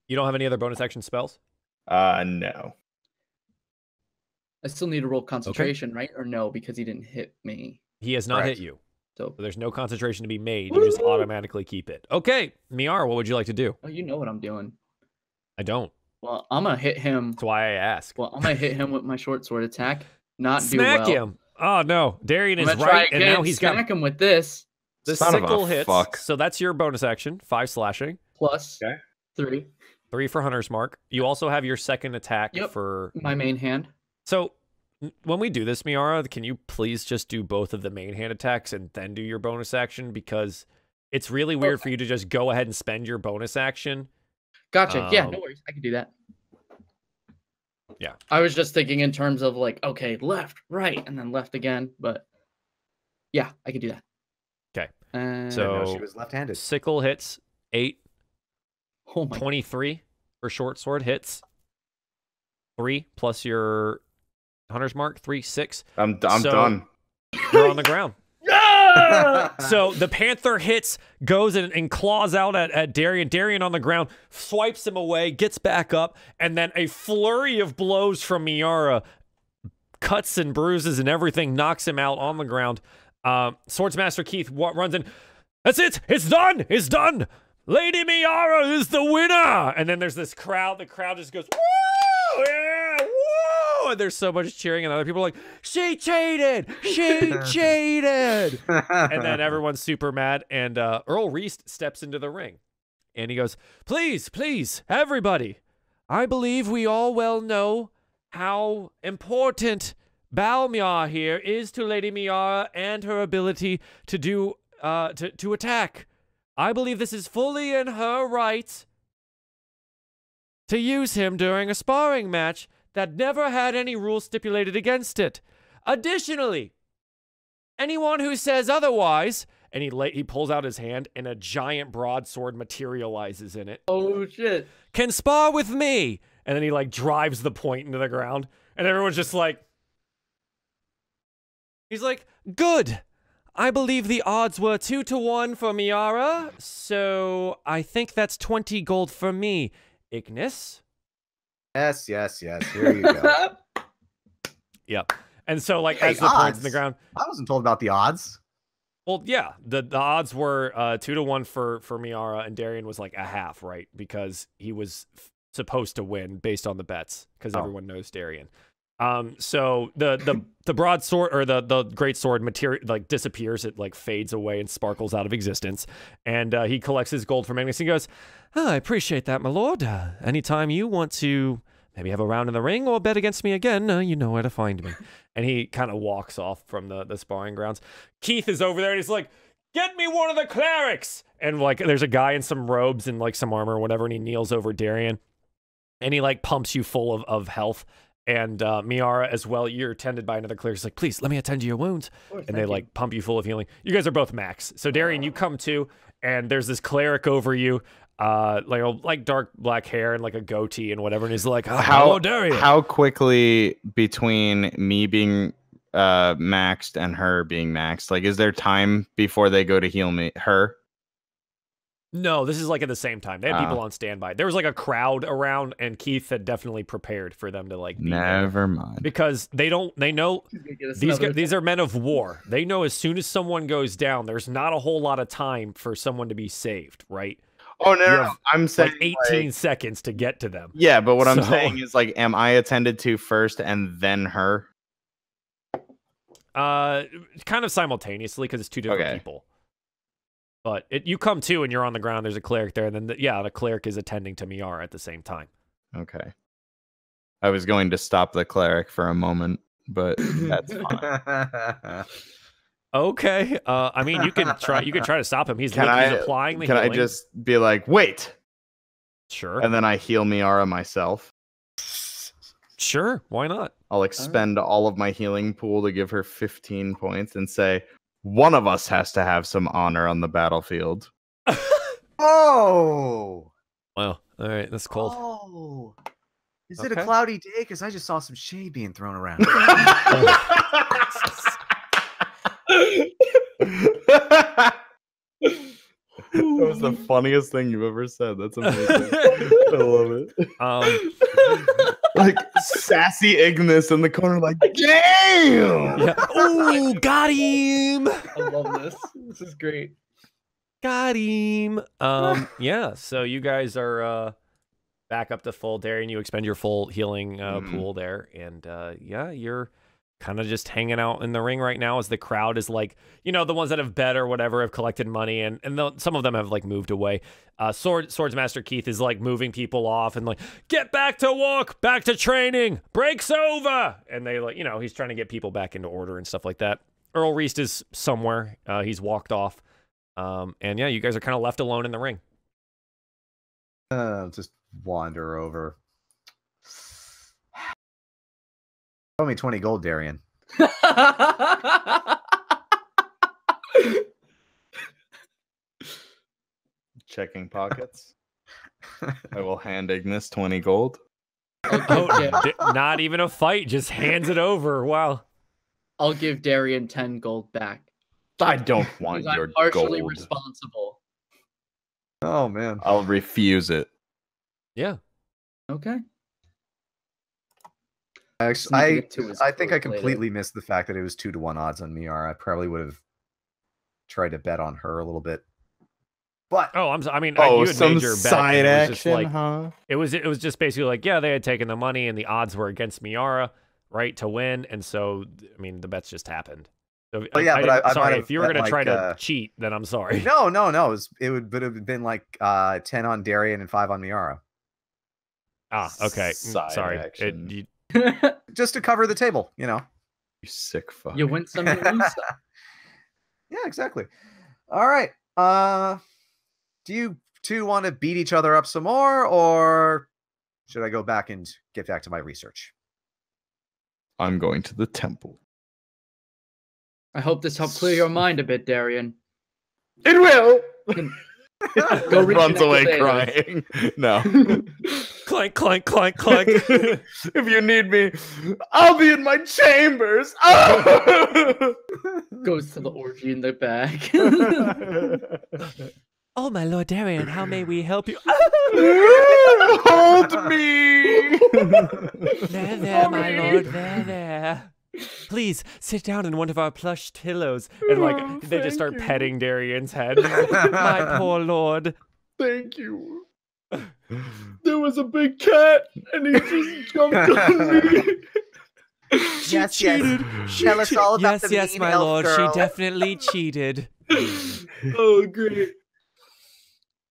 You don't have any other bonus action spells? No. I still need to roll concentration, right? Or no, because he didn't hit me. He has not Correct. hit you. So, So there's no concentration to be made. You just automatically keep it. Okay, Miara, what would you like to do? oh, you know what I'm doing. I don't. Well, I'm gonna hit him. That's why I ask. Well, I'm gonna hit him with my short sword attack. Not Smack do well. him. Oh no, Darien I'm is gonna try right, and again, now he's got smack him with this the Son of a sickle hits. fuck. So that's your bonus action. 5 slashing, plus Okay. 3. 3 for Hunter's Mark. You also have your second attack Yep. for. My main hand. So when we do this, Miara, can you please just do both of the main hand attacks and then do your bonus action? Because it's really weird for you to just go ahead and spend your bonus action. Gotcha. Yeah, no worries. I can do that. Yeah. I was just thinking in terms of like, okay, left, right, and then left again. But yeah, I can do that. Okay. No, she So was left-handed. sickle hits 8, oh my 23 for short sword hits. 3 plus your Hunter's Mark, 3, 6. I'm So- done. You're on the ground. So the panther hits, goes and claws out at Darien. Darien on the ground, swipes him away, gets back up, and then a flurry of blows from Miara, cuts and bruises and everything, knocks him out on the ground. Swordsmaster Keith runs in. That's it. It's done. It's done. Lady Miara is the winner. And then there's this crowd. The crowd just goes, woo! Yeah, woo! And there's so much cheering, and other people are like, she cheated! She cheated! And then everyone's super mad, and Earl Reese steps into the ring. And he goes, please, please, everybody, I believe we all well know how important Balmiar here is to Lady Miara and her ability to do to attack. I believe this is fully in her right to use him during a sparring match that never had any rules stipulated against it. Additionally, anyone who says otherwise, and he pulls out his hand and a giant broadsword materializes in it, Oh shit. can spar with me. And then he like drives the point into the ground, and everyone's just like, he's like, good. I believe the odds were 2-1 for Miara, so I think that's 20 gold for me. Ignis? Yes. Here you go. Yep. And so, like, Hey, as the points in the odds. ground, I wasn't told about the odds. well, yeah, the odds were 2-1 for Miara, and Darien was like a half, right? Because he was supposed to win based on the bets, because Oh. everyone knows Darien. So the broadsword or the great sword material like disappears. It like fades away and sparkles out of existence. And he collects his gold from Ignis and goes, "Oh, I appreciate that, my lord. Anytime you want to maybe have a round in the ring or bet against me again, you know where to find me." And he kind of walks off from the sparring grounds. Keith is over there and he's like, "Get me one of the clerics!" And like there's a guy in some robes and like some armor or whatever, and he kneels over Darien. And he like pumps you full of health. And Miera as well, you're attended by another cleric. He's like, "Please, let me attend to your wounds." And they like pump you full of healing. You guys are both max. So Darien, you come to, and there's this cleric over you, like dark black hair and like a goatee and whatever. And he's like, "Hello, Darien." How quickly between me being maxed and her being maxed? Like, is there time before they go to heal her? No, this is like at the same time. They had people on standby. There was like a crowd around, and Keith had definitely prepared for them to like be Never mind. because they know these are men of war. They know as soon as someone goes down, there's not a whole lot of time for someone to be saved, right? Oh no, I'm saying like 18 seconds to get to them. Yeah, but what I'm saying is like, am I attended to first and then her? Kind of simultaneously because it's two different people. But you come to and you're on the ground. There's a cleric there, and then the cleric is attending to Miera at the same time. Okay. I was going to stop the cleric for a moment, but that's fine. Okay. I mean, you can try to stop him. He's applying the healing. Can I just be like, "Wait"? Sure. And then I heal Miera myself. Sure. Why not? I'll expend all of my healing pool to give her 15 points and say, "One of us has to have some honor on the battlefield." Oh! Well, all right. That's cold. Oh. Is it a cloudy day? Because I just saw some shade being thrown around. That was the funniest thing you've ever said. That's amazing. I love it. Like sassy Ignis in the corner, like, "Damn! Yeah. Oh, got him! I love this. This is great. Got him. Yeah. So you guys are back up to full. Darien, you expend your full healing pool there, and yeah, you're kind of just hanging out in the ring right now as the crowd is like, the ones that have bet or whatever have collected money, and some of them have like moved away. Swordsmaster Keith is like moving people off and like, "Get back to work, back to training, break's over." And they like, he's trying to get people back into order and stuff like that. Earl Reist is somewhere. He's walked off. And yeah, you guys are kind of left alone in the ring. Just wander over. Owe me 20 gold, Darien. Checking pockets. I will hand Ignis 20 gold. Not even a fight, just hands it over. Wow. I'll give Darien 10 gold back. I don't want your I'm partially gold. Responsible. Oh man. I'll refuse it. Yeah. Okay. Actually, I think I completely missed the fact that it was 2-to-1 odds on Miera. I probably would have tried to bet on her a little bit. But you had some made your bet. Side action, just like, huh? It was just basically like, yeah, they had taken the money and the odds were against Miera, right, to win, and so I mean the bets just happened. So, sorry, if you were going to try to cheat, then I'm sorry. No. It would have been like 10 on Darien and 5 on Miera. Ah, okay. Sorry. Just to cover the table, You sick fuck. You win some, you lose some. Yeah, exactly. All right. Do you two want to beat each other up some more, or should I go back and get back to my research? I'm going to the temple. I hope this helped clear your mind a bit, Darien. It will. Go runs away crying. No. Clank, clank, clank, clank. If you need me, I'll be in my chambers. Goes to the orgy in the back. Oh, my Lord Darien, how may we help you? Hold me. There, my lord, there. Please sit down in one of our plush pillows. And like they just start petting Darien's head. My poor lord. Thank you. There was a big cat and he just jumped on me. Yes, yes. Tell us all about the mean my elf lord. girl. She definitely cheated. Oh, great.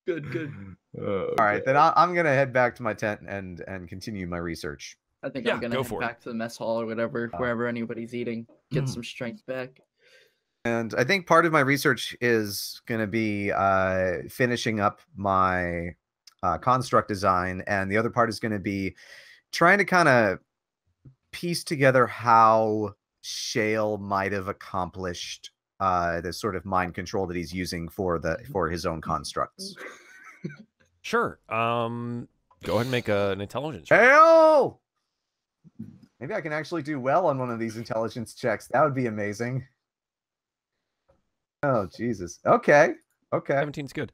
Good. All right, then I'm gonna head back to my tent and continue my research. I think Yeah, I'm gonna go head for it. back to the mess hall or whatever, wherever anybody's eating. Get some strength back. And I think part of my research is going to be finishing up my construct design, and the other part is going to be trying to kind of piece together how Shale might have accomplished the sort of mind control that he's using for his own constructs. Sure. Go ahead and make an intelligence check. Heyo! Maybe I can actually do well on one of these intelligence checks. That would be amazing. Oh, Jesus. Okay. 17's good.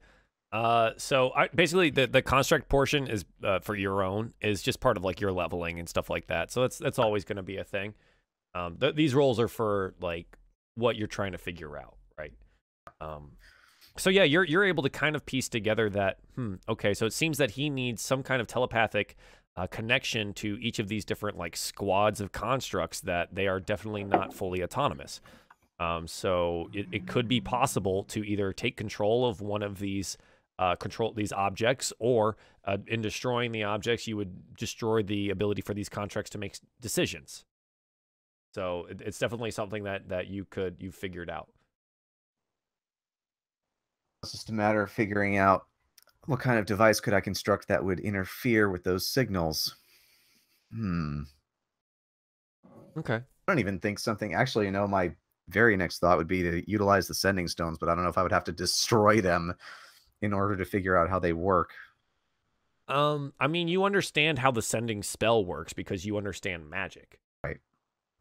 So basically the construct portion is for your own, is just part of like your leveling and stuff like that. So that's always going to be a thing. These rolls are for like what you're trying to figure out, right? So yeah, you're able to kind of piece together that, okay, so it seems that he needs some kind of telepathic connection to each of these different like squads of constructs, that they are definitely not fully autonomous. So it could be possible to either take control of one of these these objects, or in destroying the objects, you would destroy the ability for these constructs to make decisions. So it's definitely something that you figured out. It's just a matter of figuring out what kind of device could I construct that would interfere with those signals. Okay. I don't even think something. Actually, my very next thought would be to utilize the sending stones, but I don't know if I would have to destroy them in order to figure out how they work. I mean, you understand how the sending spell works because you understand magic. Right.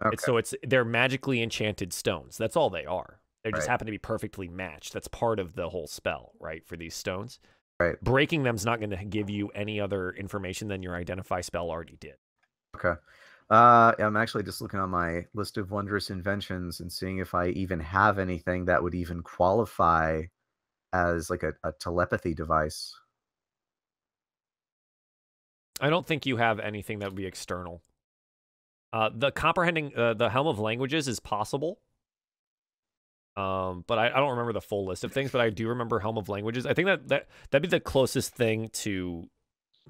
Okay. They're magically enchanted stones. That's all they are. They just Right. happen to be perfectly matched. That's part of the whole spell, right, for these stones. Right. Breaking them is not going to give you any other information than your identify spell already did. Okay. I'm actually just looking on my list of wondrous inventions and seeing if I even have anything that would even qualify as like a telepathy device. I don't think you have anything that would be external. The comprehending the Helm of Languages is possible. But I don't remember the full list of things, but I do remember Helm of Languages. I think that'd be the closest thing to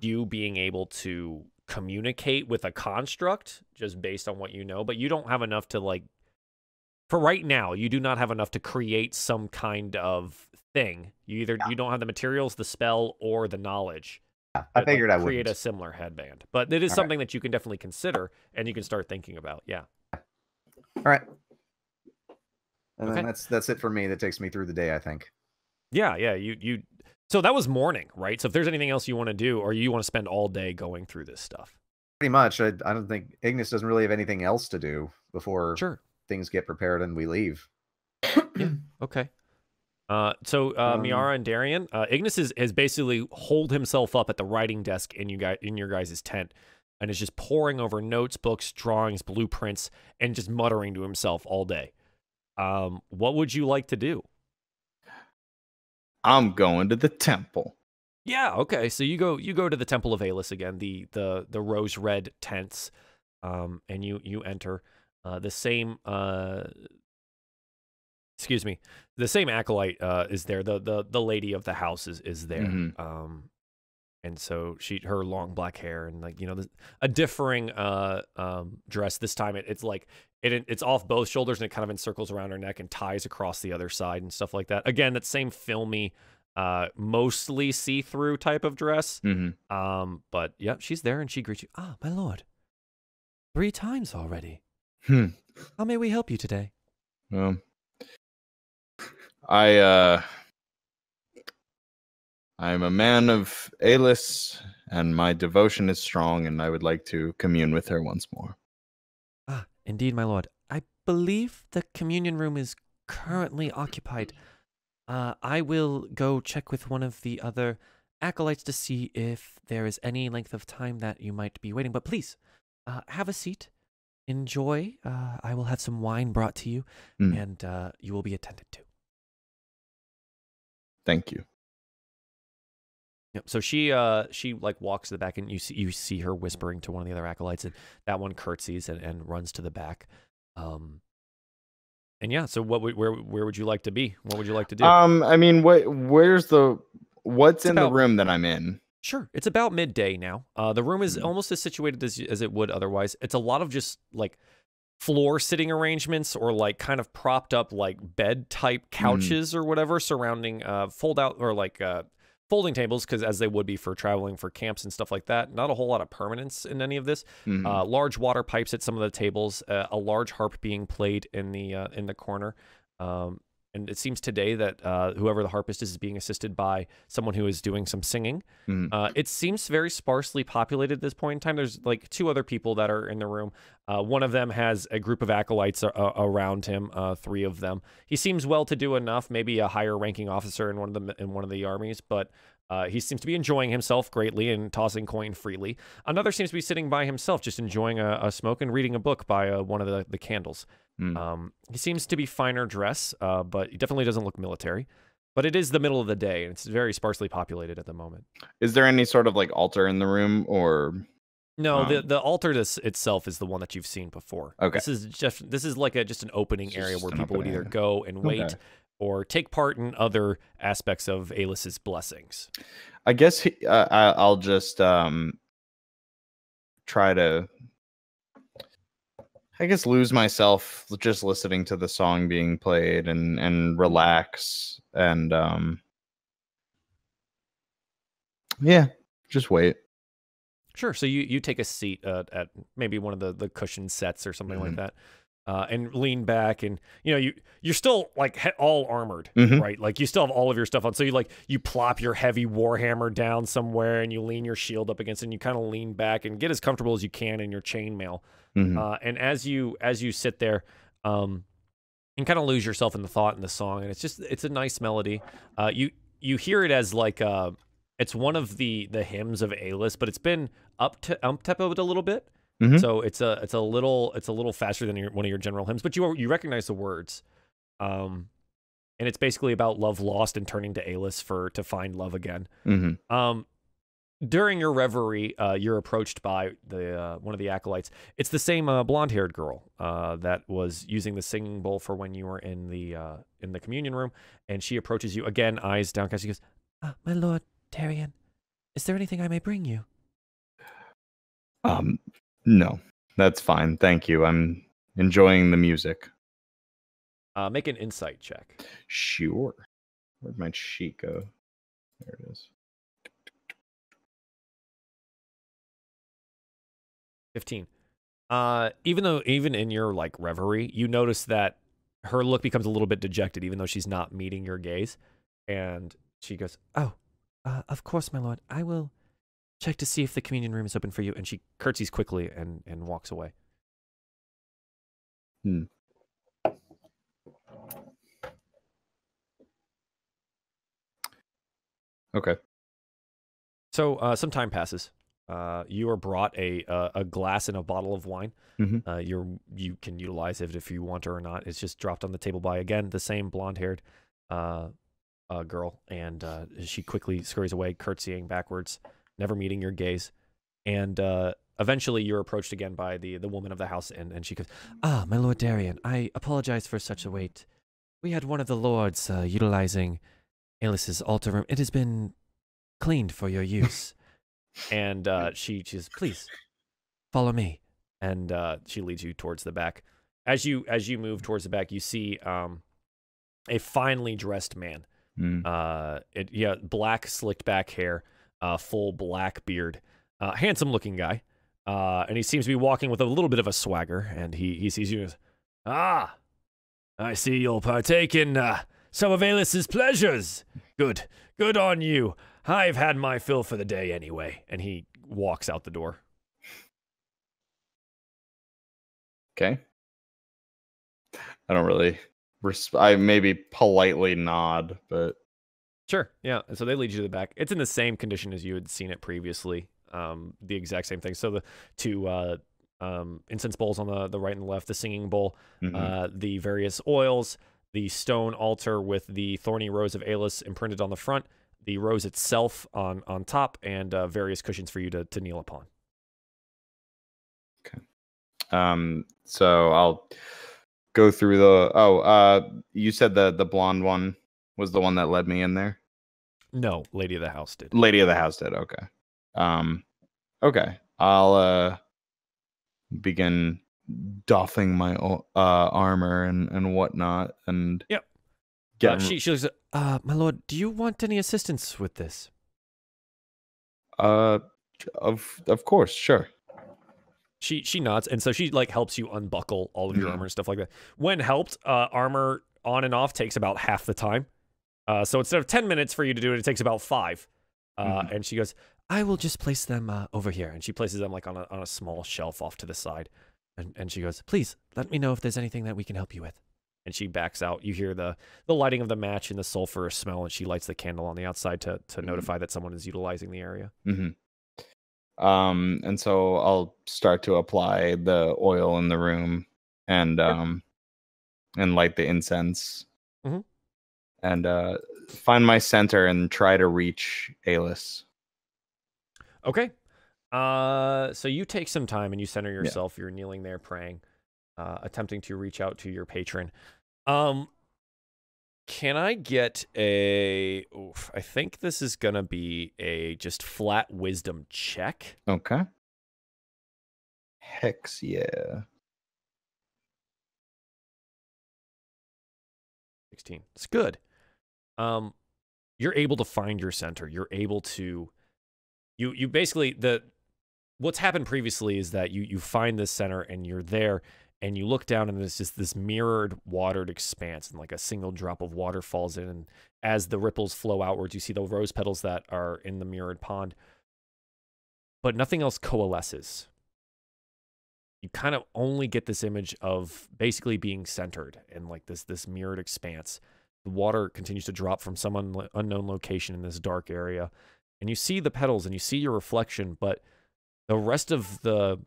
you being able to communicate with a construct just based on what you know, but you don't have enough to like, for right now, you do not have enough to create some kind of thing. You don't have the materials, the spell, or the knowledge. Yeah, I figured I would create a similar headband, but it is something that you can definitely consider and you can start thinking about. Yeah. All right. And Okay. then that's it for me. That takes me through the day, I think. Yeah. You. So that was morning, right? So if there's anything else you want to do, or you want to spend all day going through this stuff, Pretty much. I don't think Ignis doesn't really have anything else to do before sure. things get prepared and we leave. Yeah. Okay. So Miera and Darien, Ignis has basically holed himself up at the writing desk in your guys' tent, and is just poring over notes, books, drawings, blueprints, and just muttering to himself all day. What would you like to do? I'm going to the temple. Yeah, okay. So you go to the Temple of Alis again, the rose red tents, and you enter the same the same acolyte is there. The lady of the house is there. Mm-hmm. And so her long black hair and like a differing dress. This time it's like it's off both shoulders and it kind of encircles around her neck and ties across the other side and stuff like that. Again, that same filmy, mostly see-through type of dress. Mm-hmm. But yeah, she's there and she greets you. Ah, my lord, 3 times already. How may we help you today? I'm a man of Alis, and my devotion is strong, and I would like to commune with her once more. Ah, indeed, my lord. I believe the communion room is currently occupied. I will go check with one of the other acolytes to see if there is any length of time that you might be waiting. But please, have a seat. Enjoy. I will have some wine brought to you, and you will be attended to. Thank you. Yep. So she like walks to the back, and you see her whispering to one of the other acolytes, and that one curtsies and runs to the back. And yeah, so where would you like to be? What would you like to do? I mean, what's It's in the about- room that I'm in? Sure. It's about midday now. The room is almost as situated as it would otherwise. It's a lot of just like floor sitting arrangements, or like kind of propped up like bed type couches or whatever surrounding fold out or like folding tables, because as they would be for traveling for camps and stuff like that. Not a whole lot of permanence in any of this. Large water pipes at some of the tables, a large harp being played in the corner. And it seems today that whoever the harpist is being assisted by someone who is doing some singing. It seems very sparsely populated at this point in time. There's like 2 other people that are in the room. One of them has a group of acolytes around him, 3 of them. He seems well-to-do enough, maybe a higher-ranking officer in one of the armies, but he seems to be enjoying himself greatly and tossing coin freely. Another seems to be sitting by himself, just enjoying a smoke and reading a book by one of the candles. He seems to be finer dress, but he definitely doesn't look military. But it is the middle of the day, and it's very sparsely populated at the moment. Is there any sort of like altar in the room, or no? The altar itself is the one that you've seen before. Okay. This is like just an opening area where an people would open either area. go and wait Okay. or take part in other aspects of Aelis's blessings. I guess I'll just try to, I guess, lose myself just listening to the song being played and relax and yeah, just wait. Sure. So you take a seat at maybe one of the cushion sets or something like that, and lean back, and you're still like all armored, right? Like you still have all of your stuff on. So you plop your heavy warhammer down somewhere, and you lean your shield up against it, and you kind of lean back and get as comfortable as you can in your chainmail. And as you sit there, and kind of lose yourself in the thought in the song, and it's a nice melody. You hear it as like it's one of the hymns of Aelis, but it's been up-tempoed a little bit. So it's a little faster than one of your general hymns, but you recognize the words. And it's basically about love lost and turning to Aelis to find love again. During your reverie, you're approached by one of the acolytes. It's the same blonde-haired girl that was using the singing bowl for when you were in the communion room, and she approaches you again, eyes downcast. She goes, My lord Darien, is there anything I may bring you? No, that's fine. Thank you. I'm enjoying the music. make an insight check. Sure. Where'd my sheet go? There it is. 15. Even in your like reverie, you notice that her look becomes a little bit dejected, even though she's not meeting your gaze. And she goes, "Oh, of course, my lord. I will check to see if the communion room is open for you." and she curtsies quickly and walks away. Okay. So some time passes. You are brought a glass and a bottle of wine. Mhm. You can utilize it if you want to or not. It's just dropped on the table by, again, the same blonde-haired girl, and she quickly scurries away, curtsying backwards, never meeting your gaze. And eventually you're approached again by the woman of the house, and she goes, "Ah, my lord Darien, I apologize for such a wait. We had one of the lords utilizing Aelis's altar room. It has been cleaned for your use." and she says, "Please Follow me." and she leads you towards the back. As you move towards the back, you see a finely dressed man. Black slicked back hair, full black beard, handsome looking guy, and he seems to be walking with a little bit of a swagger. And he sees you and goes, "Ah, I see you'll partake in some of Aelis's pleasures. Good on you. I've had my fill for the day anyway." And he walks out the door. Okay. I don't really. I maybe politely nod, but Sure, yeah. And so they lead you to the back. It's in the same condition as you had seen it previously. The exact same thing. So the two incense bowls on the right and the left, the singing bowl, the various oils, the stone altar with the thorny rose of Aelis imprinted on the front, the rose itself on top, and various cushions for you to kneel upon. So I'll go through the. You said the blonde one was the one that led me in there. No, Lady of the House did. Lady of the House did. Okay. Okay. I'll begin doffing my armor and whatnot, and yep. She looks. My lord, do you want any assistance with this? Of course, sure. She nods, and so she like helps you unbuckle all of your armor and stuff like that. When helped, armor on and off takes about half the time. So instead of 10 minutes for you to do it, it takes about 5. And she goes, I will just place them over here. And she places them like on a small shelf off to the side. And she goes, please let me know if there's anything that we can help you with. And she backs out. You hear the lighting of the match and the sulfurous smell, and she lights the candle on the outside to notify that someone is utilizing the area. And so I'll start to apply the oil in the room and light the incense. And find my center and try to reach Alis. Okay. So you take some time and you center yourself. You're kneeling there praying, attempting to reach out to your patron. Can I get a... Oof, I think this is going to be a just flat wisdom check. Okay. Hex, yeah. 16. It's good. You're able to find your center. You're able to... You basically... What's happened previously is that you find this center and you're there, and you look down and there's just this mirrored watered expanse, and like a single drop of water falls in, and as the ripples flow outwards, you see the rose petals that are in the mirrored pond, but nothing else coalesces. You kind of only get this image of basically being centered in like this mirrored expanse. The water continues to drop from some unknown location in this dark area, and you see the petals and you see your reflection, but the rest of the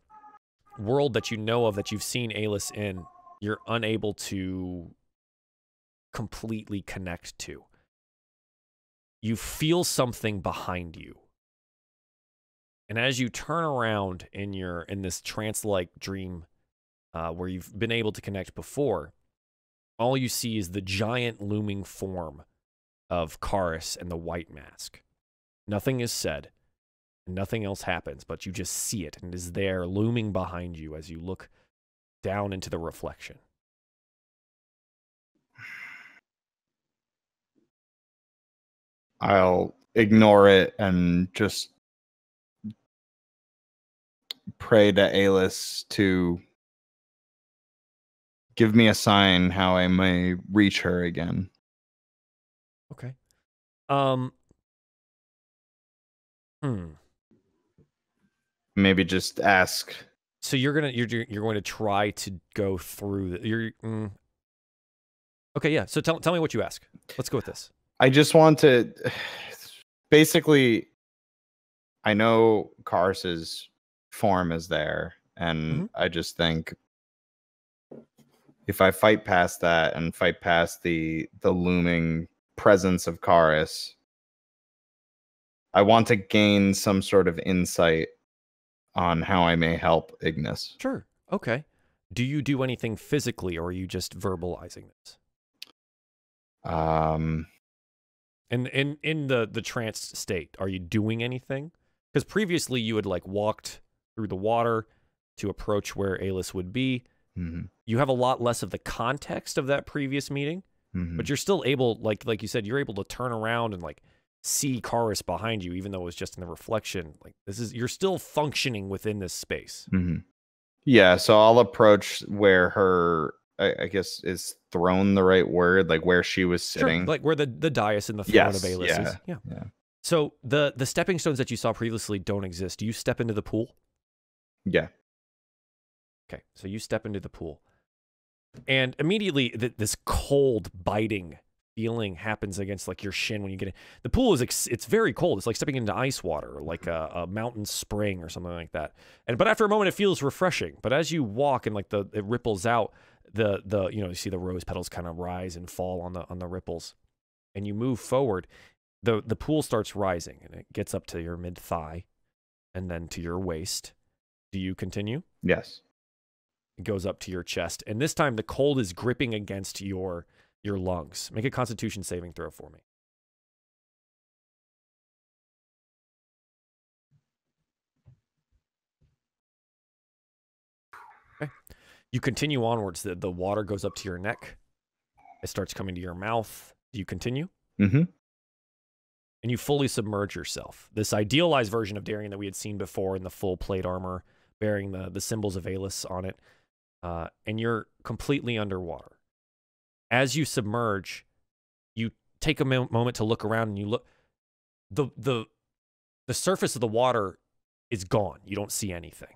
world that you know of, that you've seen Alis in, you're unable to completely connect to. You feel something behind you. And as you turn around in this trance-like dream where you've been able to connect before, all you see is the giant looming form of Karis and the white mask. Nothing is said. Nothing else happens, but you just see it, and it is there looming behind you as you look down into the reflection. I'll ignore it and just pray to Alis to give me a sign how I may reach her again. Okay. Maybe just ask. So you're going to try to go through Okay, yeah. So tell me what you ask. Let's go with this. I just want to basically, I know Karis's form is there, and I just think if I fight past that and fight past the looming presence of Karis, I want to gain some sort of insight on how I may help Ignas. Sure. Okay. Do you do anything physically, or are you just verbalizing this? And in the trance state, are you doing anything? Because previously you had like walked through the water to approach where Alis would be. You have a lot less of the context of that previous meeting, but you're still able, like you said, you're able to turn around and like see Karis behind you, even though it was just in the reflection. Like you're still functioning within this space. Yeah, so I'll approach where her, I guess, is throne the right word, like where she was sitting. Sure, like where the dais in the throne of Alis is. Yeah. So the stepping stones that you saw previously don't exist. Do you step into the pool? Yeah. Okay, so you step into the pool. And immediately this cold, biting feeling happens against like your shin when you get in. The pool is it's very cold. It's like stepping into ice water, or like a mountain spring or something like that. But after a moment, it feels refreshing. But as you walk and like it ripples out, you see the rose petals kind of rise and fall on the ripples, and you move forward. the pool starts rising, and it gets up to your mid-thigh, and then to your waist. Do you continue? Yes. It goes up to your chest, and this time the cold is gripping against your lungs. Make a Constitution saving throw for me. Okay. You continue onwards. The water goes up to your neck. It starts coming to your mouth. Do you continue? Mm-hmm. And you fully submerge yourself. This idealized version of Darien that we had seen before in the full plate armor, bearing the symbols of Alis on it. And you're completely underwater. As you submerge, you take a moment to look around, and you look. The surface of the water is gone. You don't see anything.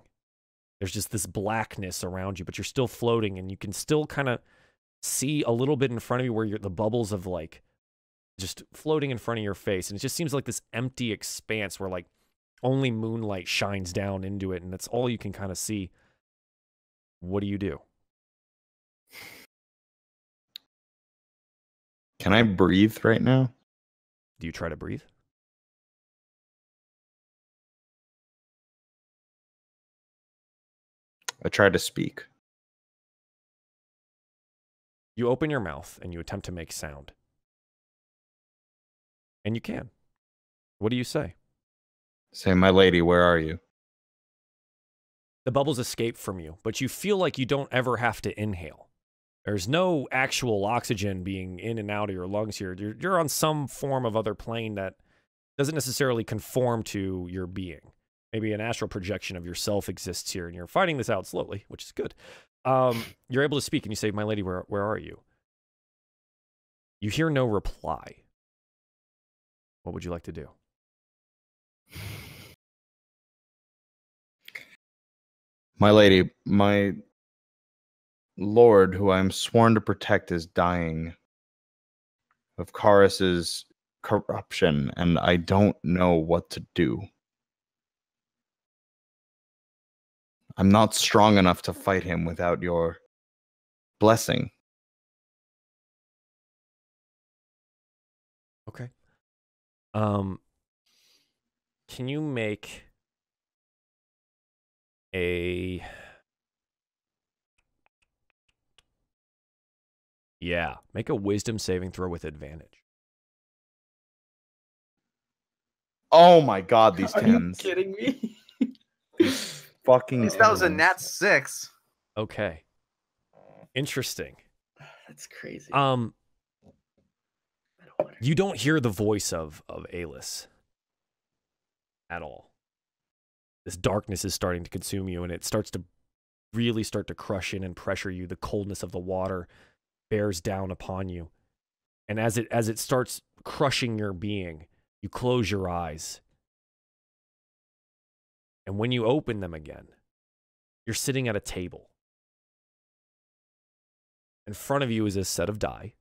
There's just this blackness around you, but you're still floating, and you can still kind of see a little bit in front of you where the bubbles of like just floating in front of your face. And it just seems like this empty expanse where like only moonlight shines down into it, and that's all you can kind of see. What do you do? Can I breathe right now? Do you try to breathe? I tried to speak. You open your mouth and you attempt to make sound. And you can. What do you say? Say, my lady, where are you? The bubbles escape from you, but you feel like you don't ever have to inhale. There's no actual oxygen being in and out of your lungs here. You're on some form of other plane that doesn't necessarily conform to your being. Maybe an astral projection of yourself exists here, and you're finding this out slowly, which is good. You're able to speak, and you say, my lady, where are you? You hear no reply. What would you like to do? My lady, my lord, who I am sworn to protect, is dying of Karis's corruption, and I don't know what to do. I'm not strong enough to fight him without your blessing. Okay. Can you make a... Yeah, make a wisdom saving throw with advantage. Oh my god, these Are you tens. kidding me? These fucking That was a tens. nat 6. Okay. Interesting. That's crazy. You don't hear the voice of Alis at all. This darkness is starting to consume you, and it starts to really start to crush in and pressure you. The coldness of the water bears down upon you. And as it starts crushing your being, you close your eyes. And when you open them again, you're sitting at a table. In front of you is a set of die.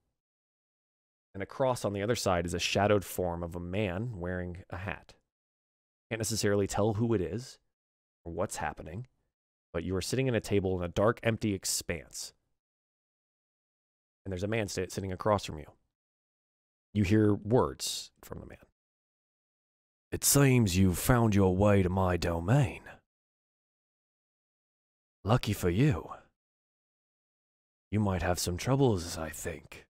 And across on the other side is a shadowed form of a man wearing a hat. Can't necessarily tell who it is or what's happening, but you are sitting at a table in a dark, empty expanse. And there's a man sitting across from you. You hear words from the man. It seems you've found your way to my domain. Lucky for you. You might have some troubles, I think.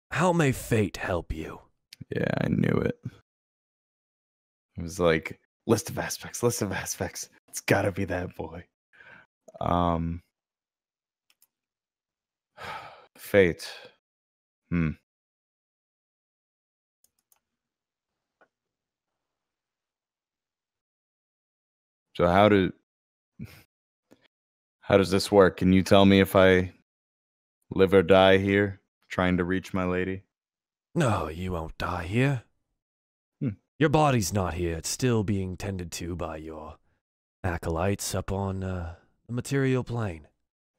How may fate help you? Yeah, I knew it. It was like, list of aspects. It's gotta be that boy. Fate. So how does this work? Can you tell me if I live or die here, trying to reach my lady? No, you won't die here. Your body's not here. It's still being tended to by your acolytes up on the material plane.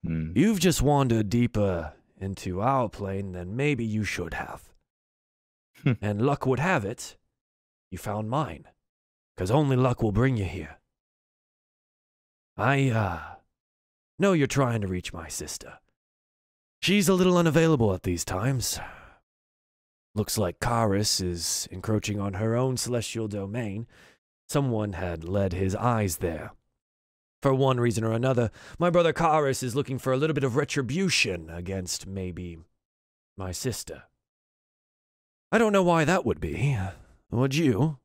You've just wandered deeper into our plane than maybe you should have. And luck would have it, you found mine. Because only luck will bring you here. I know you're trying to reach my sister. She's a little unavailable at these times. Looks like Karis is encroaching on her own celestial domain. Someone had led his eyes there. For one reason or another, my brother Karis is looking for a little bit of retribution against maybe my sister. I don't know why that would be. Would you?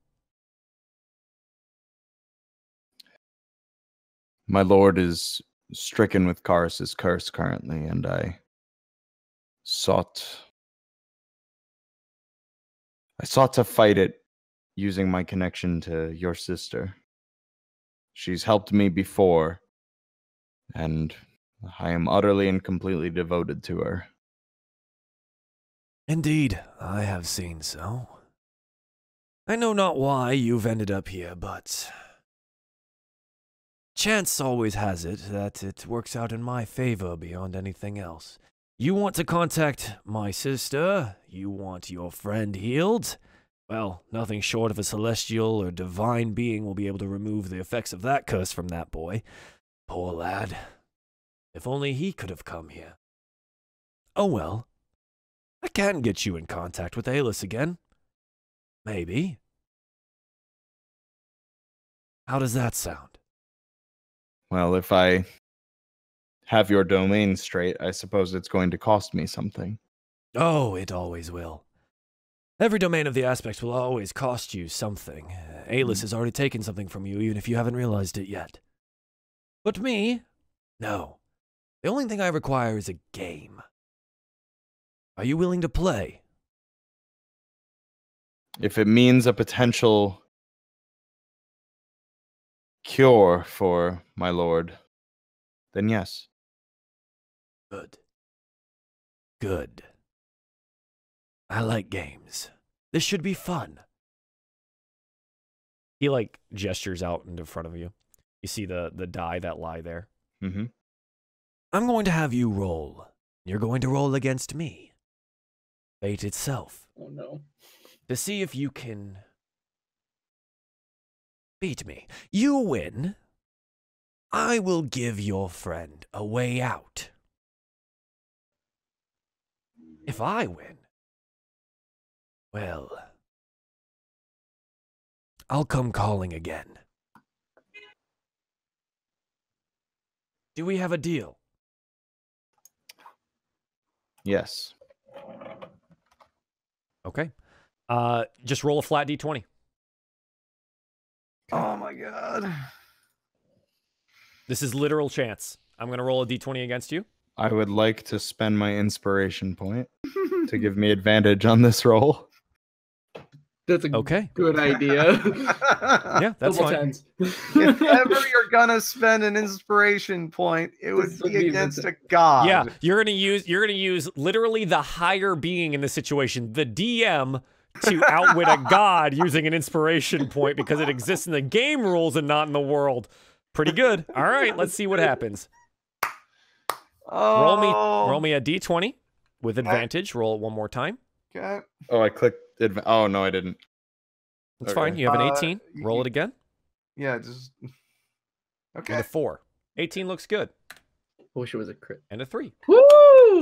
My lord is stricken with Karis's curse currently, and I sought to fight it using my connection to your sister. She's helped me before, and I am utterly and completely devoted to her. Indeed, I have seen so. I know not why you've ended up here, but chance always has it that it works out in my favor beyond anything else. You want to contact my sister? You want your friend healed? Well, nothing short of a celestial or divine being will be able to remove the effects of that curse from that boy. Poor lad. If only he could have come here. Oh well. I can get you in contact with Alis again. Maybe. How does that sound? Well, if I have your domain straight, I suppose it's going to cost me something. Oh, it always will. Every domain of the aspects will always cost you something. Alis has already taken something from you, even if you haven't realized it yet. But me? No. The only thing I require is a game. Are you willing to play? If it means a potential cure for my lord, then yes. Good. Good. I like games. This should be fun. He like gestures out into front of you. You see the die that lie there. Mm-hmm. I'm going to have you roll. You're going to roll against me. Fate itself. Oh no. To see if you can beat me. You win. I will give your friend a way out. If I win, well, I'll come calling again. Do we have a deal? Yes. Okay. Just roll a flat d20. Oh my god. This is literal chance. I'm going to roll a d20 against you. I would like to spend my inspiration point to give me advantage on this roll. That's a Okay. good idea. Yeah, that's Double fine. tens. If ever you're gonna spend an inspiration point, it would This would be be against a Vincent. god. Yeah, you're gonna use literally the higher being in this situation, the DM, to outwit a god using an inspiration point because it exists in the game rules and not in the world. Pretty good. All right, let's see what happens. Oh, Roll me a d20 with advantage. Roll it one more time. okay. Oh, I clicked. Oh, no, I didn't. That's Okay. fine. You have an 18. You- Roll it again Yeah, just okay. with a 4. 18 looks good. I wish it was a crit. And a 3. Woo!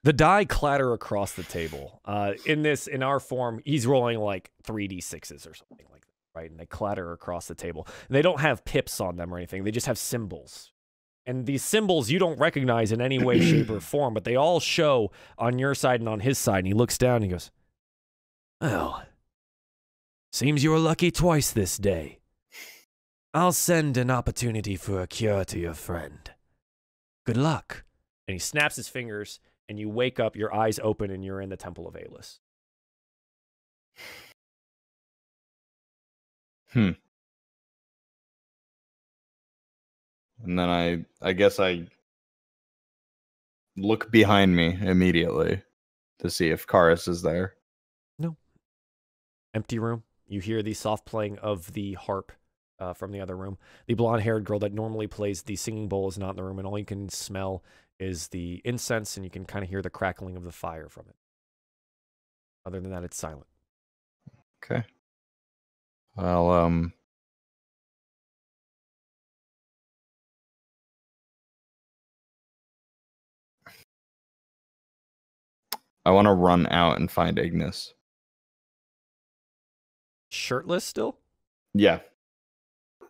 The die clatter across the table. In our form, he's rolling like 3d6s or something like that, right? And they clatter across the table. And they don't have pips on them or anything. They just have symbols. And these symbols you don't recognize in any way, shape, or form, but they all show on your side and on his side. And he looks down and he goes, well, seems you were lucky twice this day. I'll send an opportunity for a cure to your friend. Good luck. And he snaps his fingers, and you wake up, your eyes open, and you're in the Temple of Alis. And then I guess I look behind me immediately to see if Karis is there. No. Empty room. You hear the soft playing of the harp from the other room. The blonde-haired girl that normally plays the singing bowl is not in the room, and all you can smell is the incense, and you can kind of hear the crackling of the fire from it. Other than that, it's silent. Okay. Well, I want to run out and find Ignis. Shirtless still? Yeah.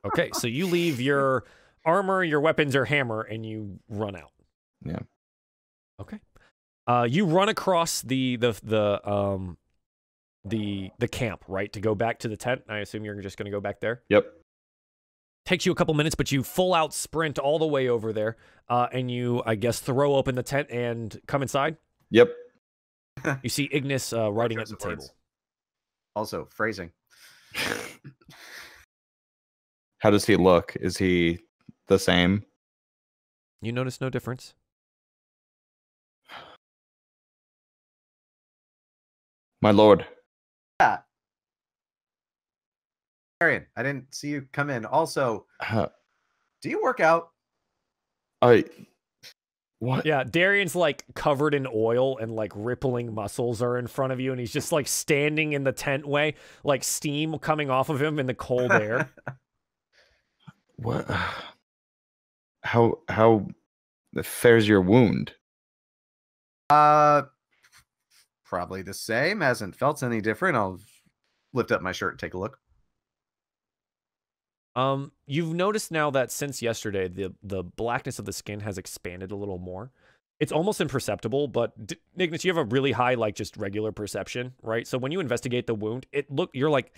Okay, so you leave your armor, your weapons, your hammer, and you run out. Yeah. Okay. You run across the camp, right, to go back to the tent. I assume you're just going to go back there. Yep. Takes you a couple minutes, but you full out sprint all the way over there, and you, I guess, throw open the tent and come inside. Yep. You see Ignis writing at choice the of words. table. Also, phrasing. How does he look? Is he the same? You notice no difference. My lord. Yeah. Darien, I didn't see you come in. Also, do you work out? What? Yeah, Darien's like covered in oil and like rippling muscles are in front of you, and he's just like standing in the tent way, like steam coming off of him in the cold air. What? How fares your wound? Probably the same. Hasn't felt any different. I'll lift up my shirt and take a look. You've noticed now that since yesterday, the blackness of the skin has expanded a little more. It's almost imperceptible, but Ignis, you have a really high, like, just regular perception, right? So when you investigate the wound, you're like,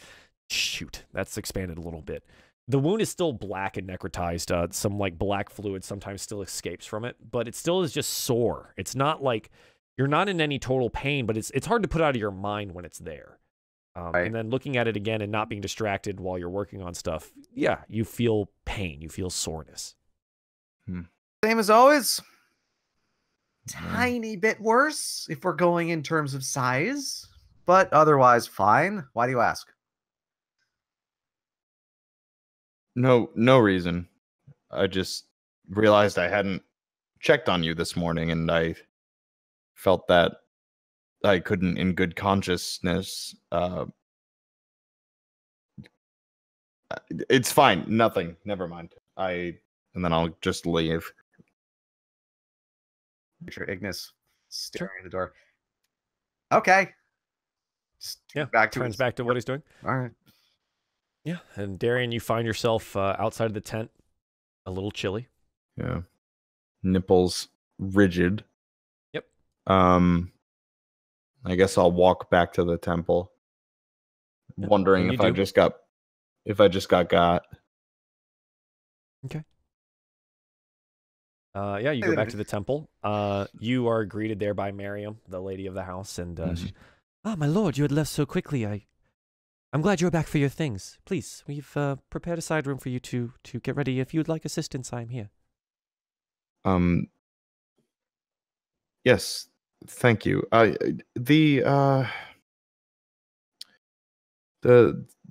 shoot, that's expanded a little bit. The wound is still black and necrotized. Some like black fluid sometimes still escapes from it, but it still is just sore. It's not like you're not in any total pain, but it's hard to put out of your mind when it's there. Right. And then looking at it again and not being distracted while you're working on stuff, yeah, you feel pain, you feel soreness. Same as always. Tiny bit worse if we're going in terms of size, but otherwise fine. Why do you ask? No reason. I just realized I hadn't checked on you this morning, and I felt that I couldn't, in good consciousness. It's fine. Nothing. Never mind. And then I'll just leave. Picture Ignis staring at the door. Okay. Just Yeah, back to turns back to what he's doing. All right. Yeah, and Darien, you find yourself outside of the tent, a little chilly. Yeah. Nipples rigid. Yep. I guess I'll walk back to the temple, wondering if I just got got. Okay. Yeah, you go back to the temple. You are greeted there by Miriam, the lady of the house, and she, my lord, you had left so quickly. I'm glad you're back for your things. Please, we've prepared a side room for you to get ready. If you'd like assistance, I'm here. Yes, thank you. The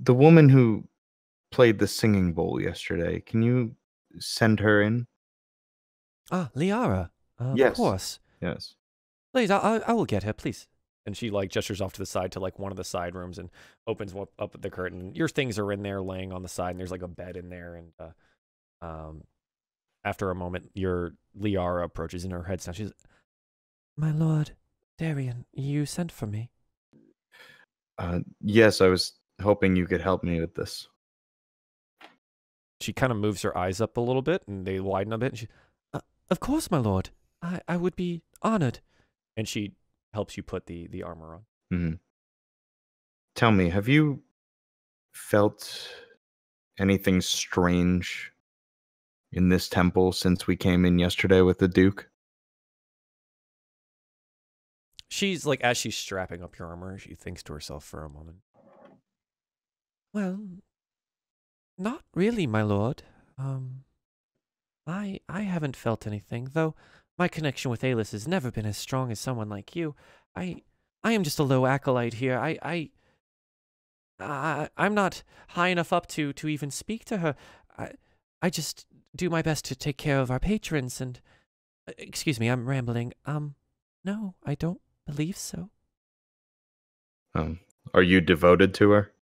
woman who played the singing bowl yesterday, can you send her in? Liara. Yes. Of course. Yes. Please, I will get her, please. and she like gestures off to the side to like one of the side rooms and opens up the curtain. Your things are in there laying on the side, and there's like a bed in there. And after a moment, your Liara approaches in her head down. She's, my lord, Darien, you sent for me. Yes, I was hoping you could help me with this. She kind of moves her eyes up a little bit, and they widen a bit. And she, of course, my lord. I would be honored. And she helps you put the armor on. Mm-hmm. Tell me, have you felt anything strange in this temple since we came in yesterday with the Duke? She's like, as she's strapping up your armor, she thinks to herself for a moment. Well, not really, my lord. I haven't felt anything, though my connection with Alis has never been as strong as someone like you. I am just a low acolyte here. I'm not high enough up to even speak to her. I just do my best to take care of our patrons and excuse me, I'm rambling. No, I don't believe so. Are you devoted to her?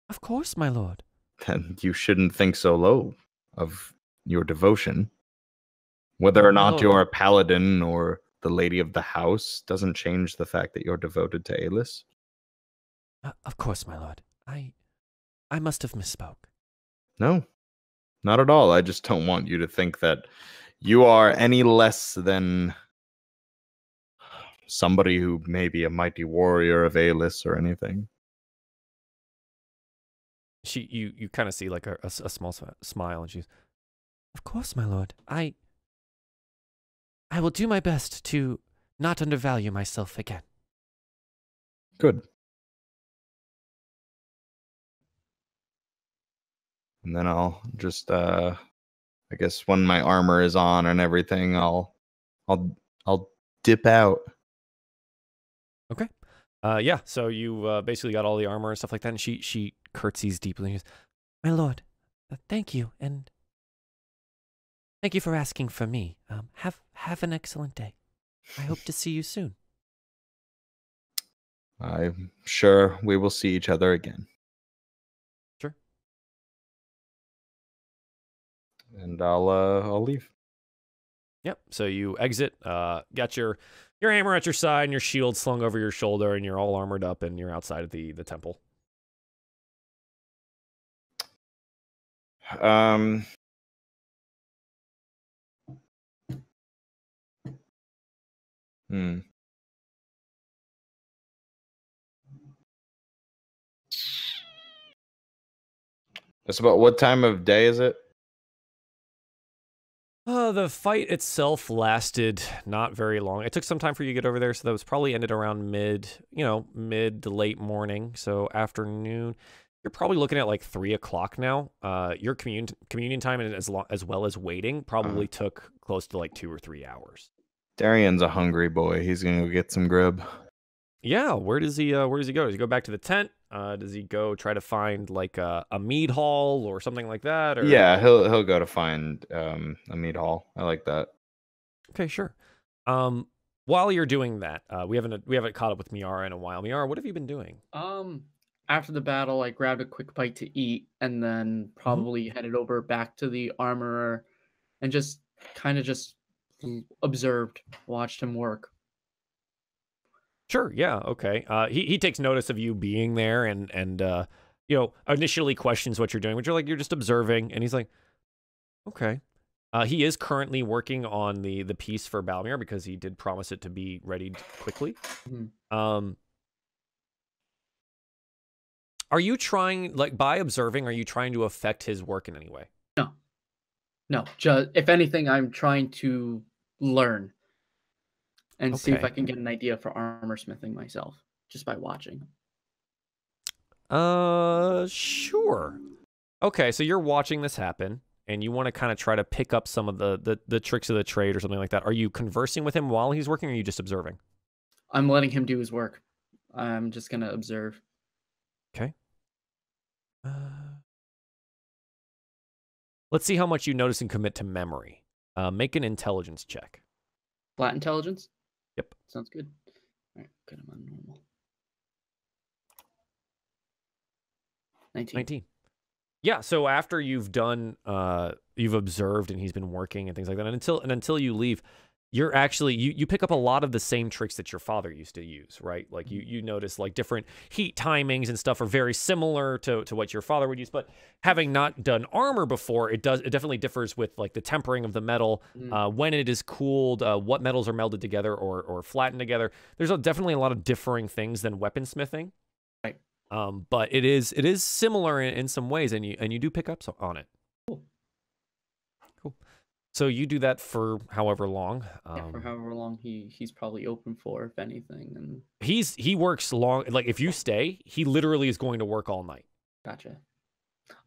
Of course, my lord. Then you shouldn't think so low of your devotion. Whether or not you're a paladin or the lady of the house doesn't change the fact that you're devoted to Alis. Of course, my lord. I must have misspoke. No, not at all. I just don't want you to think that you are any less than somebody who may be a mighty warrior of Alis or anything. You kind of see like a small smile, and she's, Of course, my lord. I will do my best to not undervalue myself again. Good. And then I'll just I guess when my armor is on and everything, I'll dip out. okay. Yeah, so you basically got all the armor and stuff like that, and she curtsies deeply. And she goes, My lord, thank you, and thank you for asking for me. Have an excellent day. I hope to see you soon. I'm sure we will see each other again. Sure. And I'll leave. Yep. So you exit. Got your hammer at your side and your shield slung over your shoulder, and you're all armored up, and you're outside of the temple. That's about what time of day is it? The fight itself lasted not very long. It took some time for you to get over there, so that was probably ended around mid to late morning. So afternoon, you're probably looking at like 3 o'clock now. Your communion time, and as well as waiting, probably took close to like 2 or 3 hours. Darien's a hungry boy. He's gonna go get some grub. Yeah, where does he go? Does he go back to the tent? Does he go try to find like a mead hall or something like that? Or... Yeah, he'll go to find a mead hall. I like that. Okay, sure. While you're doing that, we haven't caught up with Miara in a while. Miara, what have you been doing? After the battle, I grabbed a quick bite to eat, and then probably headed over back to the armorer, and just observed, watched him work. Sure. Yeah. Okay. He takes notice of you being there, and initially questions what you're doing, but you're just observing, and he's like, okay. He is currently working on the piece for Balmir because he did promise it to be ready quickly. Mm-hmm. Are you trying, like, by observing, are you trying to affect his work in any way? No. Just if anything, I'm trying to learn and see if I can get an idea for armor smithing myself just by watching. Sure. Okay, so you're watching this happen, and you want to kind of try to pick up some of the tricks of the trade or something like that. Are you conversing with him while he's working, or are you just observing? I'm letting him do his work. I'm just going to observe. Okay. Let's see how much you notice and commit to memory. Make an intelligence check. Flat intelligence? Yep. Sounds good. All right, good. I'm on normal. 19. Yeah, so after you've done, you've observed, and he's been working and things like that, and until you leave, you're actually, you pick up a lot of the same tricks that your father used to use, right? Like you notice like different heat timings and stuff are very similar to what your father would use, but having not done armor before, it definitely differs with like the tempering of the metal, when it is cooled, what metals are melded together or flattened together. There's definitely a lot of differing things than weaponsmithing. Right. But it is similar in some ways, and you do pick up on it. Cool. So you do that for however long. Yeah, for however long he's probably open for, if anything. And he works long. Like if you stay, he literally is going to work all night. Gotcha.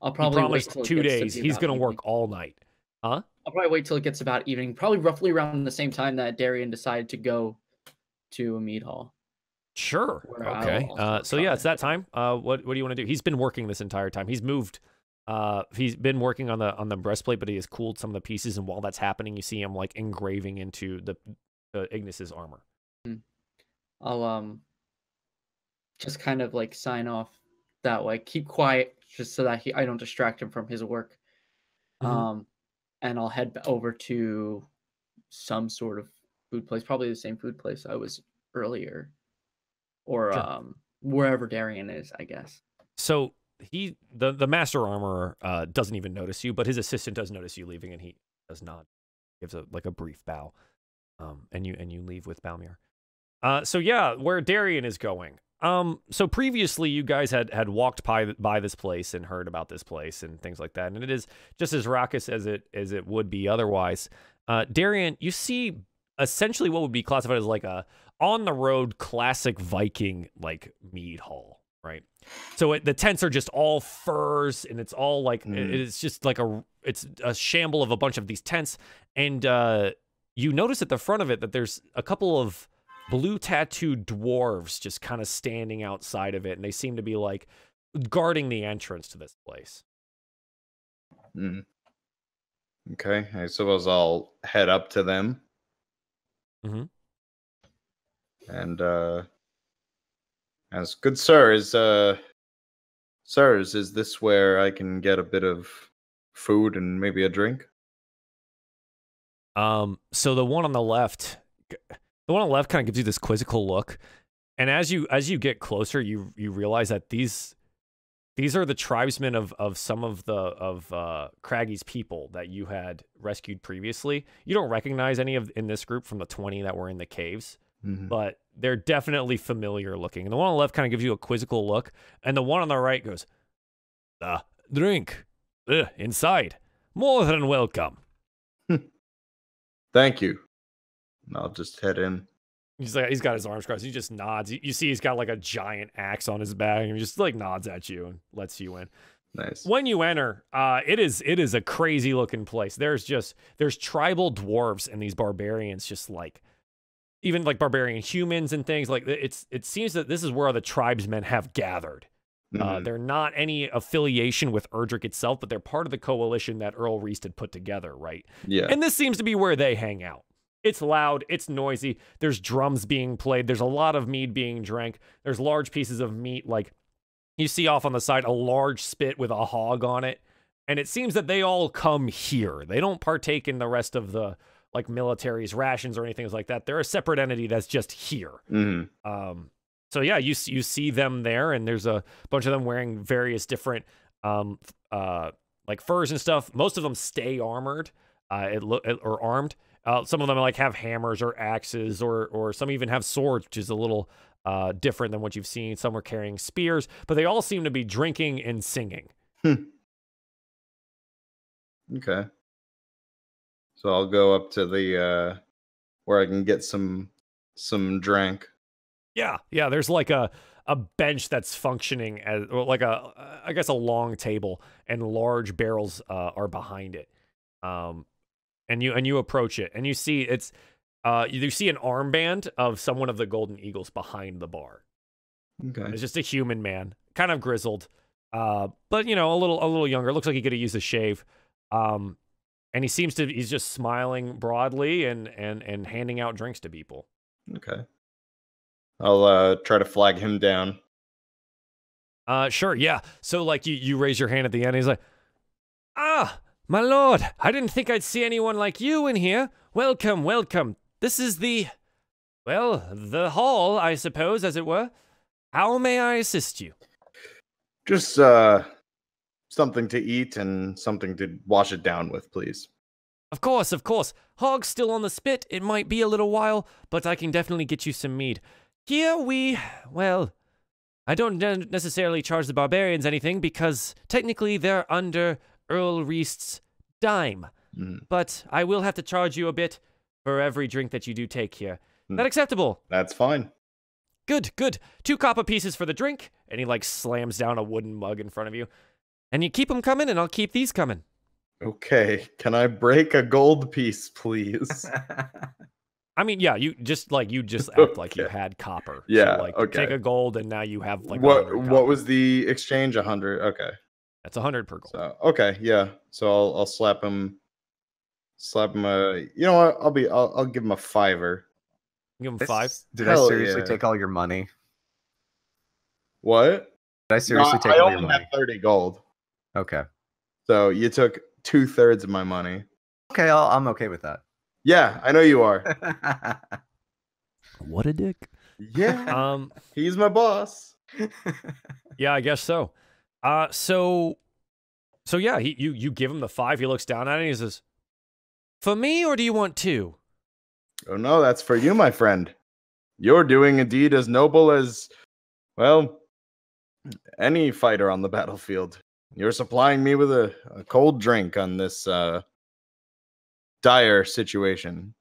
I'll probably wait till 2 days. He's going to work all night. Huh? I'll probably wait till it gets about evening, probably roughly around the same time that Darien decided to go to a mead hall. Sure. Okay. So yeah, it's that time. What do you want to do? He's been working this entire time. He's moved. He's been working on the breastplate, but he has cooled some of the pieces. And while that's happening, you see him like engraving into the Ignas's armor. I'll just kind of like sign off that way. Keep quiet, just so that I don't distract him from his work. And I'll head over to some sort of food place, probably the same food place I was earlier, or Sure. wherever Darien is, I guess. So the master armorer doesn't even notice you, but his assistant does notice you leaving, and he does not. Gives a brief bow, and you leave with Balmir. So yeah, where Darien is going. So previously you guys had walked by this place and heard about this place and things like that, and it is just as raucous as it would be otherwise. Darien, you see essentially what would be classified as like a on the road classic Viking like mead hall, right? So the tents are just all furs, and it's all like it's just like it's a shamble of a bunch of these tents, and you notice at the front of it that there's a couple of blue tattooed dwarves just kind of standing outside of it, and they seem to be like guarding the entrance to this place. Okay, I suppose I'll head up to them. And as good sirs, is this where I can get a bit of food and maybe a drink? So the one on the left kind of gives you this quizzical look, and as you get closer, you realize that these are the tribesmen of some of Craggy's people that you had rescued previously. You don't recognize any in this group from the 20 that were in the caves, but they're definitely familiar looking. And the one on the left kind of gives you a quizzical look, and the one on the right goes, drink, inside, more than welcome. Thank you. And I'll just head in. He's got his arms crossed. He just nods. You see he's got like a giant axe on his back, and he just like nods at you and lets you in. Nice. When you enter, it is a crazy looking place. There's tribal dwarves and these barbarians, just like even like barbarian humans and things like it seems that this is where the tribesmen have gathered. They're not any affiliation with Erdrick itself, but they're part of the coalition that Earl Reist had put together, right? Yeah. And this seems to be where they hang out. It's loud, it's noisy, there's drums being played, there's a lot of mead being drank, there's large pieces of meat, like you see off on the side a large spit with a hog on it, and it seems that they all come here. They don't partake in the rest of the like military's rations or anything like that. They're a separate entity that's just here. So yeah, you see them there, and there's a bunch of them wearing various different like furs and stuff. Most of them stay armored, or armed. Some of them like have hammers or axes, or some even have swords, which is a little different than what you've seen. Some are carrying spears, but they all seem to be drinking and singing. Okay. So I'll go up to the where I can get some drink. Yeah. There's like a bench that's functioning as like I guess a long table, and large barrels are behind it. And you approach it, and you see you see an armband of someone of the Golden Eagles behind the bar. Okay. It's just a human man, kind of grizzled, but you know, a little younger. Looks like he could have used a shave. And he's just smiling broadly and handing out drinks to people. Okay. I'll try to flag him down. Sure, yeah. So like you raise your hand at the end, and he's like, my lord, I didn't think I'd see anyone like you in here. Welcome. This is the hall, I suppose, as it were. How may I assist you? Just something to eat and something to wash it down with, please. Of course. Hog's still on the spit. It might be a little while, but I can definitely get you some mead. Here I don't necessarily charge the barbarians anything, because technically they're under Earl Reist's dime. But I will have to charge you a bit for every drink that you do take here. That acceptable? That's fine. Good. 2 copper pieces for the drink. And he like slams down a wooden mug in front of you. And you keep them coming, and I'll keep these coming. Okay. Can I break a gold piece, please? I mean, yeah, you just act like you had copper. Yeah, so, like, okay. Take a gold, and now you have like what was the exchange? 100. Okay. That's 100 per gold. So okay, yeah. So I'll slap him. You know what? I'll give him a $5. Give him 5. Did I seriously take all your money? What? Did I seriously take I all your only money? have 30 gold. Okay. So you took 2/3 of my money. Okay, I'm okay with that. Yeah, I know you are. What a dick. Yeah, he's my boss. Yeah, I guess so. So yeah, you give him the 5. He looks down at it and he says, For me, or do you want 2? Oh no, that's for you, my friend. You're doing a deed as noble as, well, any fighter on the battlefield. You're supplying me with a cold drink on this dire situation.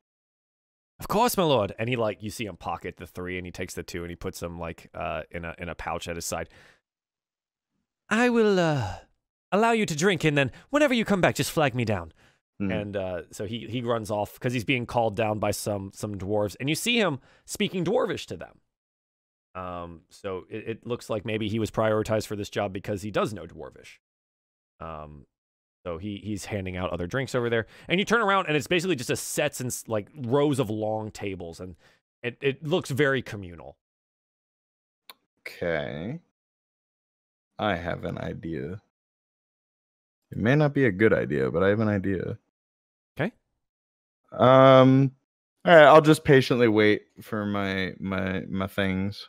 Of course, my lord. and he you see him pocket the 3 and he takes the 2 and he puts them in a pouch at his side. I will allow you to drink, and then whenever you come back, just flag me down. And so he runs off because he's being called down by some dwarves, and you see him speaking Dwarvish to them. So it looks like maybe he was prioritized for this job because he does know Dwarvish. So he's handing out other drinks over there, and you turn around and it's basically just a sets and rows of long tables, and it looks very communal. Okay. I have an idea. It may not be a good idea, but I have an idea. Okay. All right, I'll just patiently wait for my things.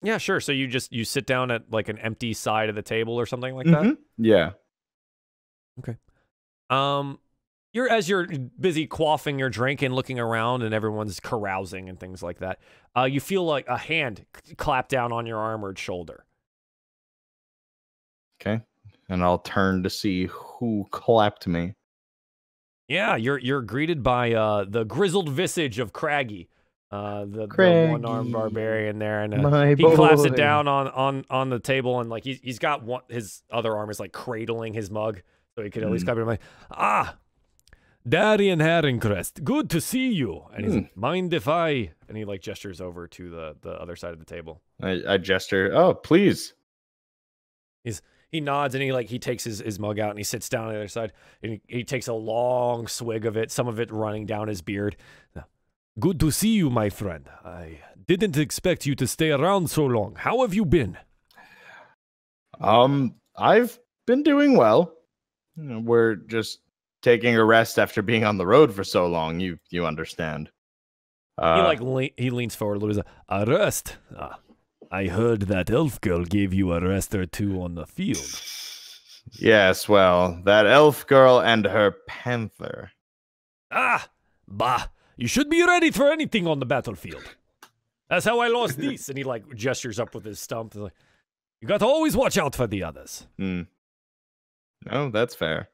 Yeah, sure. So you sit down at an empty side of the table or something like that? Yeah. Okay. You're busy quaffing your drink and looking around and everyone's carousing and things like that. You feel like a hand clap down on your armored shoulder. Okay. And I'll turn to see who clapped me. Yeah, you're greeted by the grizzled visage of Craggy. The one-armed barbarian there, and he claps it down on the table, and he's got his other arm is cradling his mug, so he could at least clap it. Darien Heroncrest, good to see you. And he's like, mind if I? And he gestures over to the other side of the table. I gesture. Oh, please. He nods and he takes his mug out and he sits down on the other side and he takes a long swig of it, some of it running down his beard. Good to see you, my friend. I didn't expect you to stay around so long. How have you been? I've been doing well. We're just taking a rest after being on the road for so long. You understand. He leans forward a little bit. A rest? I heard that elf girl gave you a rest or 2 on the field. Yes, well, that elf girl and her panther. Bah. You should be ready for anything on the battlefield. That's how I lost these. And he gestures up with his stump. You got to always watch out for the others. No, that's fair.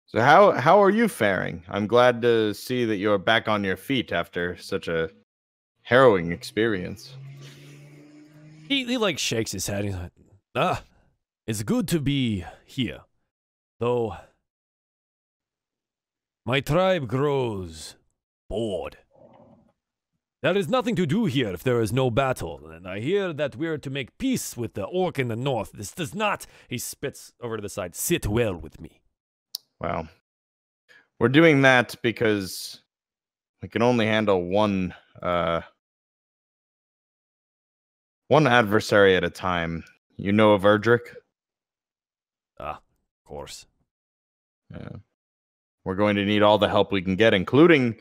So how are you faring? I'm glad to see that you're back on your feet after such a harrowing experience. He shakes his head. He's like, it's good to be here. Though my tribe grows bored. There is nothing to do here if there is no battle, and I hear that we're to make peace with the orc in the north. This does not, he spits over to the side, sit well with me. Well, we're doing that because we can only handle one adversary at a time. You know of Erdrick? Of course. Yeah. We're going to need all the help we can get, including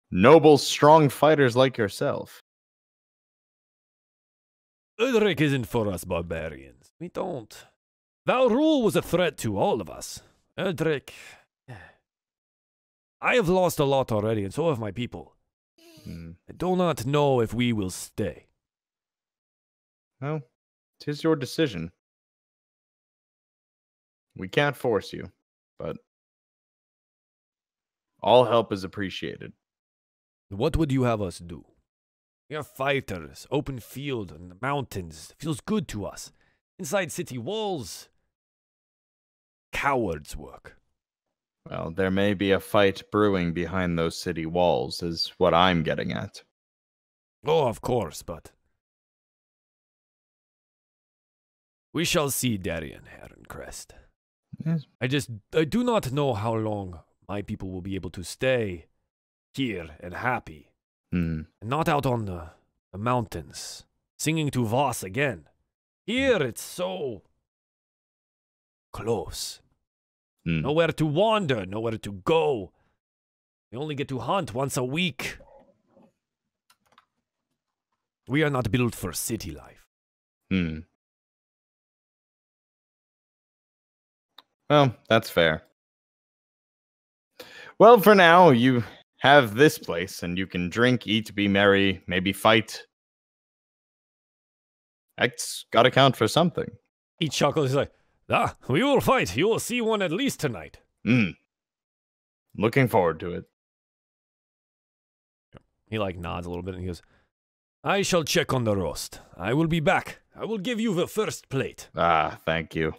noble, strong fighters like yourself. Erdrick isn't for us barbarians. We don't. Valrul was a threat to all of us. Erdrick, I have lost a lot already, and so have my people. I do not know if we will stay. Well, 'tis your decision. We can't force you, but all help is appreciated. What would you have us do? We are fighters, open field in the mountains. Feels good to us. Inside city walls, cowards work. Well, there may be a fight brewing behind those city walls, is what I'm getting at. Oh, of course, but we shall see, Darien Heroncrest. Yes. I do not know how long my people will be able to stay here and happy. And not out on the mountains, singing to Voss again. Here it's so close. Nowhere to wander, nowhere to go. We only get to hunt once a week. We are not built for city life. Well, that's fair. Well, for now, you have this place, and you can drink, eat, be merry, maybe fight. That's gotta count for something. He chuckles. He's like, we will fight. You will see one at least tonight. Looking forward to it. He like nods a little bit and he goes, I shall check on the roast. I will be back. I will give you the first plate. Ah, thank you.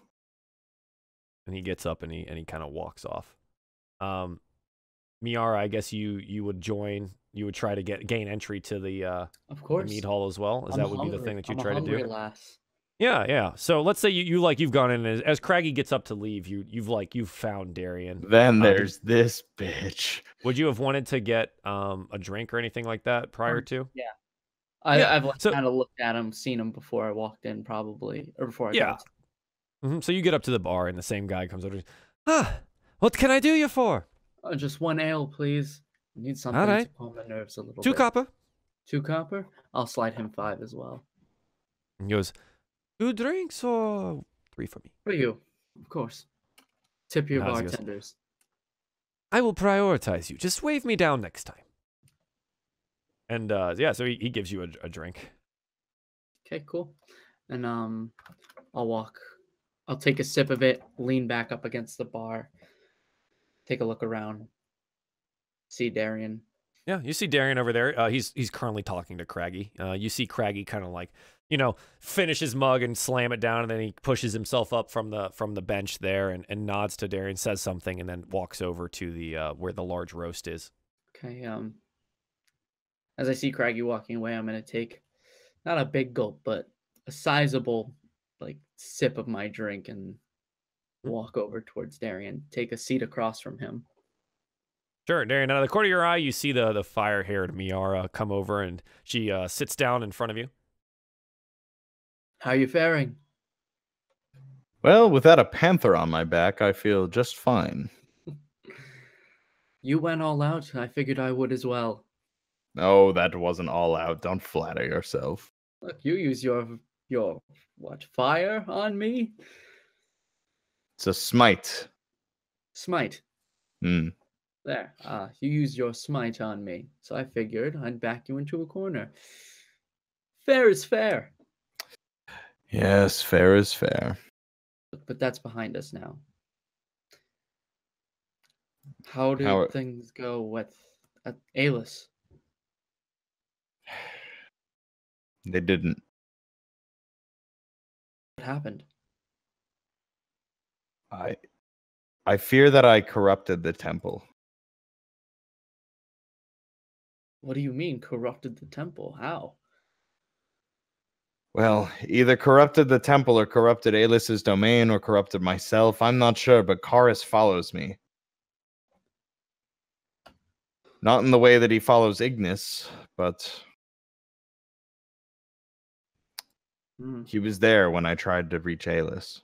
And he gets up and he kind of walks off. Miara, I guess you would join. You would try to gain entry to the of course, the mead hall as well. That would be the thing that you try to do. Lass. Yeah. So let's say you've gone in as Craggy gets up to leave. You've found Darien. Then there's this bitch. Would you have wanted to get a drink or anything like that prior to? Yeah. I've kind of looked at him, seen him before I walked in, probably, or before I got. So you get up to the bar and the same guy comes over. What can I do you for? Just one ale, please. I need something to calm my nerves a little bit. 2 copper. 2 copper? I'll slide him 5 as well. And he goes, 2 drinks or 3 for me? For you, of course. Tip your bartenders. I will prioritize you. Just wave me down next time. And so he gives you a drink. Okay, cool. And I'll take a sip of it, lean back up against the bar, take a look around, see Darien. Yeah, you see Darien over there. He's currently talking to Craggy. You see Craggy kind of like, finish his mug and slam it down, and then he pushes himself up from the bench there and nods to Darien, says something, and then walks over to the where the large roast is. Okay. As I see Craggy walking away, I'm gonna take not a big gulp, but a sizable sip of my drink and walk over towards Darien, take a seat across from him. Sure, Darien. Out of the corner of your eye, you see the fire-haired Miara come over, and she sits down in front of you. How are you faring? Well, without a panther on my back, I feel just fine. You went all out. I figured I would as well. No, that wasn't all out. Don't flatter yourself. Look, you use your fire on me? It's a smite. Smite. There. You use your smite on me. So I figured I'd back you into a corner. Fair is fair. Yes, fair is fair. But that's behind us now. How did things go with Alis? They didn't. What happened? I fear that I corrupted the temple. What do you mean, corrupted the temple? How? Well, either corrupted the temple or corrupted Alis's domain or corrupted myself. I'm not sure, but Karis follows me. Not in the way that he follows Ignis, but he was there when I tried to reach Alis.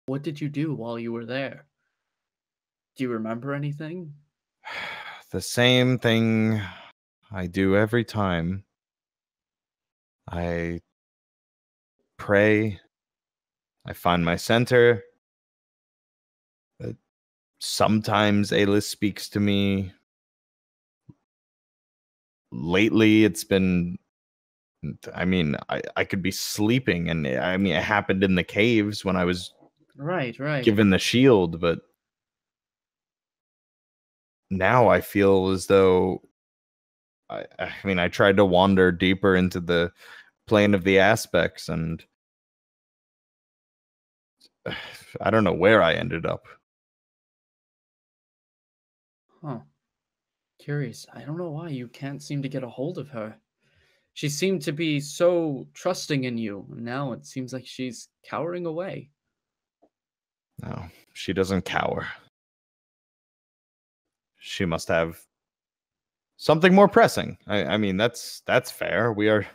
What did you do while you were there? Do you remember anything? The same thing I do every time. I pray. I find my center. Sometimes Alis speaks to me. Lately, it's been... I could be sleeping, and it happened in the caves when I was right given the shield, but now I feel as though I tried to wander deeper into the plane of the aspects, and I don't know where I ended up. Huh. Curious. I don't know why you can't seem to get a hold of her. She seemed to be so trusting in you. Now it seems like she's cowering away. No, she doesn't cower. She must have something more pressing. I mean, that's fair. We are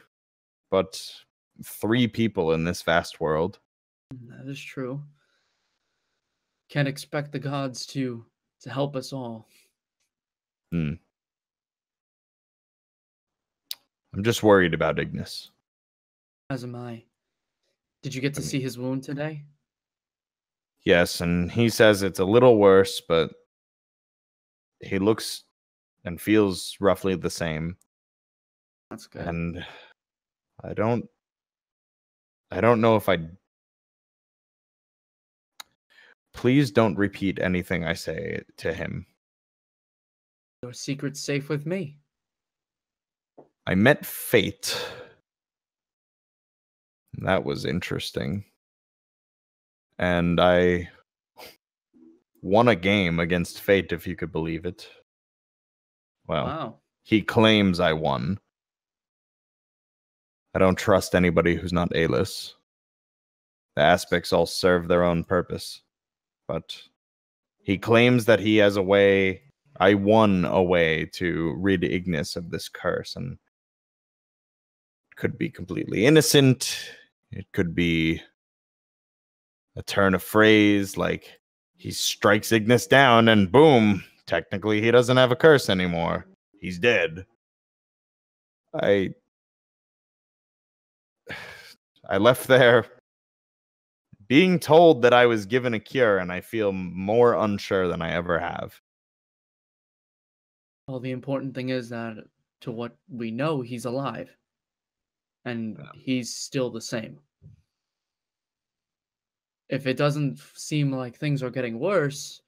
but 3 people in this vast world. That is true. Can't expect the gods to help us all. Hmm. I'm just worried about Ignis. As am I. Did you get to I mean, see his wound today? yes, and he says it's a little worse, but he looks and feels roughly the same. That's good. And I don't know if I please don't repeat anything I say to him. Your secret's safe with me. I met Fate. That was interesting. And I won a game against Fate, if you could believe it. Well, Wow. he claims I won. I don't trust anybody who's not A-list. The aspects all serve their own purpose. But he claims that he has a way, I won a way to rid Ignis of this curse, and it could be completely innocent. It could be a turn of phrase, like he strikes Ignis down and boom, technically he doesn't have a curse anymore. He's dead. I left there being told that I was given a cure, and I feel more unsure than I ever have. Well, the important thing is that, to what we know, he's alive. And he's still the same. If it doesn't seem like things are getting worse,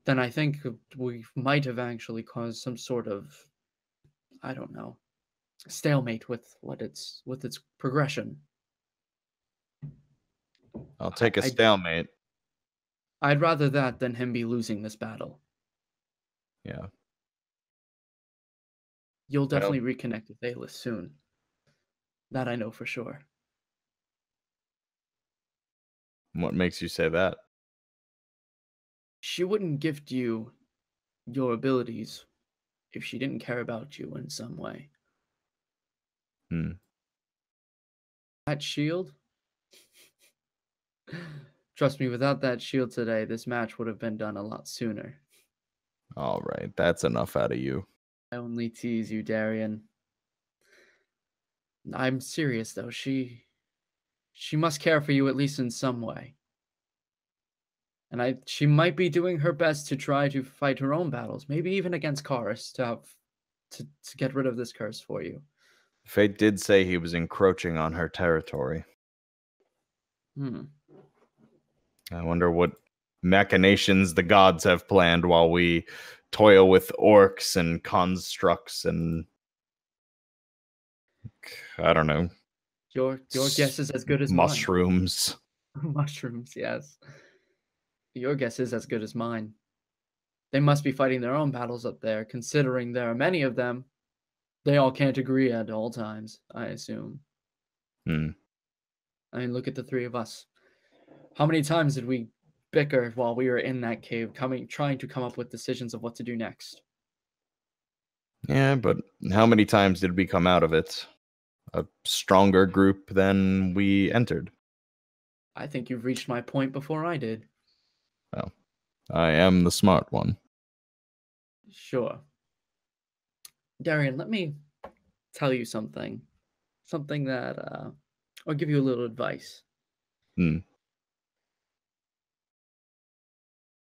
then I think we might have actually caused some sort of, I don't know, stalemate with its progression. I'll take a I- stalemate. I'd rather that than him be losing this battle. Yeah. You'll Well, definitely reconnect with Ayla soon. That I know for sure. what makes you say that? She wouldn't gift you your abilities if she didn't care about you in some way. Hmm. That shield? Trust me, without that shield today, this match would have been done a lot sooner. All right, that's enough out of you. I only tease you, Darien. I'm serious though. She must care for you at least in some way. And she might be doing her best to try to fight her own battles, maybe even against Chorus to get rid of this curse for you. Fate did say he was encroaching on her territory. I wonder what machinations the gods have planned while we toil with orcs and constructs and I don't know. Your guess is as good as mushrooms. Mine. Mushrooms, yes. Your guess is as good as mine. They must be fighting their own battles up there, considering there are many of them. They all can't agree at all times, I assume. Hmm. I mean, look at the three of us. How many times did we bicker while we were in that cave, trying to come up with decisions of what to do next? Yeah, but how many times did we come out of it? A stronger group than we entered. I think you've reached my point before I did. Well, I am the smart one. Sure. Darien, let me tell you something. Something that, I'll give you a little advice. Hmm.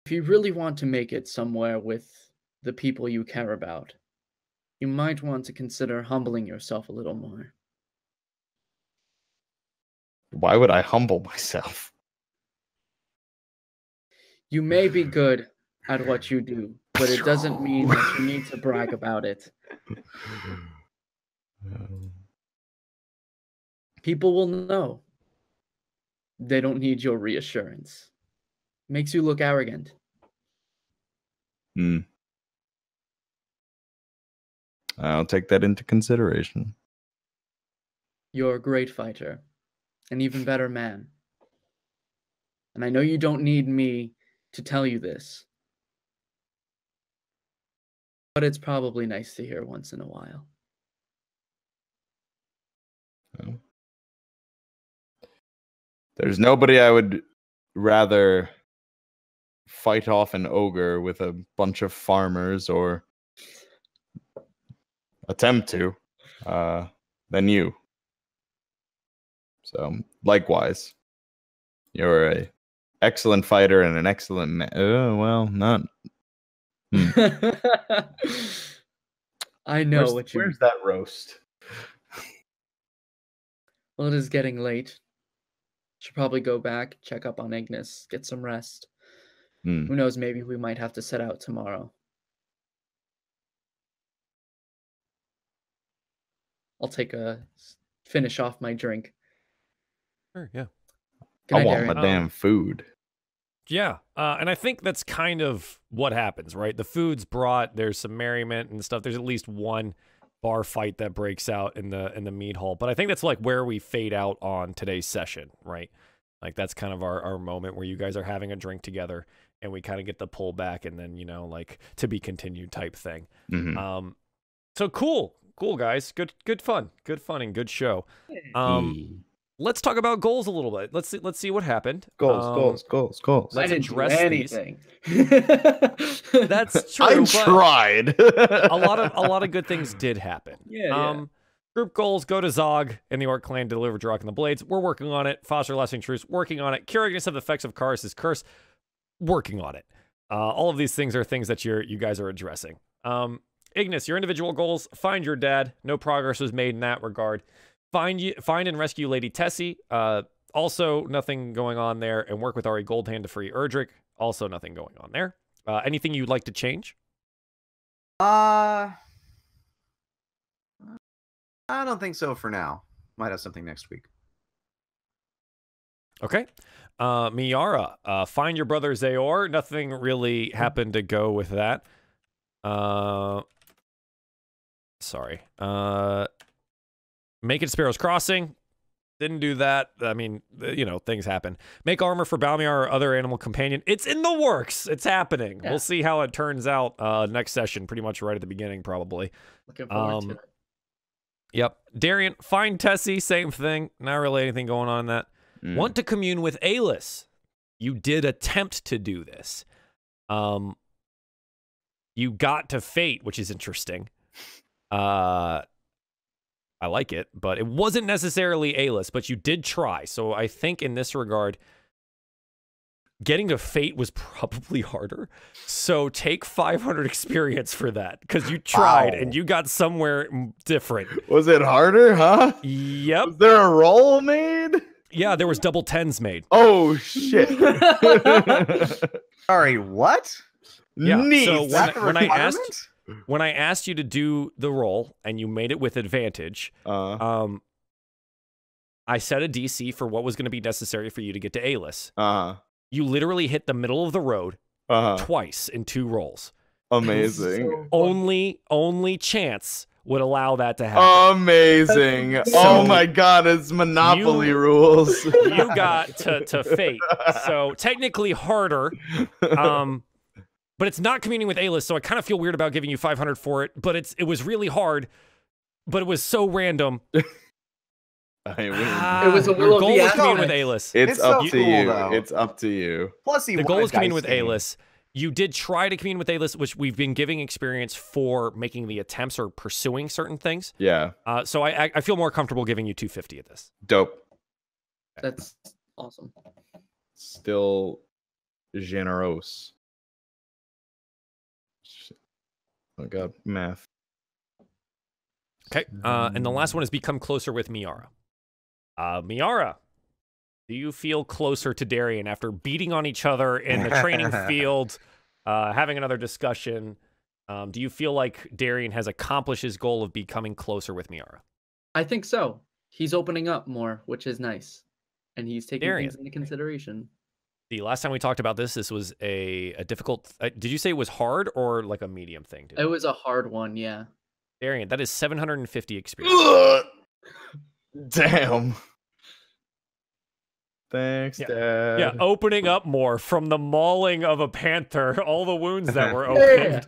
If you really want to make it somewhere with the people you care about, you might want to consider humbling yourself a little more. Why would I humble myself? You may be good at what you do, but it doesn't mean that you need to brag about it. People will know. They don't need your reassurance. Makes you look arrogant. Hmm. I'll take that into consideration. You're a great fighter, an even better man. And I know you don't need me to tell you this, but it's probably nice to hear once in a while. Well, There's nobody I would rather fight off an ogre with a bunch of farmers or attempt to than you. So likewise, you're a excellent fighter and an excellent oh well, not. I know what you. Where's that roast? Well, it is getting late. Should probably go back, check up on Ignis, get some rest. Who knows? Maybe we might have to set out tomorrow. I'll finish off my drink. Sure, yeah. I want my damn food. Yeah, and I think that's kind of what happens, right? The food's brought. There's some merriment and stuff. There's at least one bar fight that breaks out in the mead hall. But I think that's like where we fade out on today's session, right? Like that's kind of our moment where you guys are having a drink together and we kind of get the pull back and then, like to be continued type thing. So cool guys. Good fun and good show. Let's talk about goals a little bit. Let's see what happened. Goals. Let's address anything. That's true. I tried. a lot of good things did happen. Yeah. Group goals: go to Zog and the Orc clan to deliver Drawk and the Blades. We're working on it. Foster lasting truce. Working on it. Cure Ignis of the effects of Karis' curse. Working on it. All of these things are things that you guys are addressing. Ignis, your individual goals: find your dad. No progress was made in that regard. Find and rescue Lady Tessie. Also, nothing going on there. And work with Ari Goldhand to free Erdrick. Also, nothing going on there. Anything you'd like to change? I don't think so for now. Might have something next week. Okay. Miera, find your brother Zayor. Nothing really happened to go with that. Sorry. Make it Sparrow's Crossing. Didn't do that. I mean, things happen. Make armor for Balmiar or other animal companion. It's in the works. It's happening. Yeah. We'll see how it turns out next session, pretty much right at the beginning, probably. Looking forward to it. Yep. Darien, find Tessie. Same thing. Not really anything going on in that. Want to commune with Alis. You did attempt to do this. You got to Fate, which is interesting. I like it, but it wasn't necessarily A-list, but you did try. So I think in this regard, getting to Fate was probably harder. So take 500 experience for that, because you tried and you got somewhere different. Was it harder, huh? Yep. Was there a roll made? Yeah, there was double tens made. Oh, shit. Sorry, what? Yeah, Neat. so when I asked you to do the roll and you made it with advantage, I set a DC for what was going to be necessary for you to get to A-list. You literally hit the middle of the road twice in 2 rolls. Amazing. So only chance would allow that to happen. Amazing. Oh my god, it's Monopoly rules. You got to Fate. So technically harder. But it's not communing with A-list, so I kind of feel weird about giving you 500 for it. But it was really hard, but it was so random. I win. It was a Your goal was commune with A-list. It's up so to cool, you. though. It's up to you. Plus, The goal is commune with A-list. You did try to commune with A-list, which we've been giving experience for making the attempts or pursuing certain things. Yeah. So I feel more comfortable giving you 250 at this. Dope. That's awesome. Still generous. Oh god, math. Okay. And the last one is become closer with Miera. Miera, do you feel closer to Darien after beating on each other in the training field, having another discussion? Do you feel like Darien has accomplished his goal of becoming closer with Miera? I think so. He's opening up more, which is nice. And he's taking Darien. things into consideration. The last time we talked about this was a difficult... did you say it was hard or like a medium thing? It was a hard one, yeah. Darien, that is 750 experience. Damn. Thanks, Dad. Yeah, opening up more from the mauling of a panther, all the wounds that were opened.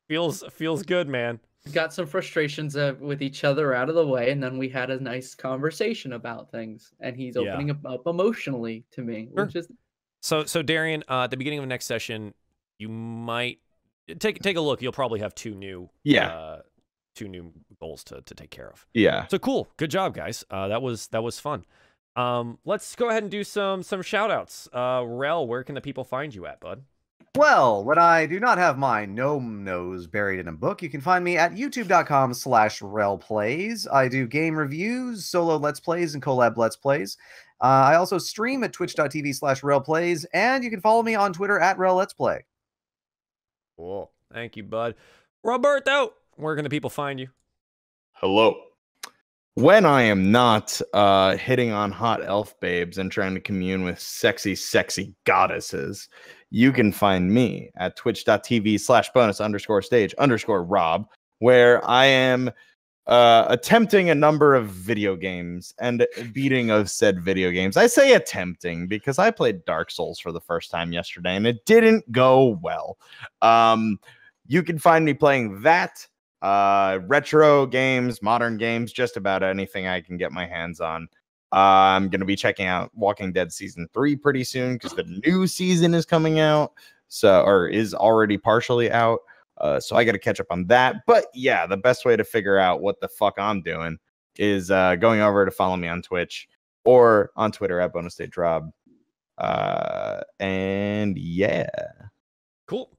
Feels good, man. got some frustrations with each other out of the way, and then we had a nice conversation about things. And he's Yeah. opening up emotionally to me, Sure. which is So Darien, at the beginning of the next session, you might take a look. You'll probably have two new goals to take care of. Yeah. So cool. Good job, guys. That was fun. Let's go ahead and do some shout outs. Rel, where can the people find you at, bud? Well, when I do not have my gnome nose buried in a book, you can find me at youtube.com/relplays. I do game reviews, solo let's plays, and collab let's plays. I also stream at twitch.tv/relplays, and you can follow me on Twitter at relletsplay. Cool. Thank you, bud. Roberto, where can the people find you? Hello. When I am not hitting on hot elf babes and trying to commune with sexy goddesses, you can find me at twitch.tv/bonus_stage_Rob, where I am attempting a number of video games and beating of said video games. I say attempting because I played Dark Souls for the first time yesterday and it didn't go well. You can find me playing that, retro games, modern games, just about anything I can get my hands on. I'm going to be checking out Walking Dead Season 3 pretty soon because the new season is coming out, or is already partially out. So I got to catch up on that. But yeah, the best way to figure out what the fuck I'm doing is going over to follow me on Twitch or on Twitter at BonusStateRob. And yeah. Cool.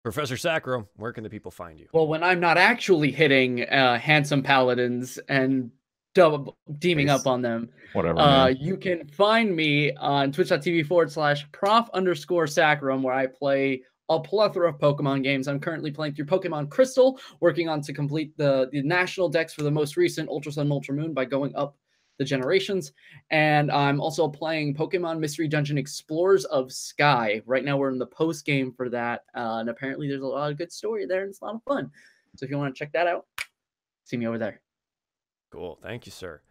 Professor Sacro, where can the people find you? well, when I'm not actually hitting handsome paladins and deeming up on them, Whatever. you can find me on twitch.tv/prof_sacrum, where I play a plethora of Pokemon games. I'm currently playing through Pokemon Crystal, working on to complete the national decks for the most recent Ultra Sun and Ultra Moon by going up the generations. And I'm also playing Pokemon Mystery Dungeon Explorers of Sky. Right now we're in the post game for that, and apparently there's a lot of good story there and it's a lot of fun. So if you want to check that out, see me over there. Cool. Thank you, sir.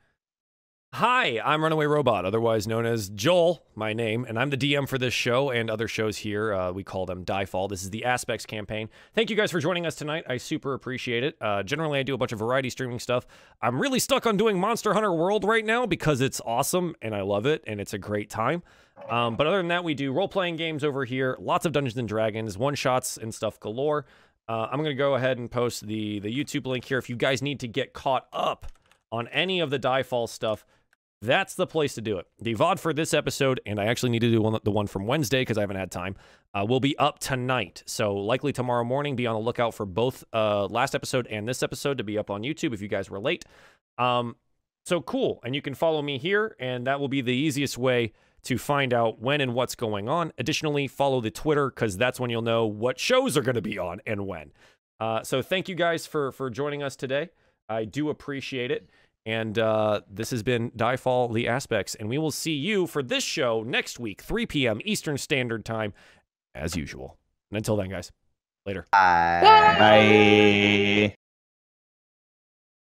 Hi, I'm Runaway Robot, otherwise known as Joel, my name, and I'm the DM for this show and other shows here. We call them DieFall. This is the Aspects campaign. Thank you guys for joining us tonight. I super appreciate it. Generally, I do a bunch of variety streaming stuff. I'm really stuck on doing Monster Hunter World right now because it's awesome and I love it and it's a great time. But other than that, we do role-playing games over here, lots of Dungeons & Dragons, one-shots and stuff galore. I'm going to go ahead and post the YouTube link here. If you guys need to get caught up on any of the DieFall stuff, that's the place to do it. The VOD for this episode, and I actually need to do the one from Wednesday because I haven't had time, will be up tonight. So likely tomorrow morning, be on the lookout for both last episode and this episode to be up on YouTube if you guys were late. So cool. And you can follow me here, and that will be the easiest way to find out when and what's going on. Additionally, follow the Twitter because that's when you'll know what shows are going to be on and when. So thank you guys for joining us today. I do appreciate it. And this has been DieFall The Aspects, and we will see you for this show next week, 3 p.m. Eastern Standard Time, as usual. And until then, guys, later. Bye.